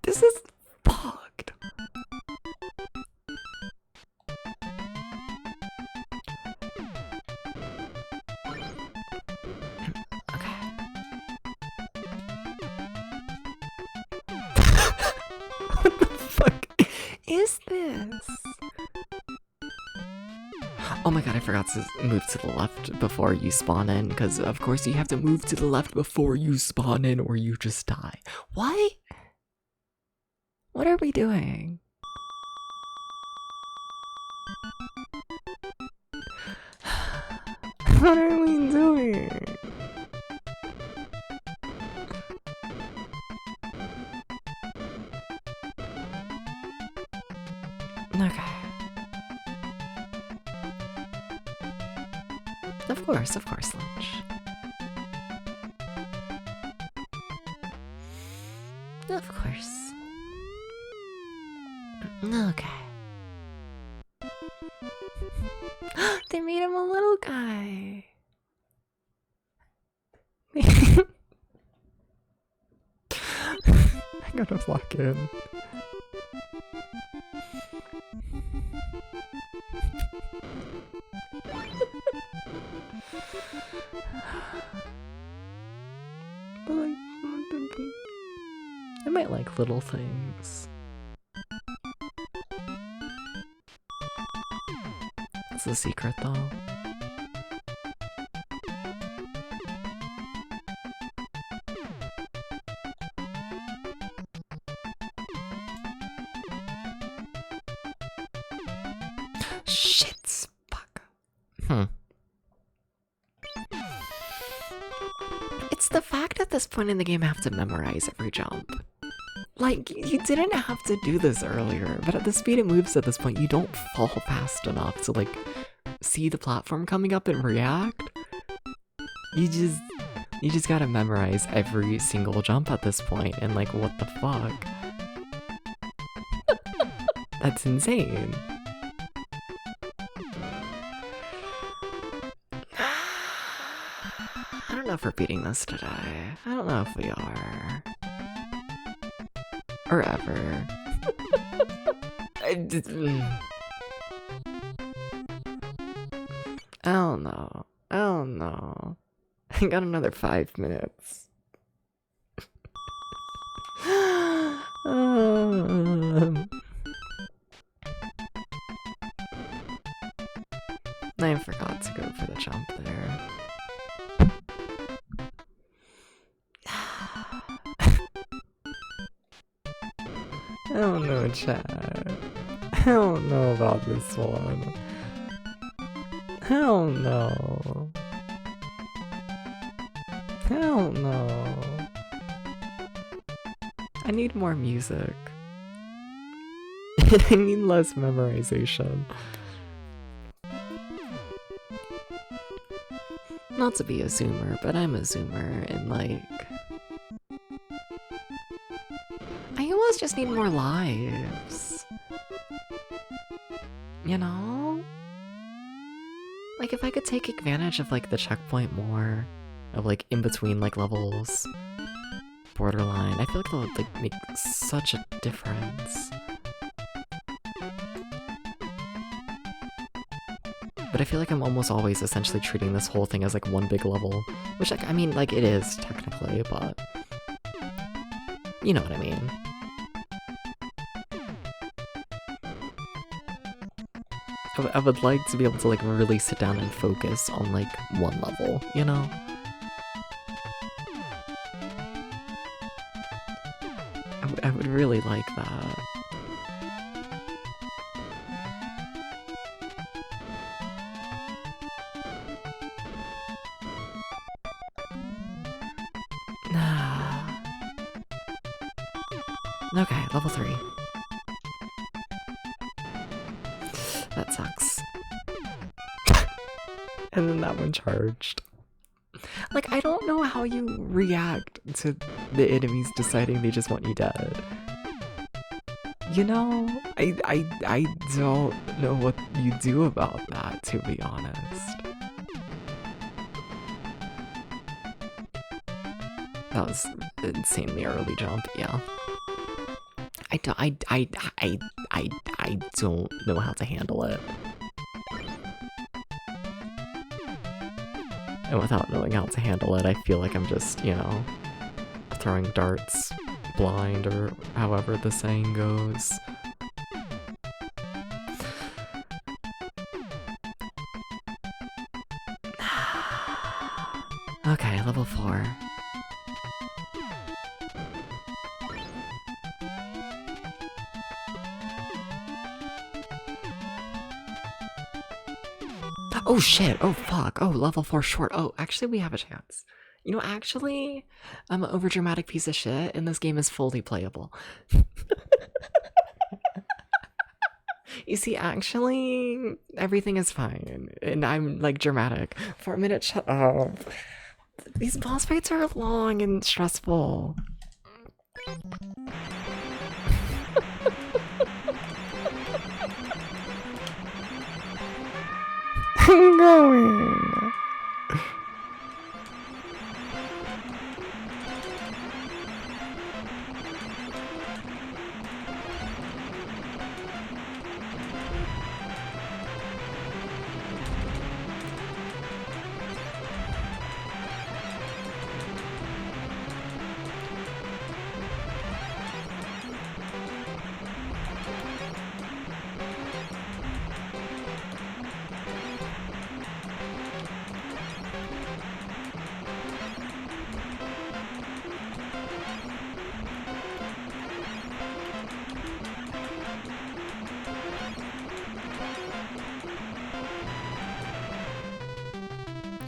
This is fucked. Okay. What the fuck is this? Oh my god, I forgot to move to the left before you spawn in, because of course you have to move to the left before you spawn in or you just die. What? What are we doing? What are we doing? Okay. Of course, Lunch. Of course. Okay. They made him a little guy. I gotta lock in. But like, I might like little things. It's a secret though. Shit. Fuck. Hmm. It's the fact at this point in the game I have to memorize every jump. Like, you didn't have to do this earlier, but at the speed it moves at this point, you don't fall fast enough to, like, see the platform coming up and react. You just gotta memorize every single jump at this point, and like, what the fuck? That's insane. I don't know if we're beating this today. I don't know if we are. Or ever. I don't know. I don't know. I got another 5 minutes. I forgot to go for the jump there. I don't know, chat. I don't know about this one. I don't know. I don't know. I need more music. And I need less memorization. Not to be a zoomer, but I'm a zoomer, and like... I almost just need more lives. You know? Like, if I could take advantage of, like, the checkpoint more, of, like, in between, like, levels, borderline, I feel like that would, like, make such a difference. But I feel like I'm almost always essentially treating this whole thing as, like, one big level, which, like, I mean, like, it is, technically, but... You know what I mean. I would like to be able to, like, really sit down and focus on, like, one level, you know? I would really like that. Okay, level 3. That sucks. And then that one charged. Like, I don't know how you react to the enemies deciding they just want you dead. You know? I don't know what you do about that, to be honest. That was an insanely early jump, yeah. I don't know how to handle it. And without knowing how to handle it, I feel like I'm just, you know, throwing darts blind, or however the saying goes. Okay, level 4. Oh shit, oh fuck, oh level 4 short, oh actually we have a chance. You know, actually, I'm an overdramatic piece of shit and this game is fully playable. You see, actually, everything is fine, and I'm like dramatic. For a minute, shut up. These boss fights are long and stressful. I'm going.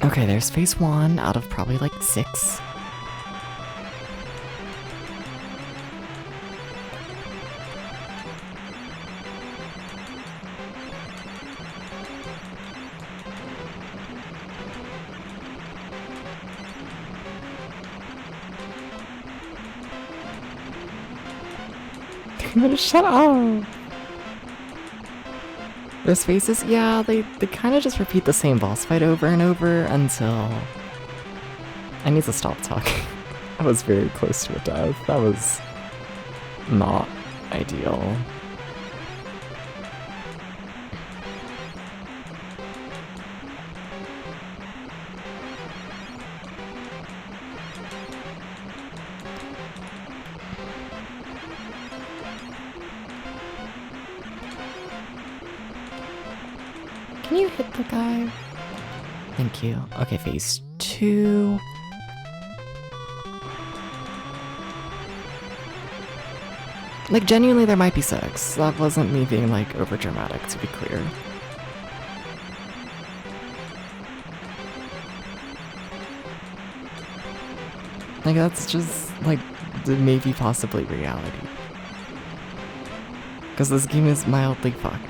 Okay, there's phase 1 out of probably like 6. Shut up! Those phases, yeah, they kind of just repeat the same boss fight over and over until... I need to stop talking. I was very close to a death. That was not ideal. Can you hit the guy? Thank you. Okay, phase 2. Like, genuinely, there might be 6. That wasn't me being, like, over dramatic, to be clear. Like, that's just, like, maybe possibly reality. Because this game is mildly fucked.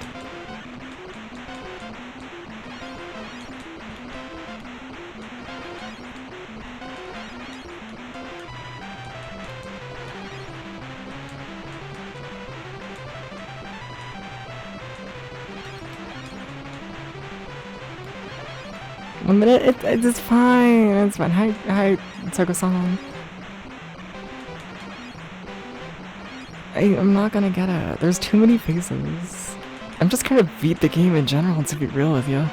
One minute, it's fine, it's fine. Hi, Toko-san. I'm not gonna get it. There's too many phases. I'm just gonna beat the game in general, to be real with you.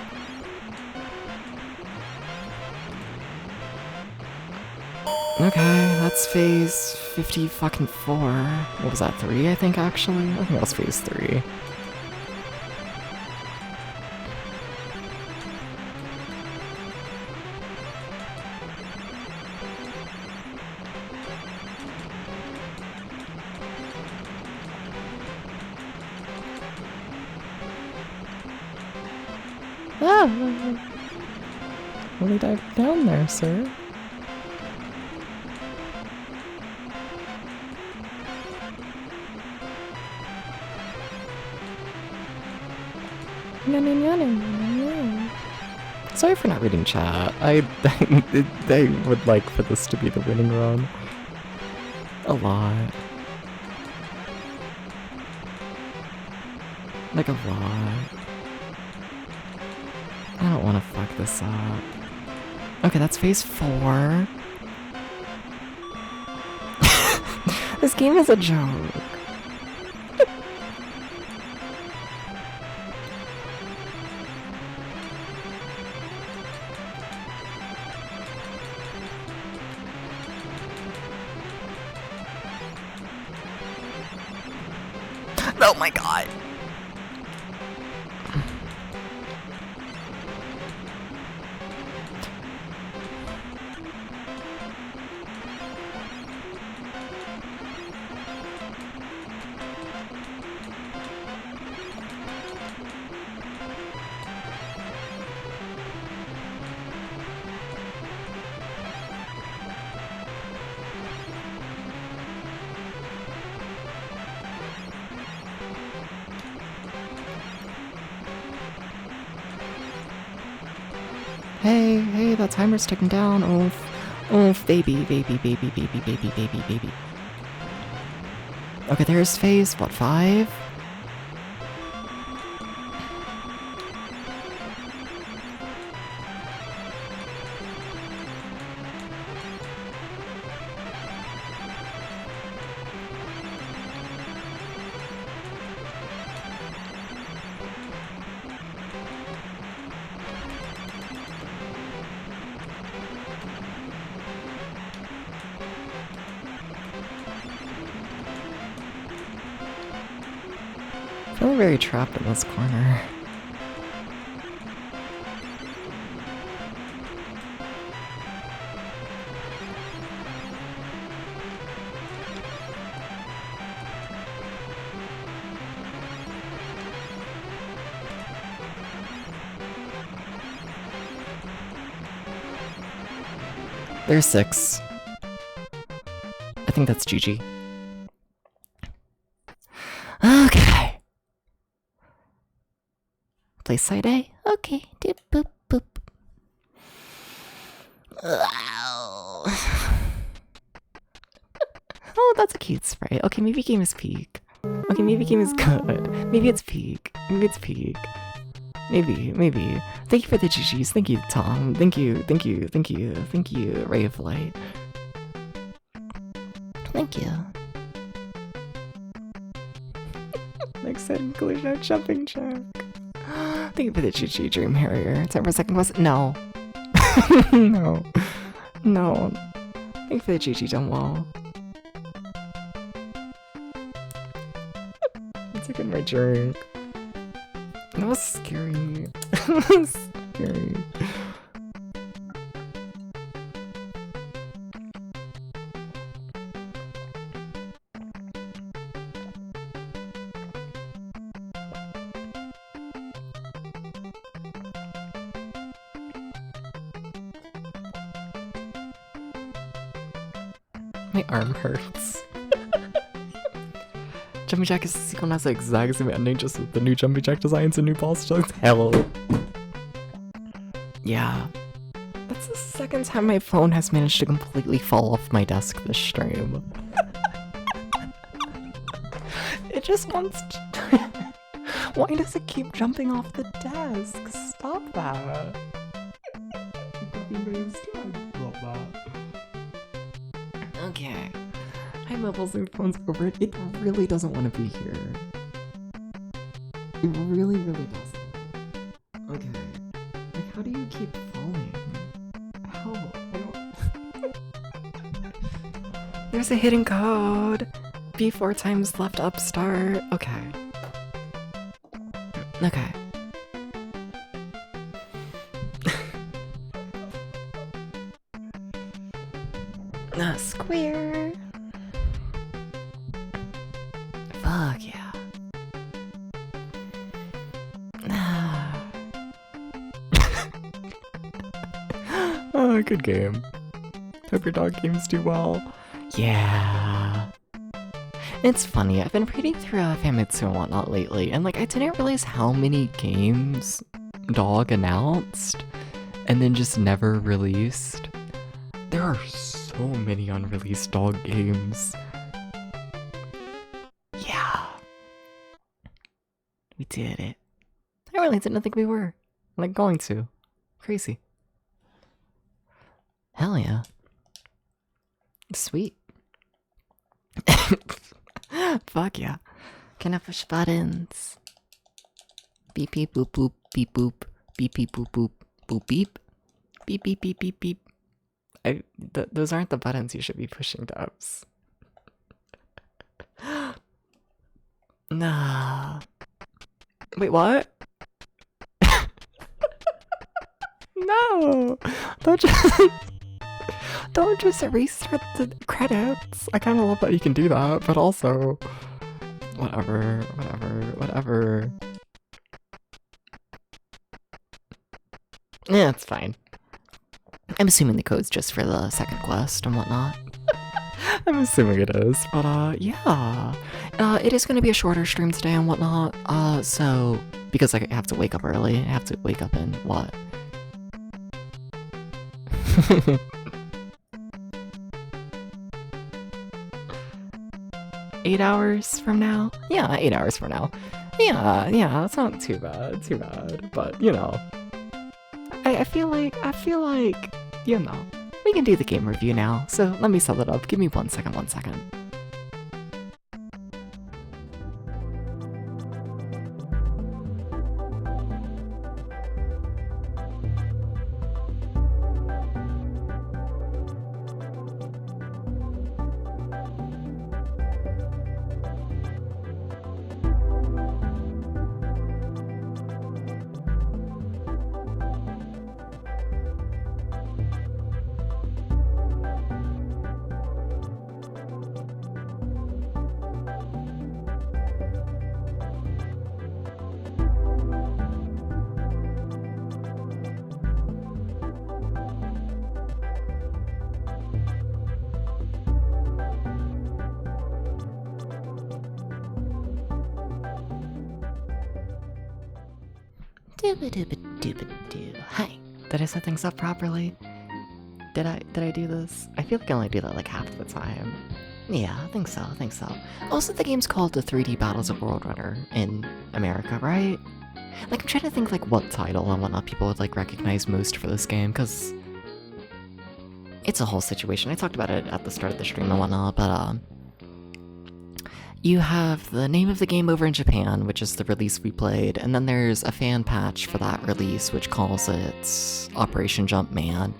Okay, that's phase 50 fucking 4. What was that, 3, I think, actually? I think that was phase 3. Ah! Really dive down there, sir. Sorry for not reading chat. I would like for this to be the winning run. A lot. Like a lot. I don't want to fuck this up. Okay, that's phase 4. This game is a joke. Oh my god. Hey, that timer's ticking down. Oof, baby. Okay, there's phase, what, 5? I feel very trapped in this corner. There's 6. I think that's GG. Okay. Play side A? Okay. Doop, boop, boop. Oh, that's a cute sprite. Okay, maybe game is peak. Okay, maybe game is good. Maybe it's peak. Maybe it's peak. Maybe. Thank you for the GGs. Thank you, Tom. Thank you, Ray of Light. Thank you. Next set, collision jumping check. Thank you for the GG, Dream Harrier. Time for a second quest. No. No. Thank you for the GG, Dunwall. I took in my drink. That was scary. That was scary. My arm hurts. Jumping Jack is the sequel has the exact same ending, just with the new Jumping Jack designs and new boss jugs. Hell. Yeah. That's the second time my phone has managed to completely fall off my desk this stream. It just wants to... Why does it keep jumping off the desk? Stop that. Okay. Hi levels and phones over it. It really doesn't want to be here. It really doesn't. Okay. Like, how do you keep falling? How? I don't... There's a hidden code. B4 times left up start. Okay. Okay. Square. Fuck yeah. Oh, good game. Hope your dog games do well. Yeah. It's funny, I've been reading through Famitsu and whatnot lately, and like I didn't realize how many games Dog announced and then just never released. There are so many unreleased Dog games. Yeah. We did it. I really didn't think we were. Like, going to. Crazy. Hell yeah. Sweet. Fuck yeah. Can I push buttons? Beep beep boop boop beep boop beep beep boop boop boop beep beep beep beep beep beep. Those aren't the buttons you should be pushing, Dubs. Nah. Wait, what? No! Don't just restart the credits. I kind of love that you can do that, but also... Whatever. Yeah, it's fine. I'm assuming the code's just for the second quest and whatnot. I'm assuming it is, but yeah. It is going to be a shorter stream today and whatnot, so... Because I have to wake up early, I have to wake up in, what? 8 hours from now? Yeah, 8 hours from now. Yeah, that's not too bad, but, you know. I feel like, you know, we can do the game review now, so let me set it up. Give me 1 second. Dooba-dooba-dooba-doo. Hi. Did I set things up properly? Did I do this? I feel like I only do that like half the time. Yeah, I think so. Also, the game's called the 3D Battles of World Runner in America, right? Like, I'm trying to think like what title and whatnot people would like recognize most for this game, because it's a whole situation. I talked about it at the start of the stream and whatnot, but you have the name of the game over in Japan, which is the release we played, and then there's a fan patch for that release, which calls it Operation Jumpman,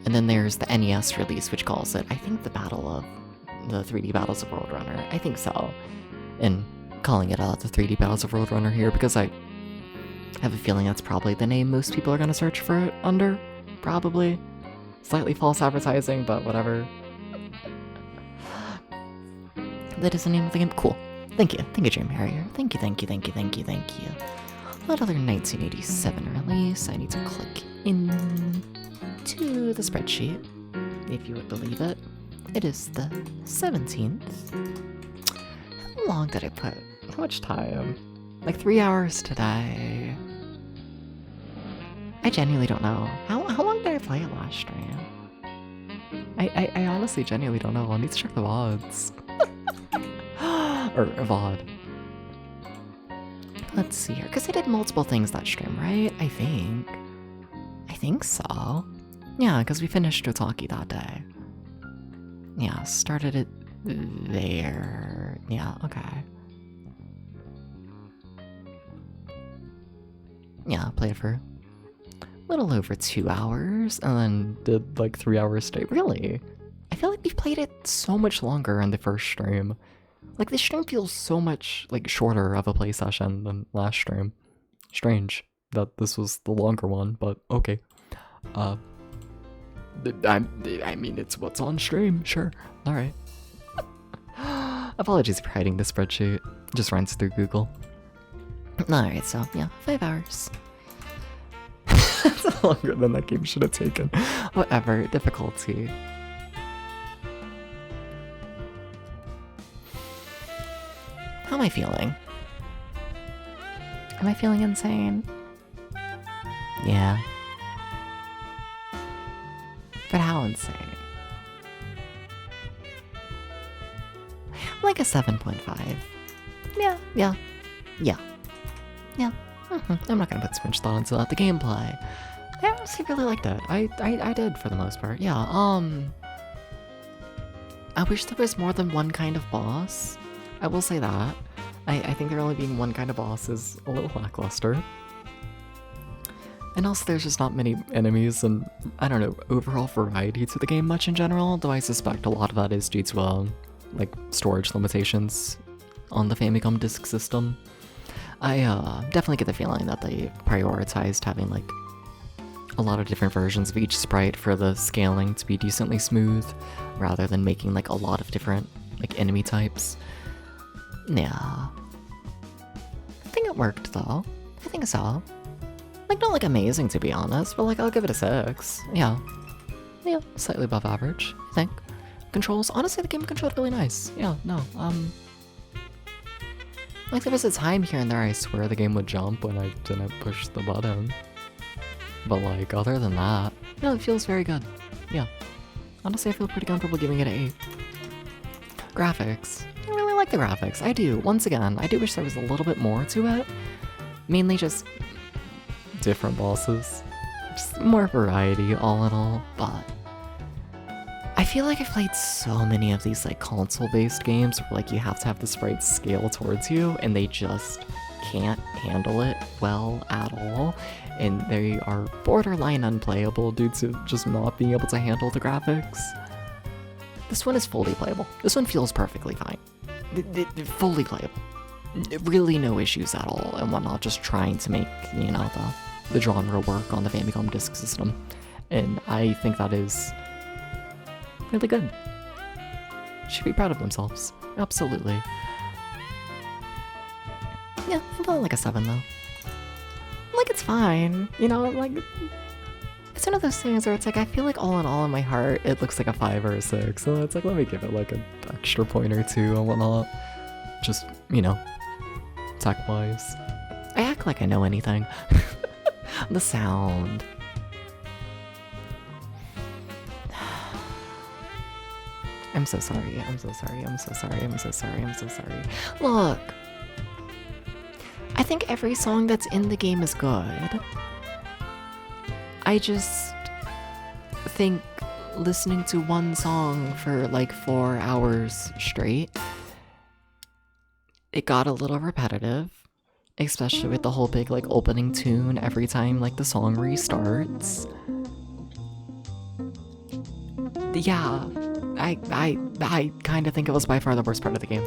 and then there's the NES release, which calls it, I think, the 3D Battles of World Runner. I think so. And calling it the 3D Battles of World Runner here, because I have a feeling that's probably the name most people are going to search for it under, probably. Slightly false advertising, but whatever. That is the name of the game. Cool. Thank you, Dream Harrier. Thank you. What other 1987 release? I need to click into the spreadsheet, if you would believe it. It is the 17th. How long did I put? How much time? Like 3 hours today. I genuinely don't know. How long did I play it last stream? I honestly genuinely don't know. I'll need to check the VODs. or VOD. Let's see here, because I did multiple things that stream, right? I think so. Yeah, because we finished Otaki that day. Yeah, started it there. Yeah, okay. Yeah, played for a little over 2 hours, and then did like 3 hours straight. Really? I feel like we've played it so much longer in the first stream. Like, this stream feels so much, like, shorter of a play session than last stream. Strange that this was the longer one, but okay. I mean, it's what's on stream, sure. Alright. Apologies for hiding the spreadsheet. Just runs through Google. Alright, so, yeah, 5 hours. That's longer than that game should have taken. Whatever, difficulty. How am I feeling? Am I feeling insane? Yeah. But how insane? Like a 7.5. Yeah. I'm not gonna put so much thought into that. The gameplay, I honestly really liked it. I did for the most part. Yeah. I wish there was more than one kind of boss. I will say that. I think there only being one kind of boss is a little lackluster. And also there's just not many enemies and, I don't know, overall variety to the game much in general, though I suspect a lot of that is due to, like, storage limitations on the Famicom disk system. I definitely get the feeling that they prioritized having, like, a lot of different versions of each sprite for the scaling to be decently smooth, rather than making, like, a lot of different, like, enemy types. Yeah. I think it worked, though. I think so. Like, not, like, amazing, to be honest, but, like, I'll give it a 6. Yeah. Yeah, slightly above average, I think. Controls, honestly, the game controlled really nice. Yeah, no, like, there was a time here and there I swear the game would jump when I didn't push the button. But, like, other than that, no, it feels very good. Yeah. Honestly, I feel pretty comfortable giving it an 8. Graphics. I really like the graphics. I do. Once again, I do wish there was a little bit more to it. Mainly just different bosses. Just more variety, all in all, but I feel like I've played so many of these, like, console-based games where, like, you have to have the sprites scale towards you, and they just can't handle it well at all, and they are borderline unplayable due to just not being able to handle the graphics. This one is fully playable. This one feels perfectly fine. Fully playable. Really no issues at all, and whatnot, just trying to make, you know, the genre work on the Famicom disk system. And I think that is really good. Should be proud of themselves. Absolutely. Yeah, I'm feeling like a 7 though. Like, it's fine. You know, like, it's one of those things where it's like, I feel like all in all in my heart, it looks like a 5 or a 6. So it's like, let me give it like an extra point or 2 and whatnot. Just, you know, tech-wise. I act like I know anything. The sound. I'm so sorry. I'm so sorry. I'm so sorry. I'm so sorry. I'm so sorry. Look. I think every song that's in the game is good. I just think listening to one song for like 4 hours straight, it got a little repetitive, especially with the whole big like opening tune every time like the song restarts. Yeah, I kind of think it was by far the worst part of the game.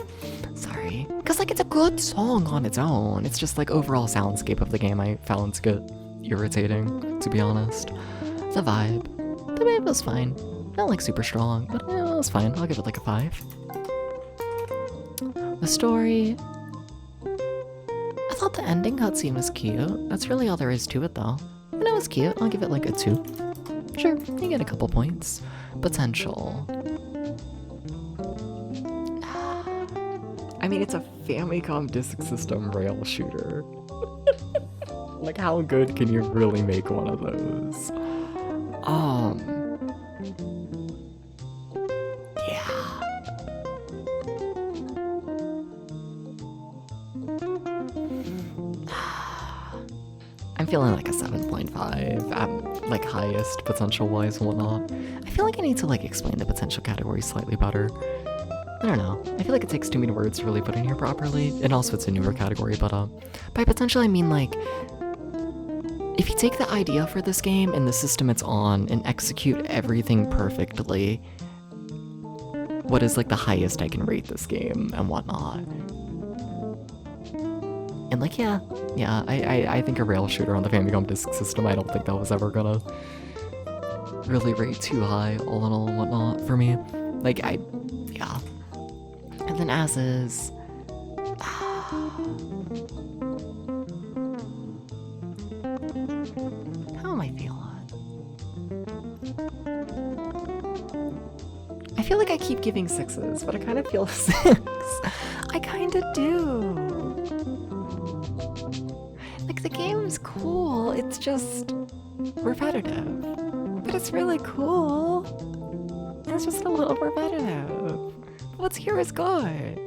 Sorry. Because, like, it's a good song on its own. It's just, like, overall soundscape of the game I found to get irritating, to be honest. The vibe was fine. Not, like, super strong, but it was fine. I'll give it, like, a 5. The story... I thought the ending cutscene was cute. That's really all there is to it, though. And it was cute. I'll give it, like, a 2. Sure, you get a couple points. Potential. I mean, it's a Famicom Disk System rail shooter. Like, how good can you really make one of those? Yeah. I'm feeling like a 7.5, like highest potential-wise and whatnot. I feel like I need to like explain the potential category slightly better. I don't know. I feel like it takes too many words to really put in here properly, and also it's a newer category, but by potential I mean like, if you take the idea for this game and the system it's on and execute everything perfectly, what is like the highest I can rate this game and whatnot. And like, yeah, I think a rail shooter on the Famicom Disk System, I don't think that was ever gonna really rate too high, all in all and whatnot, for me. Like, yeah. And then as is... How am I feeling? I feel like I keep giving 6s, but I kind of feel 6. I kind of do. Like, the game's cool, it's just repetitive. But it's really cool. It's just a little repetitive. What's here is good.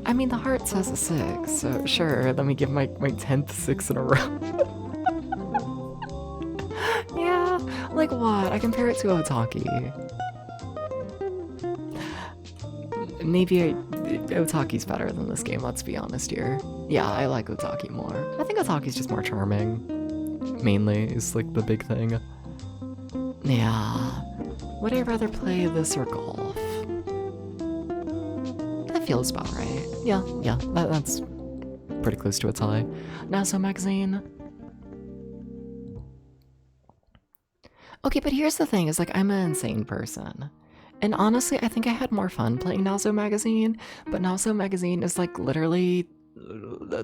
I mean, the heart says a 6, so sure, let me give my 10th 6 in a row. Yeah, like what? I compare it to Otaki. Maybe Otaki's better than this game, let's be honest here. Yeah, I like Otaki more. I think Otaki's just more charming. Mainly, is like the big thing. Yeah. Would I rather play this or golf? That feels about right. Yeah, that's pretty close to a tie. NASA magazine. Okay, but here's the thing, is like, I'm an insane person. And honestly, I think I had more fun playing Nazo Magazine, but Nazo Magazine is like literally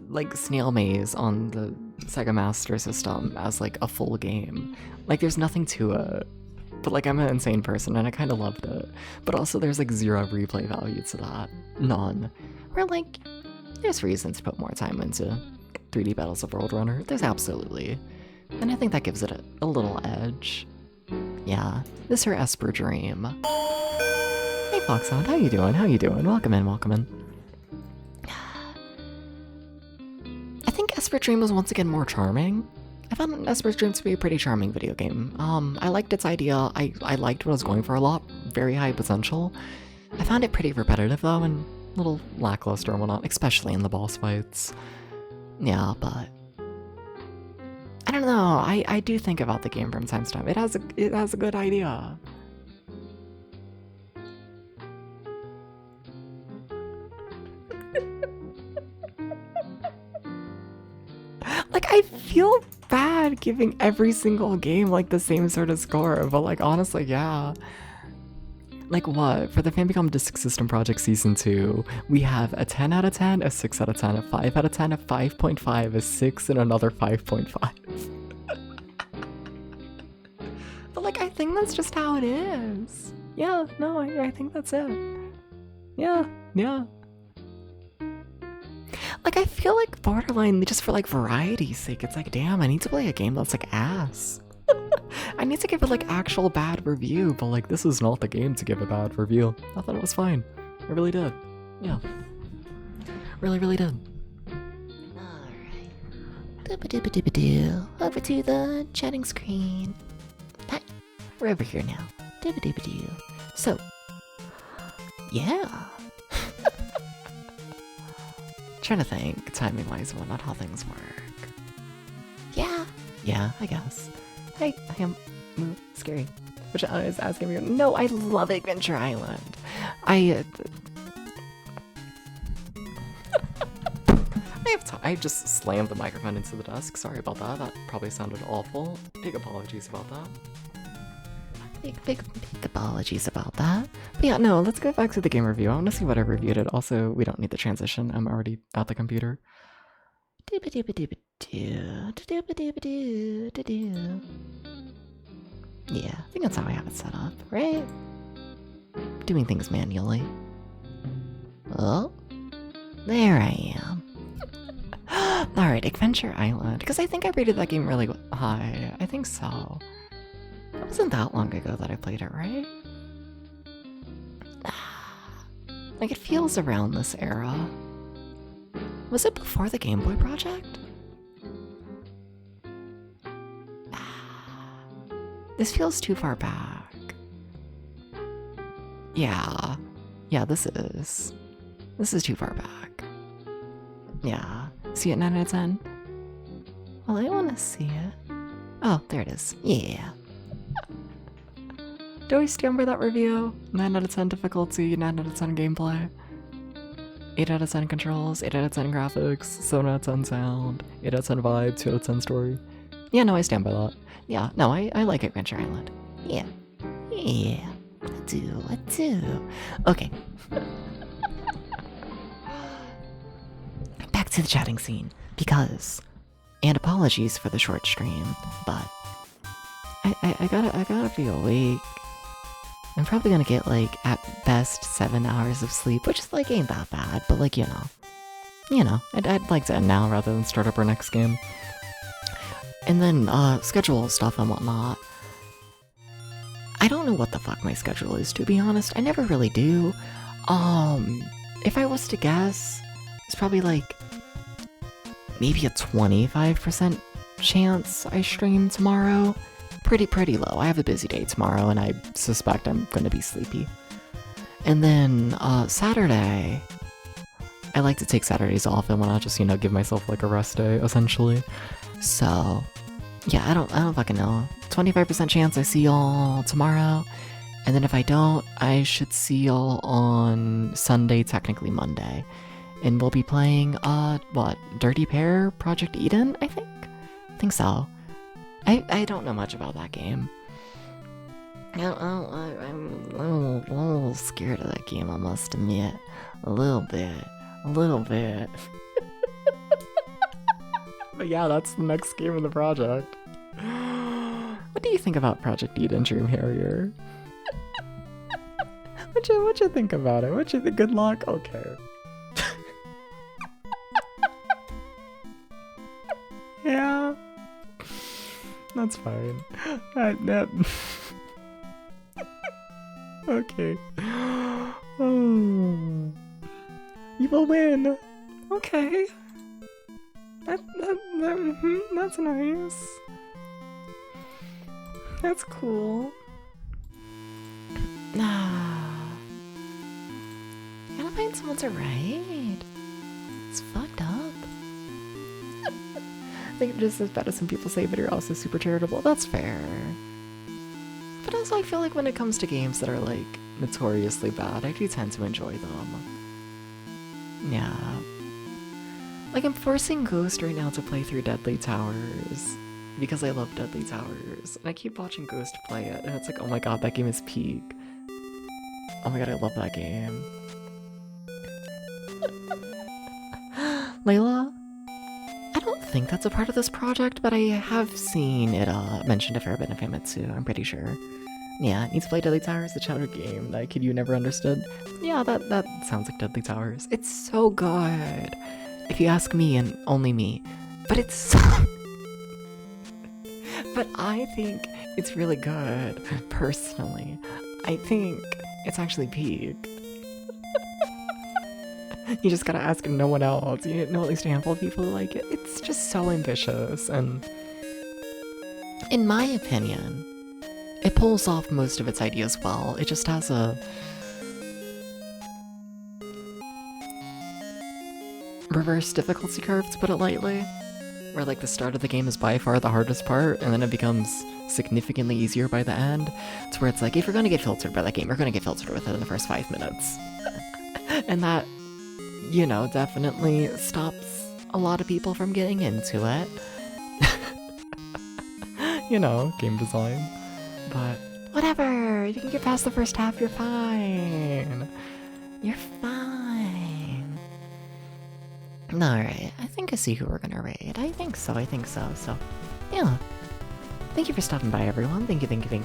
like Snail Maze on the Sega Master System as like a full game. Like there's nothing to it. But like I'm an insane person and I kind of loved it. But also there's like 0 replay value to that. None. Where like, there's reasons to put more time into 3D Battles of World Runner. There's absolutely. And I think that gives it a little edge. Yeah, this her Esper Dream. Hey Foxhound, how you doing? How you doing? Welcome in, welcome in. I think Esper Dream was once again more charming. I found Esper Dream to be a pretty charming video game. I liked its idea. I liked what it was going for a lot. Very high potential. I found it pretty repetitive though, and a little lackluster and whatnot, especially in the boss fights. Yeah, but I don't know. I do think about the game from time to time. It has a good idea. Like, I feel bad giving every single game, like, the same sort of score, but, like, honestly, yeah. Like, what? For the Famicom Disk System Project Season 2, we have a 10 out of 10, a 6 out of 10, a 5 out of 10, a 5.5, a 6, and another 5.5. But, like, I think that's just how it is. Yeah, no, I think that's it. Yeah. Like, I feel like Borderline, just for like variety's sake, it's like, damn, I need to play a game that's like ass. I need to give it like actual bad review, but like this is not the game to give a bad review. I thought it was fine. I really did. Yeah. Really, really did. Alright. Dooba-dooba-dooba-doo. Over to the chatting screen. Hi. We're over here now. Dooba-dooba-doo. So, yeah. Trying to think, timing-wise and whatnot, how things work. Yeah, I guess. I am scary. Which I was asking me. No, I love Adventure Island. I just slammed the microphone into the desk. Sorry about that. That probably sounded awful. Big apologies about that. Big apologies about that. But yeah, no, let's go back to the game review. I want to see what I reviewed it. Also, we don't need the transition. I'm already at the computer. Yeah, I think that's how I have it set up, right? Doing things manually. Oh, there I am. Alright, Adventure Island. Because I think I rated that game really high. I think so. It wasn't that long ago that I played it, right? Like, it feels around this era. Was it before the Game Boy project? This feels too far back. Yeah. Yeah, this is. This is too far back. Yeah. See it 9 out of 10? Well, I want to see it. Oh, there it is. Yeah. Do I stand by that review? 9 out of 10 difficulty, 9 out of 10 gameplay. 8 out of 10 controls, 8 out of 10 graphics, 7 out of 10 sound, 8 out of 10 vibe, 2 out of 10 story. Yeah, no, I stand by that. Yeah, no, I like Adventure Island. Yeah. Yeah. I do. Okay. Back to the chatting scene, because, and apologies for the short stream, but I gotta be awake. I'm probably gonna get like at best 7 hours of sleep, which is like ain't that bad, but like you know, I'd like to end now rather than start up our next game. And then schedule stuff and whatnot. I don't know what the fuck my schedule is, to be honest. I never really do. If I was to guess, it's probably like maybe a 25% chance I stream tomorrow. Pretty low. I have a busy day tomorrow and I suspect I'm gonna be sleepy. And then Saturday, I like to take Saturdays off and when I just, give myself like a rest day, essentially. So, yeah, I don't fucking know. 25% chance I see y'all tomorrow. And then if I don't, I should see y'all on Sunday, technically Monday. And we'll be playing, Dirty Pair, Project Eden, I think? I think so. I don't know much about that game. I'm a little scared of that game, I must admit. A little bit. But yeah, that's the next game in the project. What do you think about Project Eden, Dream Harrier? What you think about it? What you think? Good luck? Okay. Yeah. That's fine. Okay. Oh. You will win. Okay. That's nice. That's cool. Gotta find someone to ride. It's fucked up. I think just as bad as some people say, but you're also super charitable. That's fair. But also, I feel like when it comes to games that are like notoriously bad, I do tend to enjoy them. Yeah. Like, I'm forcing Ghost right now to play through Deadly Towers because I love Deadly Towers. And I keep watching Ghost play it, and it's like, oh my god, that game is peak. Oh my god, I love that game. Layla? I don't think that's a part of this project, but I have seen it mentioned a fair bit in Famitsu, I'm pretty sure. Yeah, Need to Play Deadly Towers, the childhood game that I kid you never understood. Yeah, that sounds like Deadly Towers. It's so good. if you ask me and only me. But it's but I think it's really good, personally. I think it's actually peak. You just gotta ask no one else. You know at least a handful of people who like it. It's just so ambitious, and in my opinion, it pulls off most of its ideas well. It just has a reverse difficulty curve, to put it lightly, where like the start of the game is by far the hardest part, and then it becomes significantly easier by the end. It's where it's like, if you're gonna get filtered by that game, you're gonna get filtered with it in the first 5 minutes. And that, you know, definitely stops a lot of people from getting into it. You know, game design. But whatever, you can get past the first half, you're fine. You're fine. Alright, I think I see who we're gonna raid. I think so. So, yeah. Thank you for stopping by, everyone. Thank you. Thank you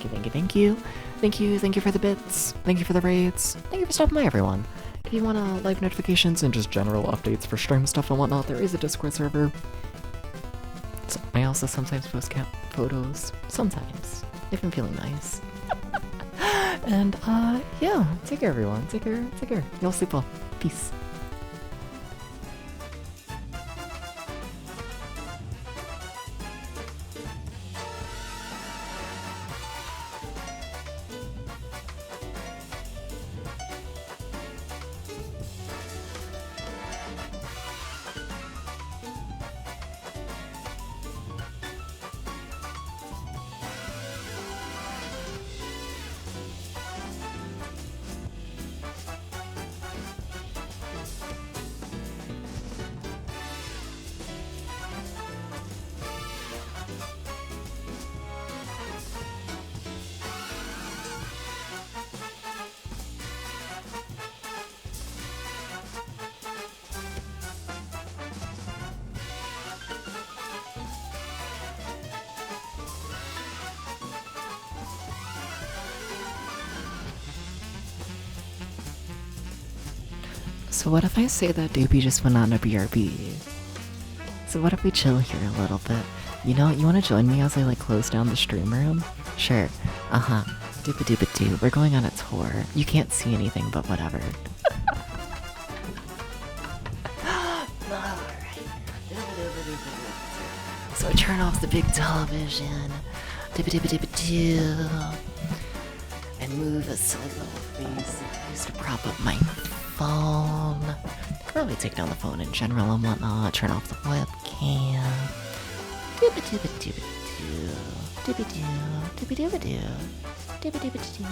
for the bits. Thank you for the raids. Thank you for stopping by, everyone. If you want live notifications and just general updates for stream stuff and whatnot, there is a Discord server. So I also sometimes post cat photos. Sometimes. If I'm feeling nice. And, yeah. Take care, everyone. Take care. Y'all sleep well. Peace. So what if I say that Doopy just went on a BRB? So what if we chill here a little bit? You know, you wanna join me as I like close down the stream room? Sure. Doopa-doopa-doo. We're going on a tour. You can't see anything, but whatever. So I turn off the big television. Doopa-doopa-doopa-doo. And move a silly little face. I used to prop up my phone. Probably take down the phone in general and whatnot. Turn off the webcam. Dooba-dooba-dooba-doo. Dooba-doo. Dooba-dooba-doo. Dooba-dooba-doo.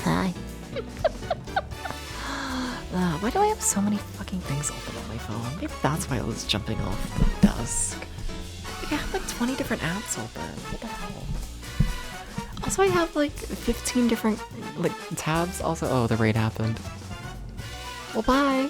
Hi. Why do I have so many fucking things open on my phone? Maybe that's why I was jumping off the desk. Like, I have like 20 different apps open. What the hell? Also, I have like 15 different like tabs. Also, oh, the raid happened. Well, bye.